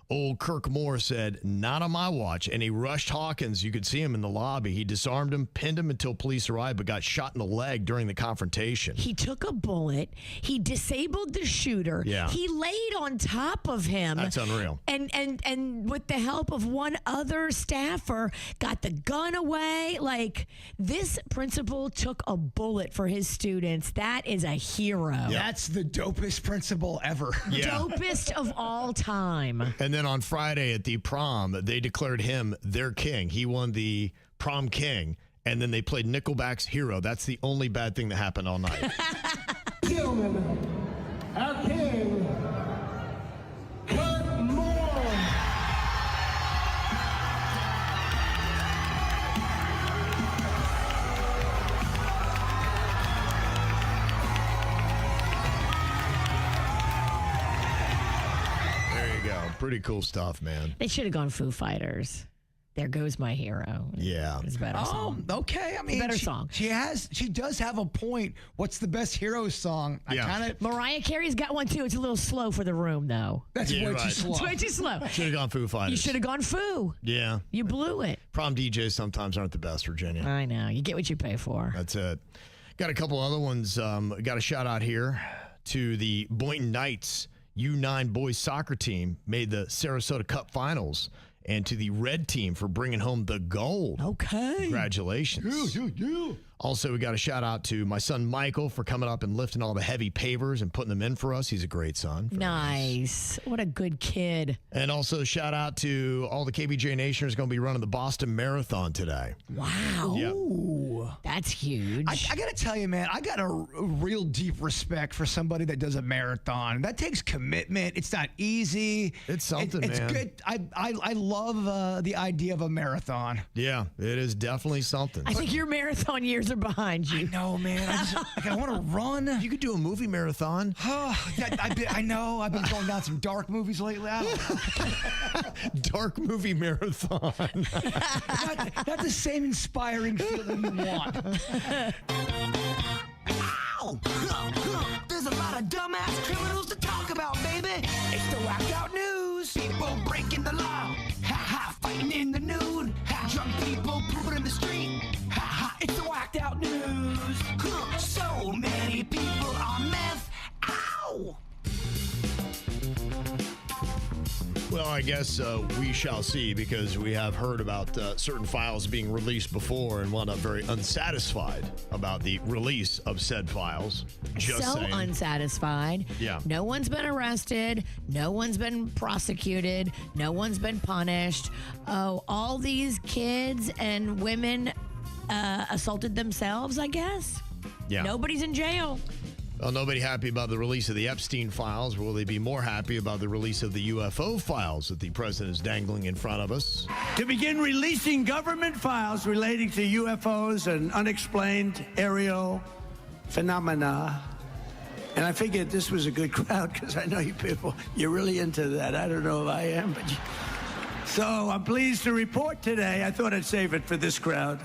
old Kirk Moore said, not on my watch. And he rushed Hawkins. You could see him in the lobby. He disarmed him, pinned him until police arrived, but got shot in the leg during the confrontation. He took a bullet. He disabled the shooter. Yeah. He laid on top of him. That's unreal. And with the help of one other staffer, got the gun away. Like, this principal took a bullet for his students. That is a hero. That's the dopest principal ever. Yeah. Dopest of all time. And then on Friday at the prom, they declared him their king. He won the prom king, and then they played Nickelback's Hero. That's the only bad thing that happened all night. Gentlemen, our king, Kirk Moore. There you go. Pretty cool stuff, man. They should have gone Foo Fighters. There Goes My Hero. Yeah. It's a better song. Okay. I mean, better song. She does have a point. What's the best hero song? Yeah. Mariah Carey's got one too. It's a little slow for the room, though. That's way too slow. It's way too slow. Should have gone Foo Fighters. You should have gone Foo. Yeah. You blew it. Prom DJs sometimes aren't the best, Virginia. I know. You get what you pay for. That's it. Got a couple other ones. Got a shout out here to the Boynton Knights U9 boys soccer team, made the Sarasota Cup Finals, and to the red team for bringing home the gold. Okay. Congratulations. Also, we got a shout out to my son Michael for coming up and lifting all the heavy pavers and putting them in for us. He's a great son. Nice. What a good kid. And also shout out to all the KVJ Nationers going to be running the Boston Marathon today. Wow. Yep. Ooh, that's huge. I got to tell you, man, I got a real deep respect for somebody that does a marathon. That takes commitment. It's not easy. It's something, it's man. Good. I love the idea of a marathon. Yeah, it is definitely something. I think your marathon years are behind you. No, man. I want to run. You could do a movie marathon. I know. I've been going down some dark movies lately. I don't Dark movie marathon. not the same inspiring feeling you want. Ow! There's a lot of dumbass criminals to talk about, baby. It's the whacked out news. People breaking the law. Ha ha, fighting in the nude. Ha, drunk people pooping in the street. Ha ha, it's the whacked out news. So many people on meth. Ow! Well, I guess we shall see, because we have heard about certain files being released before and wound up very unsatisfied about the release of said files. Just so saying. Unsatisfied. Yeah. No one's been arrested. No one's been prosecuted. No one's been punished. Oh, all these kids and women assaulted themselves, I guess. Yeah. Nobody's in jail. Well, nobody happy about the release of the Epstein files. Will they be more happy about the release of the UFO files that the president is dangling in front of us? To begin releasing government files relating to UFOs and unexplained aerial phenomena. And I figured this was a good crowd, because I know you people, you're really into that. I don't know if I am, but so I'm pleased to report today. I thought I'd save it for this crowd,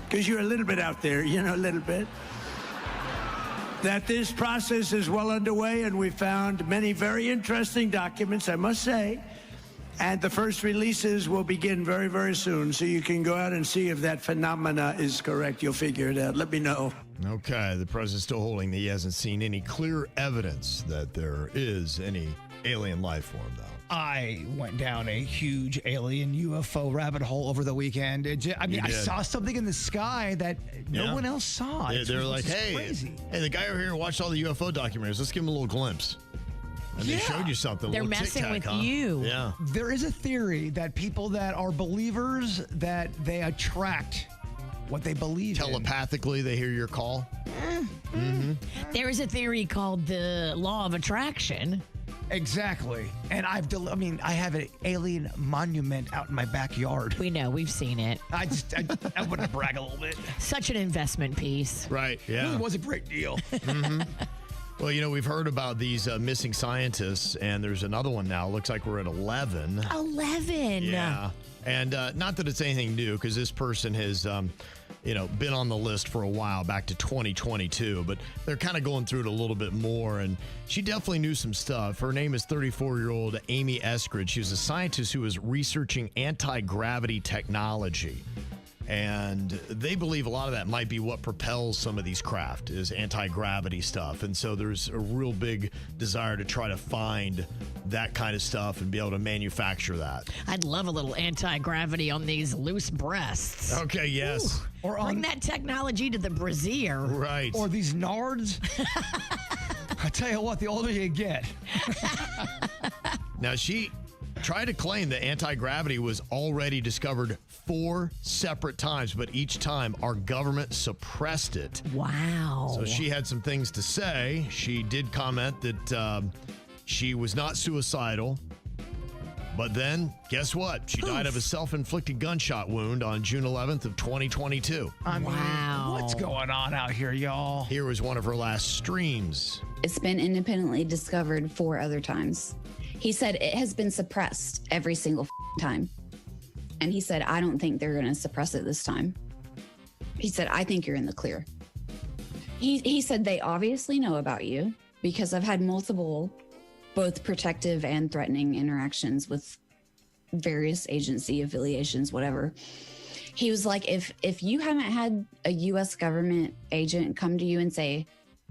because you're a little bit out there, you know, a little bit. That this process is well underway, and we found many very interesting documents, I must say. And the first releases will begin very, very soon. So you can go out and see if that phenomena is correct. You'll figure it out. Let me know. Okay, the president's still holding that he hasn't seen any clear evidence that there is any alien life form, though. I went down a huge alien UFO rabbit hole over the weekend. I saw something in the sky that no one else saw. They're like, hey, crazy. Hey, the guy over here watched all the UFO documentaries. Let's give him a little glimpse. And they showed you something. They're messing with you. Yeah. There is a theory that people that are believers, that they attract what they believe telepathically, they hear your call. There is a theory called the law of attraction. Exactly. And I have an alien monument out in my backyard. We know. We've seen it. I want to brag a little bit. Such an investment piece. Right. It Yeah. really was a great deal. Well, you know, we've heard about these missing scientists, and there's another one now. Looks like we're at 11. 11. Yeah. And not that it's anything new, because this person has, been on the list for a while, back to 2022. But they're kind of going through it a little bit more. And she definitely knew some stuff. Her name is 34-year-old Amy Eskridge. She was a scientist who was researching anti-gravity technology. And they believe a lot of that might be what propels some of these craft is anti-gravity stuff. And so there's a real big desire to try to find that kind of stuff and be able to manufacture that. I'd love a little anti-gravity on these loose breasts. Okay, yes. Ooh, or bring that technology to the brassiere. Right. Or these nards. I tell you what, the older you get. Now, she tried to claim that anti-gravity was already discovered 4 separate times, but each time our government suppressed it. Wow. So she had some things to say. She did comment that she was not suicidal. But then, guess what? She died of a self-inflicted gunshot wound on June 11th of 2022. Wow. What's going on out here, y'all? Here was one of her last streams. It's been independently discovered 4 other times. He said it has been suppressed every single time. And he said, I don't think they're going to suppress it this time. He said, I think you're in the clear. He said, they obviously know about you because I've had multiple, both protective and threatening interactions with various agency affiliations, whatever. He was like, if you haven't had a U.S. government agent come to you and say,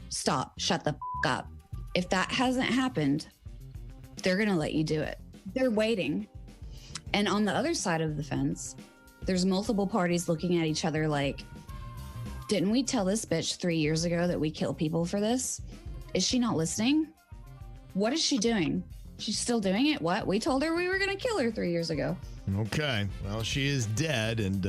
stop, shut the up. If that hasn't happened, they're going to let you do it. They're waiting. And on the other side of the fence, there's multiple parties looking at each other like, didn't we tell this bitch 3 years ago that we kill people for this? Is she not listening? What is she doing? She's still doing it? What? We told her we were going to kill her 3 years ago. Okay. Well, she is dead, and,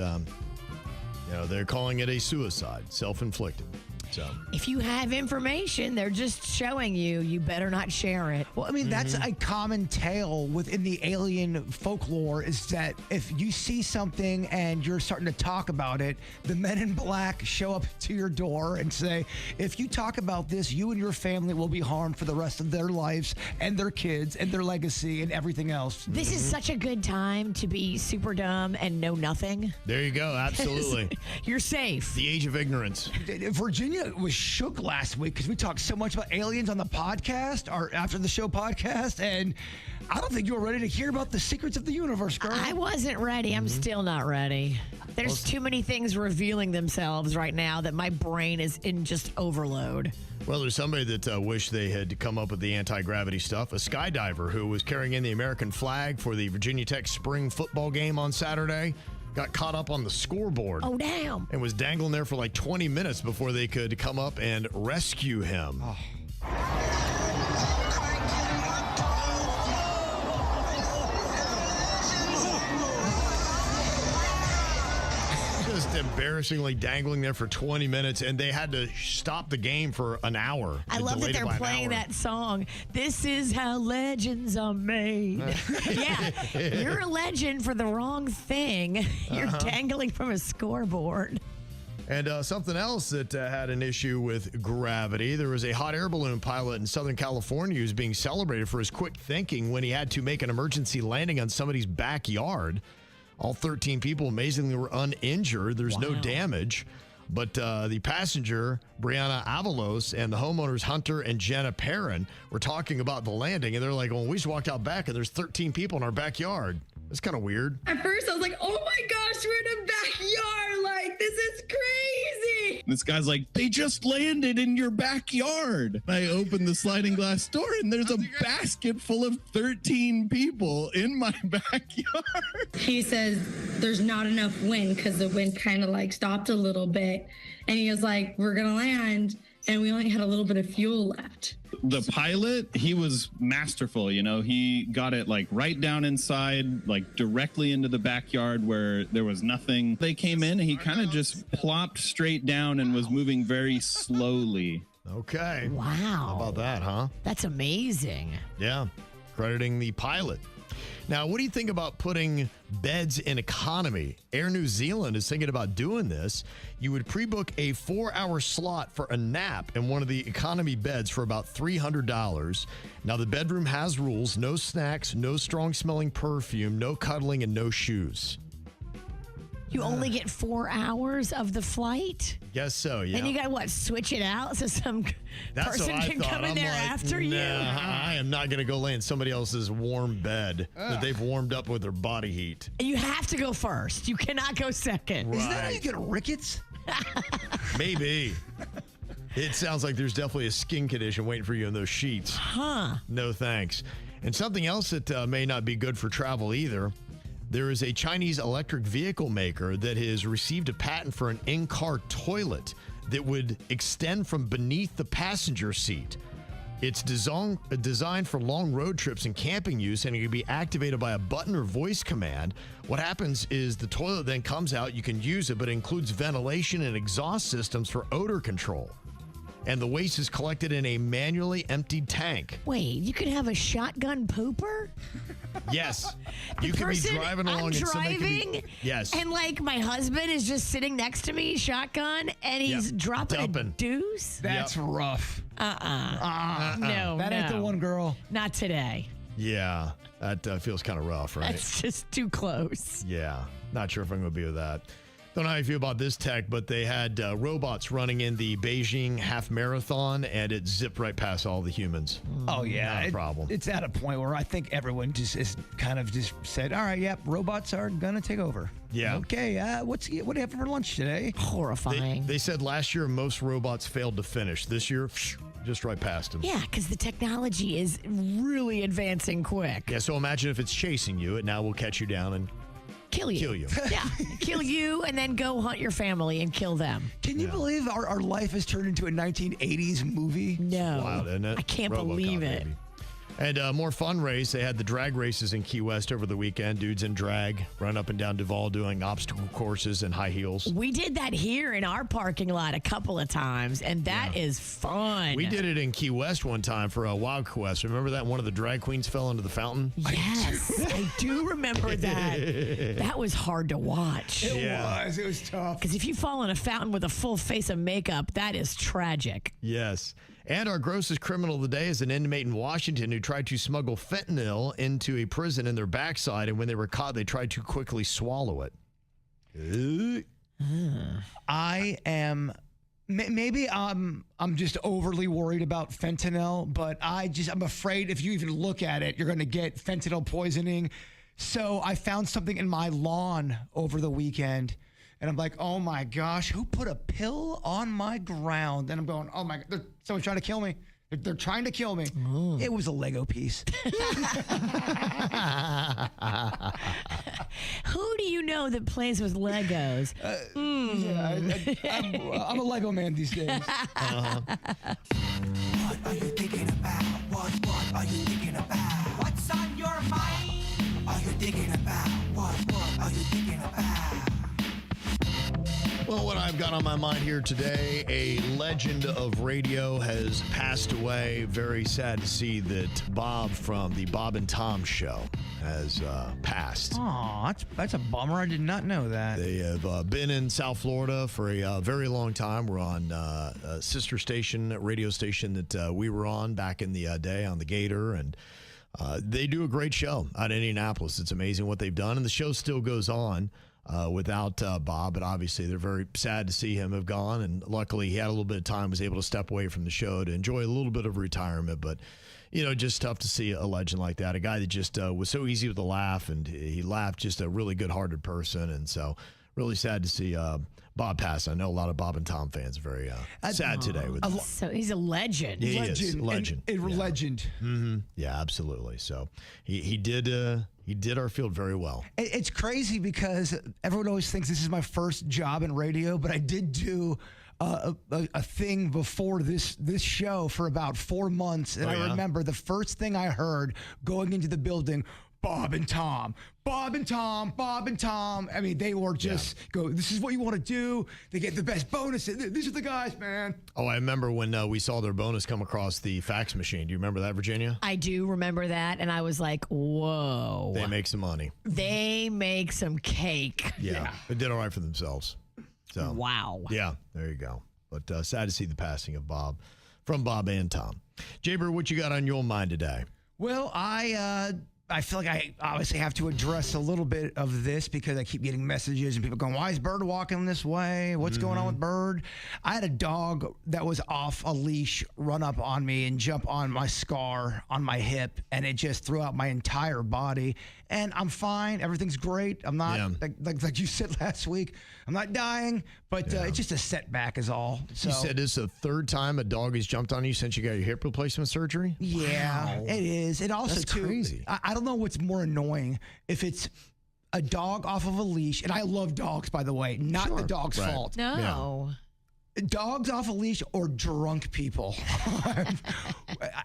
they're calling it a suicide, self-inflicted. So if you have information, they're just showing you, you better not share it. Well, I mean, that's a common tale within the alien folklore is that if you see something and you're starting to talk about it, the men in black show up to your door and say, if you talk about this, you and your family will be harmed for the rest of their lives and their kids and their legacy and everything else. This is such a good time to be super dumb and know nothing. There you go. Absolutely. You're safe. The age of ignorance. Virginia was shook last week because we talked so much about aliens on the podcast, or after the show podcast, and I don't think you were ready to hear about the secrets of the universe, girl. I wasn't ready. I'm still not ready. There's too many things revealing themselves right now that my brain is in just overload. Well, there's somebody that wished they had come up with the anti-gravity stuff. A skydiver who was carrying in the American flag for the Virginia Tech spring football game on Saturday got caught up on the scoreboard. Oh, damn. And was dangling there for like 20 minutes before they could come up and rescue him. Oh. Just embarrassingly dangling there for 20 minutes, and they had to stop the game for an hour. I love that they're playing that song. This is how legends are made. Yeah, you're a legend for the wrong thing. You're dangling from a scoreboard. And something else that had an issue with gravity. There was a hot air balloon pilot in Southern California who's being celebrated for his quick thinking when he had to make an emergency landing on somebody's backyard. All 13 people amazingly were uninjured. There's no damage. But the passenger, Brianna Avalos, and the homeowners, Hunter and Jenna Perrin, were talking about the landing. And they're like, well, we just walked out back and there's 13 people in our backyard. That's kind of weird. At first, I was like, oh my gosh, we're in a backyard. Like, this is crazy. This guy's like, they just landed in your backyard. I opened the sliding glass door and there's a basket full of 13 people in my backyard. He says there's not enough wind because the wind kind of like stopped a little bit. And he was like, we're going to land. And we only had a little bit of fuel left. The pilot, he was masterful. You know, he got it like right down inside, like directly into the backyard where there was nothing. They came in and he kind of just plopped straight down and was moving very slowly. Okay. Wow. How about that, huh? That's amazing. Yeah. Crediting the pilot. Now, what do you think about putting beds in economy? Air New Zealand is thinking about doing this. You would pre-book a 4-hour slot for a nap in one of the economy beds for about $300. Now, the bedroom has rules: no snacks, no strong-smelling perfume, no cuddling, and no shoes. You only get 4 hours of the flight? Guess so, yeah. And you got to, what, switch it out so some person can come in there after you? I am not going to go lay in somebody else's warm bed that they've warmed up with their body heat. And you have to go first. You cannot go second. Is that how you get rickets? Maybe. It sounds like there's definitely a skin condition waiting for you in those sheets. Huh. No thanks. And something else that may not be good for travel either. There is a Chinese electric vehicle maker that has received a patent for an in-car toilet that would extend from beneath the passenger seat. It's designed for long road trips and camping use, and it can be activated by a button or voice command. What happens is the toilet then comes out, you can use it, but it includes ventilation and exhaust systems for odor control. And the waste is collected in a manually emptied tank. Wait, you could have a shotgun pooper? Yes. You could be driving along and somebody could be, yes. And like my husband is just sitting next to me, shotgun, and he's dropping a deuce? That's rough. No, That ain't the one, girl. Not today. Yeah, that feels kind of rough, right? That's just too close. Yeah, not sure if I'm going to be with that. Don't know how you feel about this tech, but they had robots running in the Beijing half marathon, and it zipped right past all the humans. Oh, yeah. Not a problem. It's at a point where I think everyone just is kind of just said, all right, yep, robots are going to take over. Yeah. Okay, what do you have for lunch today? Horrifying. They said last year most robots failed to finish. This year, just right past them. Yeah, because the technology is really advancing quick. Yeah, so imagine if it's chasing you, it now will catch you down and kill you. Yeah, kill you and then go hunt your family and kill them. Can you believe our life has turned into a 1980s movie? No. Wild, isn't it? I can't RoboCop, believe it. Baby. And more fun race. They had the drag races in Key West over the weekend. Dudes in drag run up and down Duval doing obstacle courses and high heels. We did that here in our parking lot a couple of times, and that is fun. We did it in Key West one time for a Wild Quest. Remember that one of the drag queens fell into the fountain? Yes, I do remember that. That was hard to watch. It was tough. Because if you fall in a fountain with a full face of makeup, that is tragic. Yes. And our grossest criminal of the day is an inmate in Washington who tried to smuggle fentanyl into a prison in their backside, and when they were caught, they tried to quickly swallow it. I am... Maybe I'm just overly worried about fentanyl, but I'm afraid if you even look at it, you're going to get fentanyl poisoning. So I found something in my lawn over the weekend, and I'm like, oh my gosh, who put a pill on my ground? And I'm going, oh my God, someone's trying to kill me. They're trying to kill me. It was a Lego piece. Who do you know that plays with Legos? Yeah, I'm a Lego man these days. What are you thinking about? What are you thinking about? What's on your mind? Are you thinking about? What are you thinking about? Well, what I've got on my mind here today, a legend of radio has passed away. Very sad to see that Bob from the Bob and Tom show has passed. Oh, that's a bummer. I did not know that. They have been in South Florida for a very long time. We're on a sister station, radio station that we were on back in the day on the Gator, and they do a great show out in Indianapolis. It's amazing what they've done, and the show still goes on. Without Bob, but obviously they're very sad to see him have gone, and luckily he had a little bit of time, was able to step away from the show to enjoy a little bit of retirement, but just tough to see a legend like that, a guy that just was so easy with a laugh, and he laughed, just a really good-hearted person, and so really sad to see Bob pass. I know a lot of Bob and Tom fans are very sad today with that. So he's a legend. He is legend. Legend. Mm-hmm. Yeah, absolutely. So he did our field very well. It's crazy because everyone always thinks this is my first job in radio, but I did do a thing before this show for about 4 months, and I remember the first thing I heard going into the building, Bob and Tom. Bob and Tom, Bob and Tom. I mean, they were just go, this is what you want to do. They get the best bonus. These are the guys, man. Oh, I remember when we saw their bonus come across the fax machine. Do you remember that, Virginia? I do remember that, and I was like, whoa. They make some money. They make some cake. Yeah. They did all right for themselves. So wow. Yeah, there you go. But sad to see the passing of Bob, from Bob and Tom. Jbird, what you got on your mind today? Well, I feel like I obviously have to address a little bit of this because I keep getting messages and people going, why is Bird walking this way? What's going on with Bird? I had a dog that was off a leash run up on me and jump on my scar on my hip, and it just threw out my entire body. And I'm fine. Everything's great. I'm not, like you said last week, I'm not dying, but it's just a setback is all. So, you said this is the third time a dog has jumped on you since you got your hip replacement surgery? Yeah, it is. It also, That's crazy. I don't know what's more annoying, if it's a dog off of a leash, and I love dogs, by the way, not the dog's fault. No. Dogs off a leash or drunk people.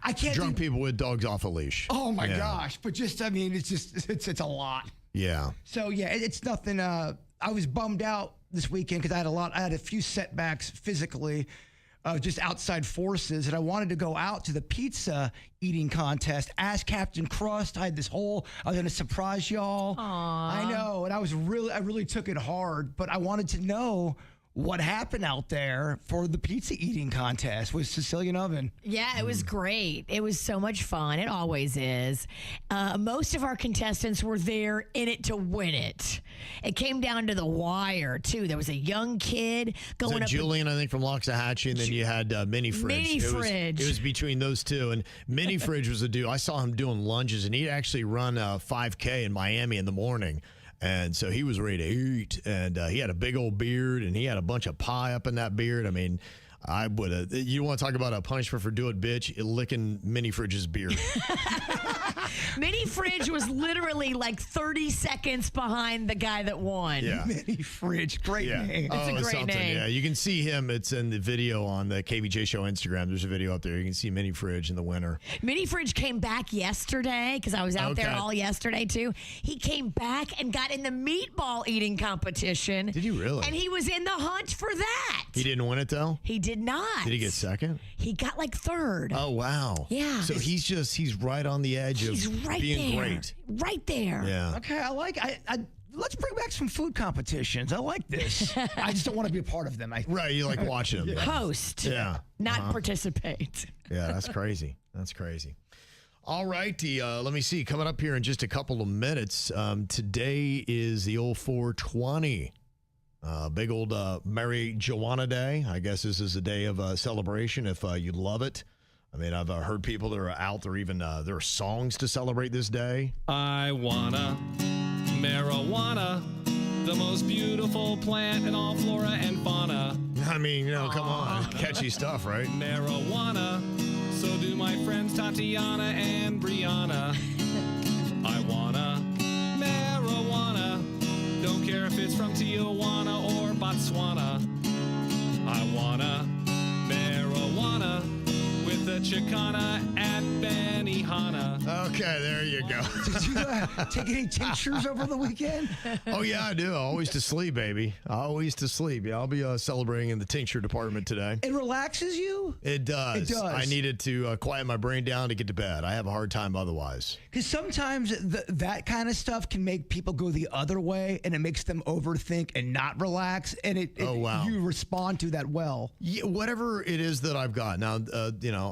I can't. Drunk people with dogs off a leash. Oh my gosh! But just, I mean, it's a lot. Yeah. So yeah, it's nothing. I was bummed out this weekend because I had a few setbacks physically. Just outside forces, and I wanted to go out to the pizza eating contest as Captain Crust. I had this whole, I was going to surprise y'all. Aww. I know, and I really took it hard, but I wanted to know what happened out there for the pizza eating contest with Sicilian Oven. Yeah, it was great. It was so much fun. It always is. Most of our contestants were there in it to win it. It came down to the wire, too. There was a young kid going up. Julian, I think, from Loxahatchee, and then you had Mini Fridge. Mini Fridge. It was between those two. And Mini Fridge was a dude. I saw him doing lunges, and he'd actually run a 5K in Miami in the morning. And so he was ready to eat, and he had a big old beard, and he had a bunch of pie up in that beard. I mean, I would have. You want to talk about a punishment for do it, bitch? Licking Mini Fridge's beard. Mini Fridge was literally like 30 seconds behind the guy that won. Yeah. Mini Fridge, great name. It's a great name. Yeah, you can see him. It's in the video on the KVJShow Instagram. There's a video up there. You can see Mini Fridge in the winter. Mini Fridge came back yesterday because I was out there all yesterday too. He came back and got in the meatball eating competition. Did he really? And he was in the hunt for that. He didn't win it though? He did not. Did he get second? He got like third. Oh wow. Yeah. So he's right on the edge of being great. Right there. Yeah. Okay, let's bring back some food competitions. I like this. I just don't want to be a part of them. Right, you like watching them. Host. Yeah. Not participate. Yeah, that's crazy. That's crazy. All righty, let me see. Coming up here in just a couple of minutes, today is the old 420. Big old Mary Joanna Day. I guess this is a day of celebration if you love it. I mean, I've heard people that are out there, even there are songs to celebrate this day. I wanna marijuana, the most beautiful plant in all flora and fauna. I mean, come on. Catchy stuff, right? Marijuana, so do my friends Tatiana and Brianna. I wanna marijuana, don't care if it's from Tijuana or Botswana. I wanna marijuana with the Chicana at Benihana. Okay, there you go. Did you take any tinctures over the weekend? Oh, yeah, I do. Always to sleep, baby. Always to sleep. Yeah, I'll be celebrating in the tincture department today. It relaxes you? It does. It does. I needed to quiet my brain down to get to bed. I have a hard time otherwise. Because sometimes that kind of stuff can make people go the other way, and it makes them overthink and not relax. And you respond to that well. Yeah, whatever it is that I've got. Now,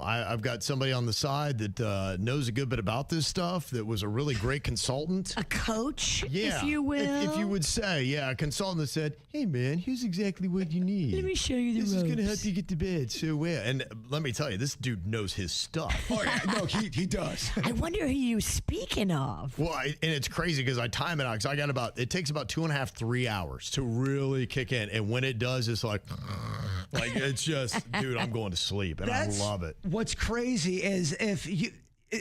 I've got somebody on the side that knows a good bit about this stuff, that was a really great consultant. A coach, yeah, if you will. If you would say, yeah, a consultant that said, hey, man, here's exactly what you need. Let me show you the ropes. This is going to help you get to bed. So, yeah. And let me tell you, this dude knows his stuff. Oh, yeah. No, he does. I wonder who you're speaking of. Well, and it's crazy because I time it out because it takes about 2.5, 3 hours to really kick in. And when it does, it's like it's just, dude, I'm going to sleep. And I love it. What's crazy is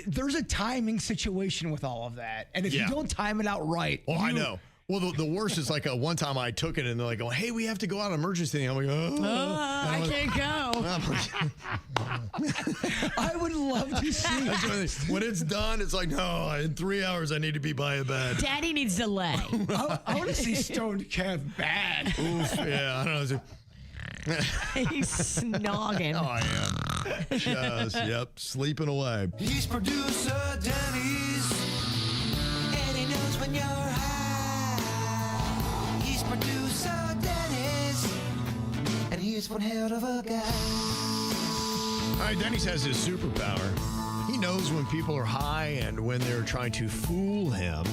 there's a timing situation with all of that. And if you don't time it out right. I know. Well, the worst is like one time I took it and they're like, "Oh, hey, we have to go out on emergency." I'm like, I can't go. I would love to see. When it's done, it's like, no, in 3 hours I need to be by a bed. Daddy needs to lay. I want to see Stoned Kev bad. Oof, yeah, I don't know. He's snogging. Oh, I am. Just, sleeping away. He's producer Denny's, and he knows when you're high. He's producer Denny's, and he's one hell of a guy. All right, Denny's has his superpower. He knows when people are high and when they're trying to fool him.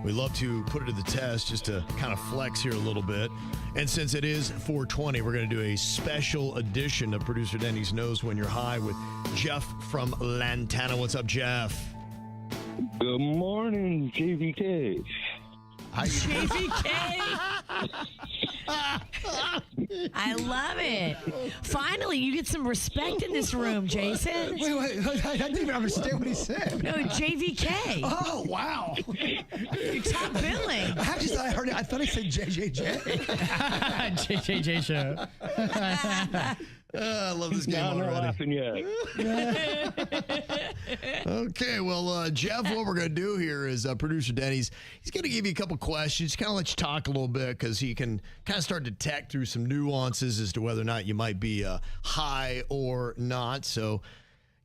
We love to put it to the test just to kind of flex here a little bit. And since it is 420, we're going to do a special edition of Producer Denny's Knows When You're High with Jeff from Lantana. What's up, Jeff? Good morning, JVK. Hi, JVK. I love it. Finally, you get some respect in this room, Jason. Wait, I didn't even understand what he said. No, JVK. Oh, wow. You're top billing. I just thought I heard it. I thought he said JJJ. KVJShow. I love this game already. Laughing yet. Okay, well, Jeff, what we're going to do here is Producer Denny's, he's going to give you a couple questions, kind of let you talk a little bit because he can kind of start to detect through some nuances as to whether or not you might be high or not. So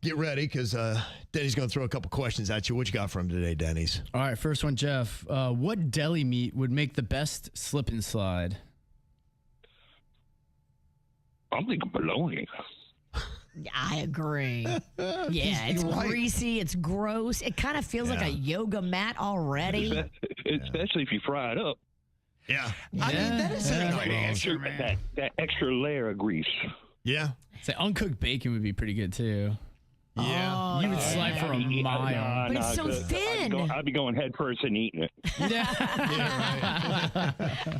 get ready because Denny's going to throw a couple questions at you. What you got for him today, Denny's? All right, first one, Jeff. What deli meat would make the best slip and slide? I'm thinking bologna. I agree. Yeah, it's greasy. It's gross. It kind of feels like a yoga mat already. Especially if you fry it up. Yeah. I mean, that is a great answer, man. That extra layer of grease. Yeah. Say uncooked bacon would be pretty good too. Yeah. You would slide for a mile. But it's so thin. I'd be going head first and eating it. Yeah, right.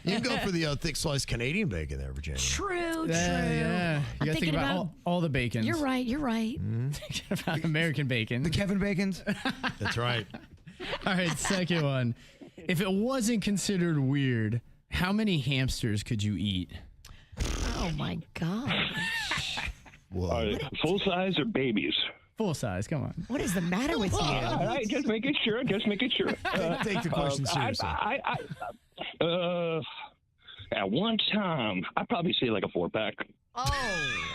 You can go for the thick sliced Canadian bacon there, Virginia. True. Yeah. You got to think about all the bacons. You're right. Thinking about American bacon. The Kevin Bacons. That's right. All right, second one. If it wasn't considered weird, how many hamsters could you eat? Oh, my God. Full size or babies? Full size, come on. What is the matter with you? All right, just making sure. Take the question seriously. At one time, I'd probably say like a 4-pack. Oh.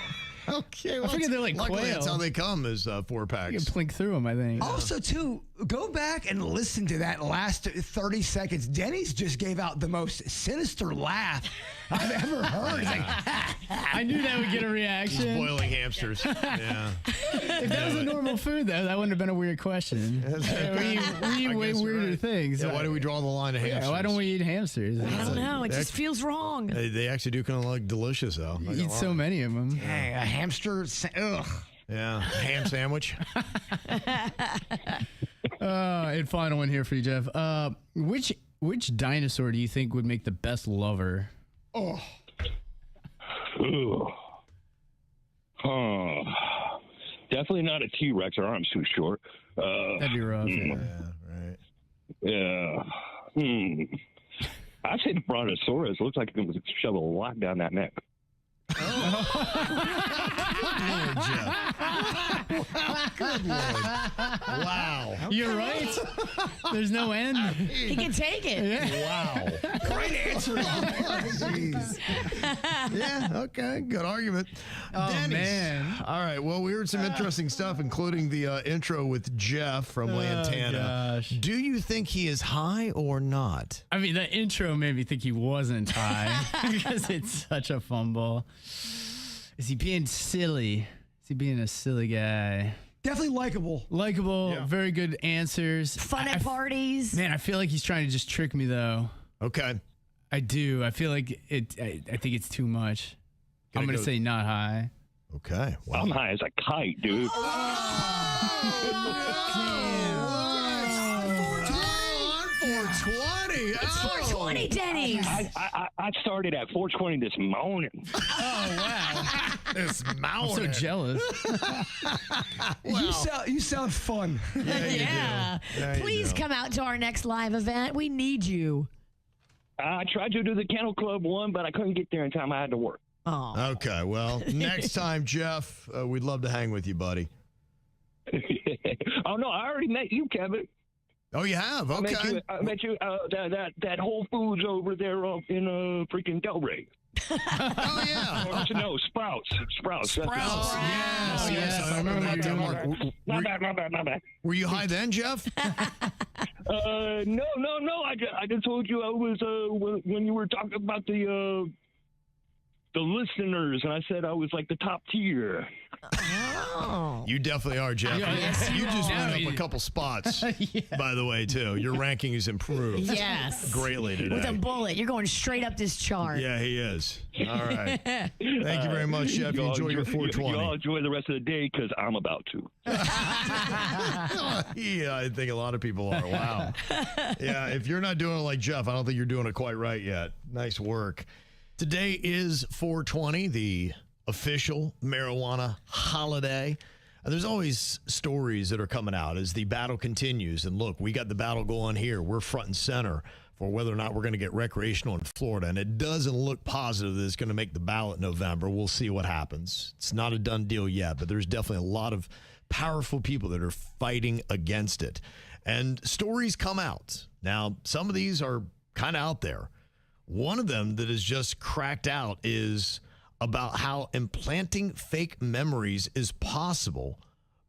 Okay, I figured they're like luckily quail. That's how they come is 4-packs. You can plink through them, I think. Also, too, go back and listen to that last 30 seconds. Denny's just gave out the most sinister laugh I've ever heard. It's like, I knew that would get a reaction. He's boiling hamsters. Yeah. If that was a normal food, though, that wouldn't have been a weird question. We eat way weirder things. Yeah, why do we draw the line of hamsters? Yeah, why don't we eat hamsters? I don't know. It just feels wrong. They actually do kind of look delicious, though. You eat so many of them. dang, a hamster. Ugh. Yeah, ham sandwich. And final one here for you, Jeff. Which dinosaur do you think would make the best lover? Oh. Ooh. Definitely not a T-Rex. Our arm's too short. That'd be rough. Yeah. I'd say the Brontosaurus. Looks like it was shove a lock down that neck. Good Lord. Wow. You're right. There's no end. He can take it. Yeah. Wow. Great answer. Jeez. Yeah, okay. Good argument. Oh, Denny's. man. All right. Well, we heard some interesting stuff, including the intro with Jeff from Lantana. Gosh. Do you think he is high or not? I mean, that intro made me think he wasn't high because it's such a fumble. Is he being silly? Is he being a silly guy? Definitely likable. Likable, very good answers. Fun at parties. Man, I feel like he's trying to just trick me, though. Okay. I do. I feel like I think it's too much. I'm going to say not high. Okay. Wow. I'm high as a kite, dude. It's 420, Denny's. I started at 420 this morning. Oh, wow. This I'm morning. so jealous. You sound fun. Yeah. Please come out to our next live event. We need you. I tried to do the Kennel Club one, but I couldn't get there in time. I had to work. Oh. Okay, well, next time, Jeff, we'd love to hang with you, buddy. Oh, no, I already met you, Kevin. Oh, you have? Okay. I met you that Whole Foods over there in freaking Delray. Oh, yeah. No, Sprouts. Sprouts, yes. I remember that too, Mark. My bad. Were you high then, Jeff? No. I just told you I was when you were talking about the listeners, and I said I was like the top tier. Oh. You definitely are, Jeff. Yes, you just went up a couple spots, by the way, too. Your ranking is improved. Yes. Greatly today. With a bullet. You're going straight up this chart. Yeah, he is. All right. Thank you very much, Jeff. You enjoy your 420. Y'all enjoy the rest of the day because I'm about to. Yeah, I think a lot of people are. Wow. Yeah, if you're not doing it like Jeff, I don't think you're doing it quite right yet. Nice work. Today is 420, the official marijuana holiday. And there's always stories that are coming out as the battle continues. And look, we got the battle going here. We're front and center for whether or not we're going to get recreational in Florida. And it doesn't look positive that it's going to make the ballot in November. We'll see what happens. It's not a done deal yet, but there's definitely a lot of powerful people that are fighting against it. And stories come out. Now, some of these are kind of out there. One of them that is just cracked out is about how implanting fake memories is possible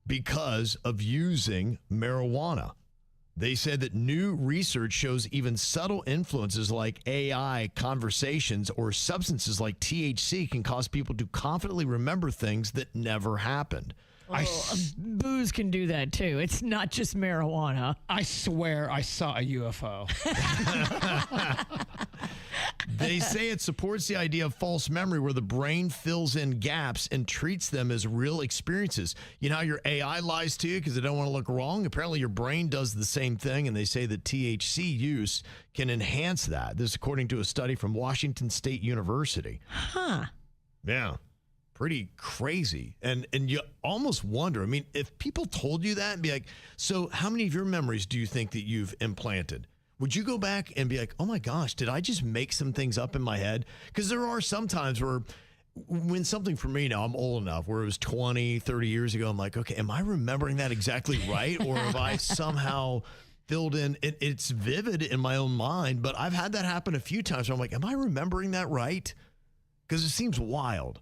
because of using marijuana. They said that new research shows even subtle influences like AI conversations or substances like THC can cause people to confidently remember things that never happened. Booze can do that too. It's not just marijuana. I swear I saw a UFO. They say it supports the idea of false memory where the brain fills in gaps and treats them as real experiences. You know how your AI lies to you because they don't want to look wrong? Apparently your brain does the same thing, and they say that THC use can enhance that. This is according to a study from Washington State University. Huh. Yeah. Pretty crazy. And you almost wonder, I mean, if people told you that and be like, so how many of your memories do you think that you've implanted? Would you go back and be like, oh my gosh, did I just make some things up in my head? Because there are some times where when something for me now, I'm old enough, where it was 20, 30 years ago, I'm like, okay, am I remembering that exactly right? Or have I somehow filled in, it's vivid in my own mind, but I've had that happen a few times where I'm like, am I remembering that right? Because it seems wild.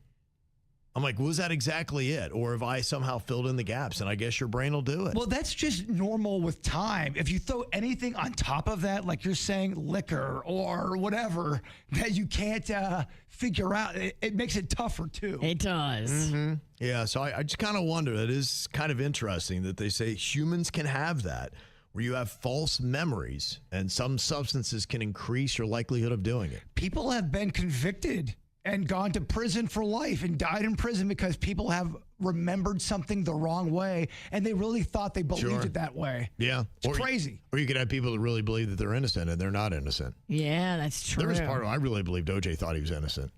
I'm like, was that exactly it? Or have I somehow filled in the gaps? And I guess your brain will do it. Well, that's just normal with time. If you throw anything on top of that, like you're saying liquor or whatever, that you can't figure out, it makes it tougher too. It does. Mm-hmm. Yeah, so I just kind of wonder. It is kind of interesting that they say humans can have that, where you have false memories and some substances can increase your likelihood of doing it. People have been convicted and gone to prison for life and died in prison because people have remembered something the wrong way and they really thought they believed it that way. Yeah. It's crazy. Or you could have people that really believe that they're innocent and they're not innocent. Yeah, that's true. There was part of I really believed OJ thought he was innocent.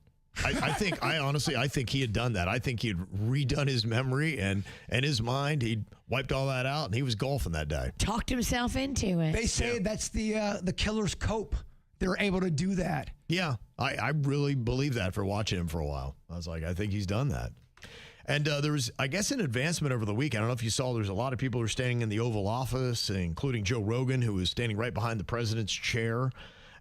I think he had done that. I think he had redone his memory and his mind. He'd wiped all that out and he was golfing that day. Talked himself into it. They say that's the killer's cope. They're able to do that. Yeah, I really believe that for watching him for a while. I was like, I think he's done that. And there was, I guess, an advancement over the week. I don't know if you saw, there's a lot of people who are standing in the Oval Office, including Joe Rogan, who was standing right behind the president's chair.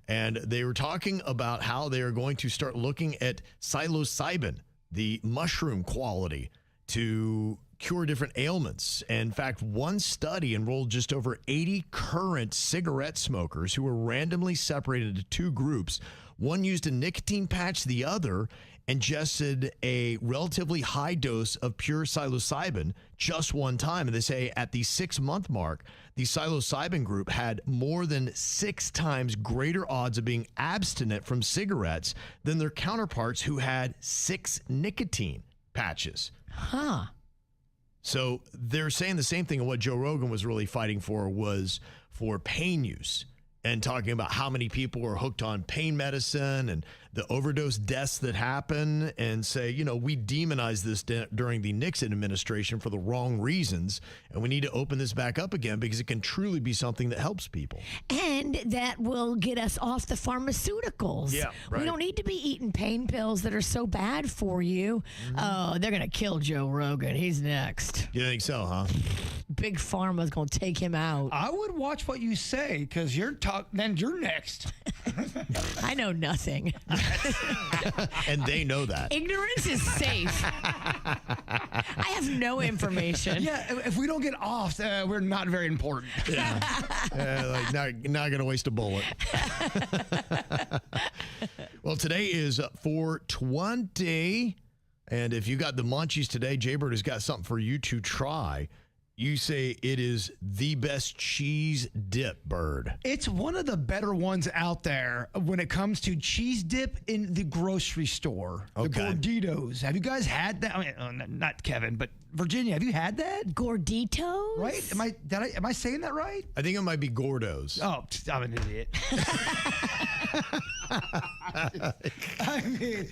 And they were talking about how they are going to start looking at psilocybin, the mushroom quality, to cure different ailments. And in fact, one study enrolled just over 80 current cigarette smokers who were randomly separated into two groups. One used a nicotine patch, the other ingested a relatively high dose of pure psilocybin just one time. And they say at the 6-month mark, the psilocybin group had more than 6 times greater odds of being abstinent from cigarettes than their counterparts who had 6 nicotine patches. Huh. So they're saying the same thing. And what Joe Rogan was really fighting for was for pain use. and talking about how many people are hooked on pain medicine and the overdose deaths that happen, and say, we demonized this during the Nixon administration for the wrong reasons, and we need to open this back up again because it can truly be something that helps people. And that will get us off the pharmaceuticals. Yeah, right. We don't need to be eating pain pills that are so bad for you. Oh, they're going to kill Joe Rogan. He's next. You think so, huh? Big Pharma's going to take him out. I would watch what you say, because then you're next. I know nothing. And they know that. Ignorance is safe. I have no information. Yeah, if we don't get off, we're not very important. Yeah. Not going to waste a bullet. Well, today is 420. And if you got the munchies today, Jbird has got something for you to try. You say it is the best cheese dip, Bird. It's one of the better ones out there when it comes to cheese dip in the grocery store. Okay. The Gorditos. Have you guys had that? I mean, not Kevin, but Virginia, have you had that? Gorditos? Right? Am I saying that right? I think it might be Gordo's. Oh, I'm an idiot. I mean,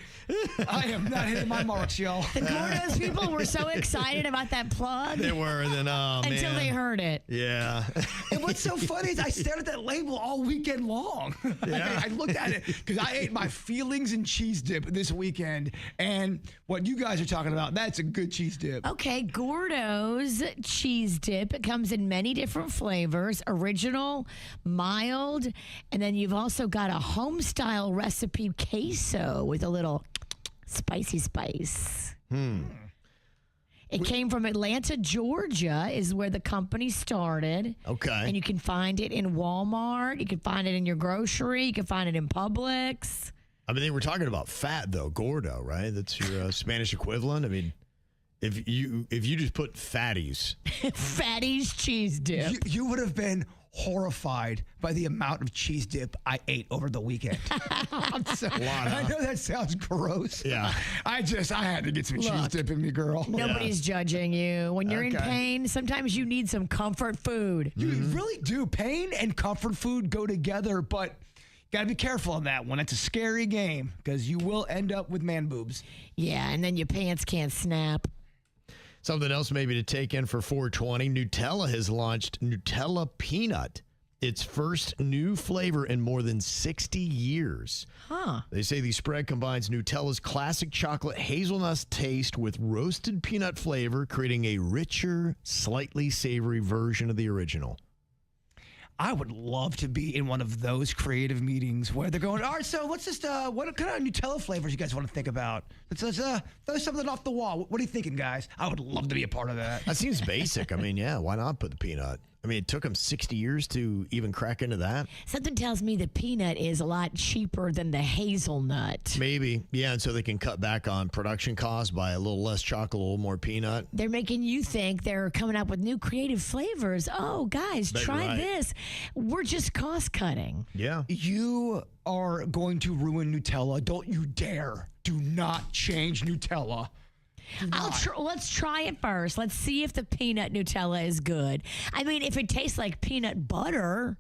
I am not hitting my marks, y'all. The Gordo's people were so excited about that plug. They were, and then, until they heard it. Yeah. And what's so funny is I stared at that label all weekend long. Yeah. I looked at it because I ate my feelings in cheese dip this weekend. And what you guys are talking about, that's a good cheese dip. Okay, Gordo's cheese dip. It comes in many different flavors, original, mild, and then you've also got a home-style recipe queso with a little spicy spice. It came from Atlanta, Georgia, is where the company started. Okay. And you can find it in Walmart. You can find it in your grocery. You can find it in Publix. I mean, they were talking about fat, though. Gordo, right? That's your Spanish equivalent. I mean, if you just put fatties. Fatties cheese dip. You would have been horrified by the amount of cheese dip I ate over the weekend. I know that sounds gross. Yeah. I had to get some cheese dip in me, girl. Nobody's judging you. When you're in pain, sometimes you need some comfort food. You really do. Pain and comfort food go together, but got to be careful on that one. It's a scary game because you will end up with man boobs. Yeah, and then your pants can't snap. Something else maybe to take in for 420. Nutella has launched Nutella Peanut, its first new flavor in more than 60 years. Huh. They say the spread combines Nutella's classic chocolate hazelnut taste with roasted peanut flavor, creating a richer, slightly savory version of the original. I would love to be in one of those creative meetings where they're going, all right, so let's just, what kind of Nutella flavors you guys want to think about? Let's throw something off the wall. What are you thinking, guys? I would love to be a part of that. That seems basic. I mean, yeah, why not put the peanut? I mean, it took them 60 years to even crack into that. Something tells me the peanut is a lot cheaper than the hazelnut. Maybe. Yeah, and so they can cut back on production costs by a little less chocolate, a little more peanut. They're making you think they're coming up with new creative flavors. Oh, guys, try this. We're just cost cutting. Yeah. You are going to ruin Nutella. Don't you dare. Do not change Nutella. Let's try it first. Let's see if the peanut Nutella is good. I mean, if it tastes like peanut butter,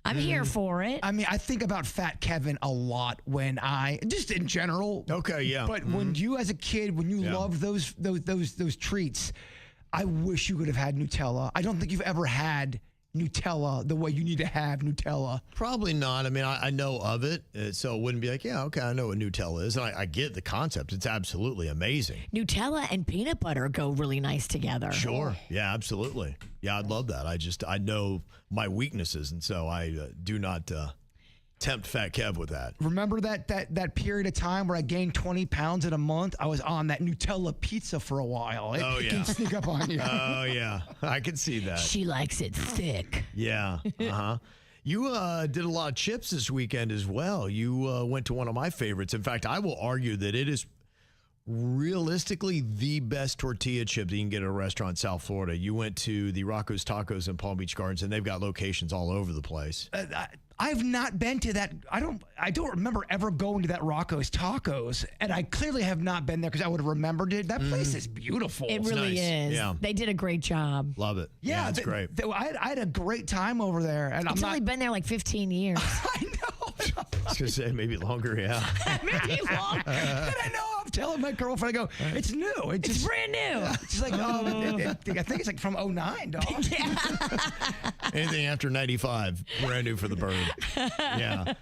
I'm here for it. I mean, I think about Fat Kevin a lot when just in general. Okay, yeah. But when you as a kid, when you loved those treats, I wish you could have had Nutella. I don't think you've ever had Nutella the way you need to have Nutella. Probably not. I mean, I know of it, so it wouldn't be like, yeah, okay, I know what Nutella is. And I get the concept. It's absolutely amazing. Nutella and peanut butter go really nice together. Sure. Yeah, absolutely. Yeah, I'd love that. I know my weaknesses, and so I do not tempt Fat Kev with that. Remember that period of time where I gained 20 pounds in a month? I was on that Nutella pizza for a while. It can sneak up on you. Oh, yeah. I can see that. She likes it thick. Yeah. Uh-huh. You did a lot of chips this weekend as well. You went to one of my favorites. In fact, I will argue that it is realistically the best tortilla chips you can get at a restaurant in South Florida. You went to the Rocco's Tacos in Palm Beach Gardens, and they've got locations all over the place. I've not been to that. I don't remember ever going to that Rocco's Tacos, and I clearly have not been there because I would have remembered it. That place is beautiful. It really is. Yeah. They did a great job. Love it. Yeah, it's great. I had a great time over there, and It's only been there like 15 years. I know. I was going to say maybe longer, yeah. Maybe longer. And I know. I'm telling my girlfriend, I go, it's new. It's brand new. She's like, I think it's like from 2009, dog. Anything after 95, brand new for the bird. Yeah.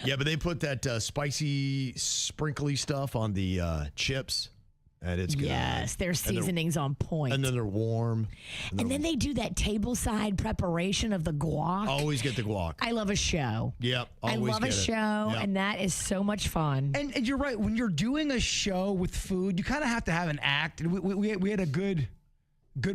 Yeah, but they put that spicy, sprinkly stuff on the chips, and it's good. Yes, their seasoning's on point. And then they're warm. And then they do that tableside preparation of the guac. Always get the guac. I love a show. Yep, I always love a get it. show, Yep. and that is so much fun. And you're right. When you're doing a show with food, you kind of have to have an act. And we had a good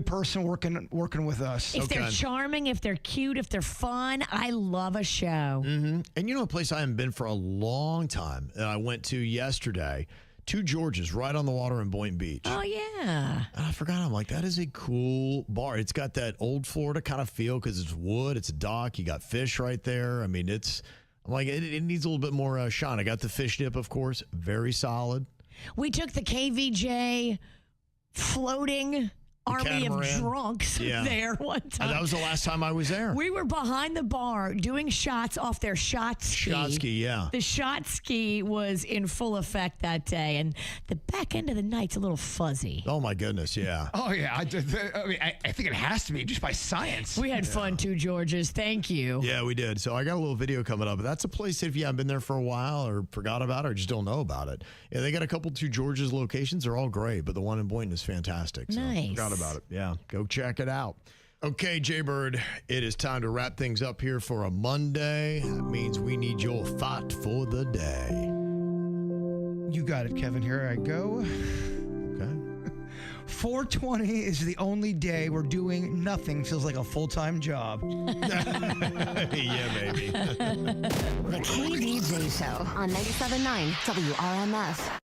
person working with us. If they're charming, if they're cute, if they're fun, I love a show. Mm-hmm. And you know a place I haven't been for a long time that I went to yesterday? Two Georges right on the water in Boynton Beach. Oh, yeah. And I forgot. I'm like, that is a cool bar. It's got that old Florida kind of feel because it's wood. It's a dock. You got fish right there. I mean, I'm like, it needs a little bit more shine. I got the fish dip, of course. Very solid. We took the KVJ floating army of catamaran. drunks there one time. And that was the last time I was there. We were behind the bar doing shots off their shot ski. Shot ski, yeah. The shot ski was in full effect that day, and the back end of the night's a little fuzzy. Oh, my goodness, yeah. Oh, yeah. I think it has to be just by science. We had fun too, Georges. Thank you. Yeah, we did. So I got a little video coming up. That's a place that if you haven't been there for a while or forgot about it or just don't know about it. Yeah, they got a couple Two Georges locations. They're all great, but the one in Boynton is fantastic. So Nice. Forgot about it. Yeah, go check it out. Okay, Jbird, it is time to wrap things up here for a Monday. That means we need your thought for the day. You got it, Kevin. Here I go. Okay. 420 is the only day where doing nothing feels like a full-time job. Yeah, baby. The KVJ Show on 97.9 WRMF.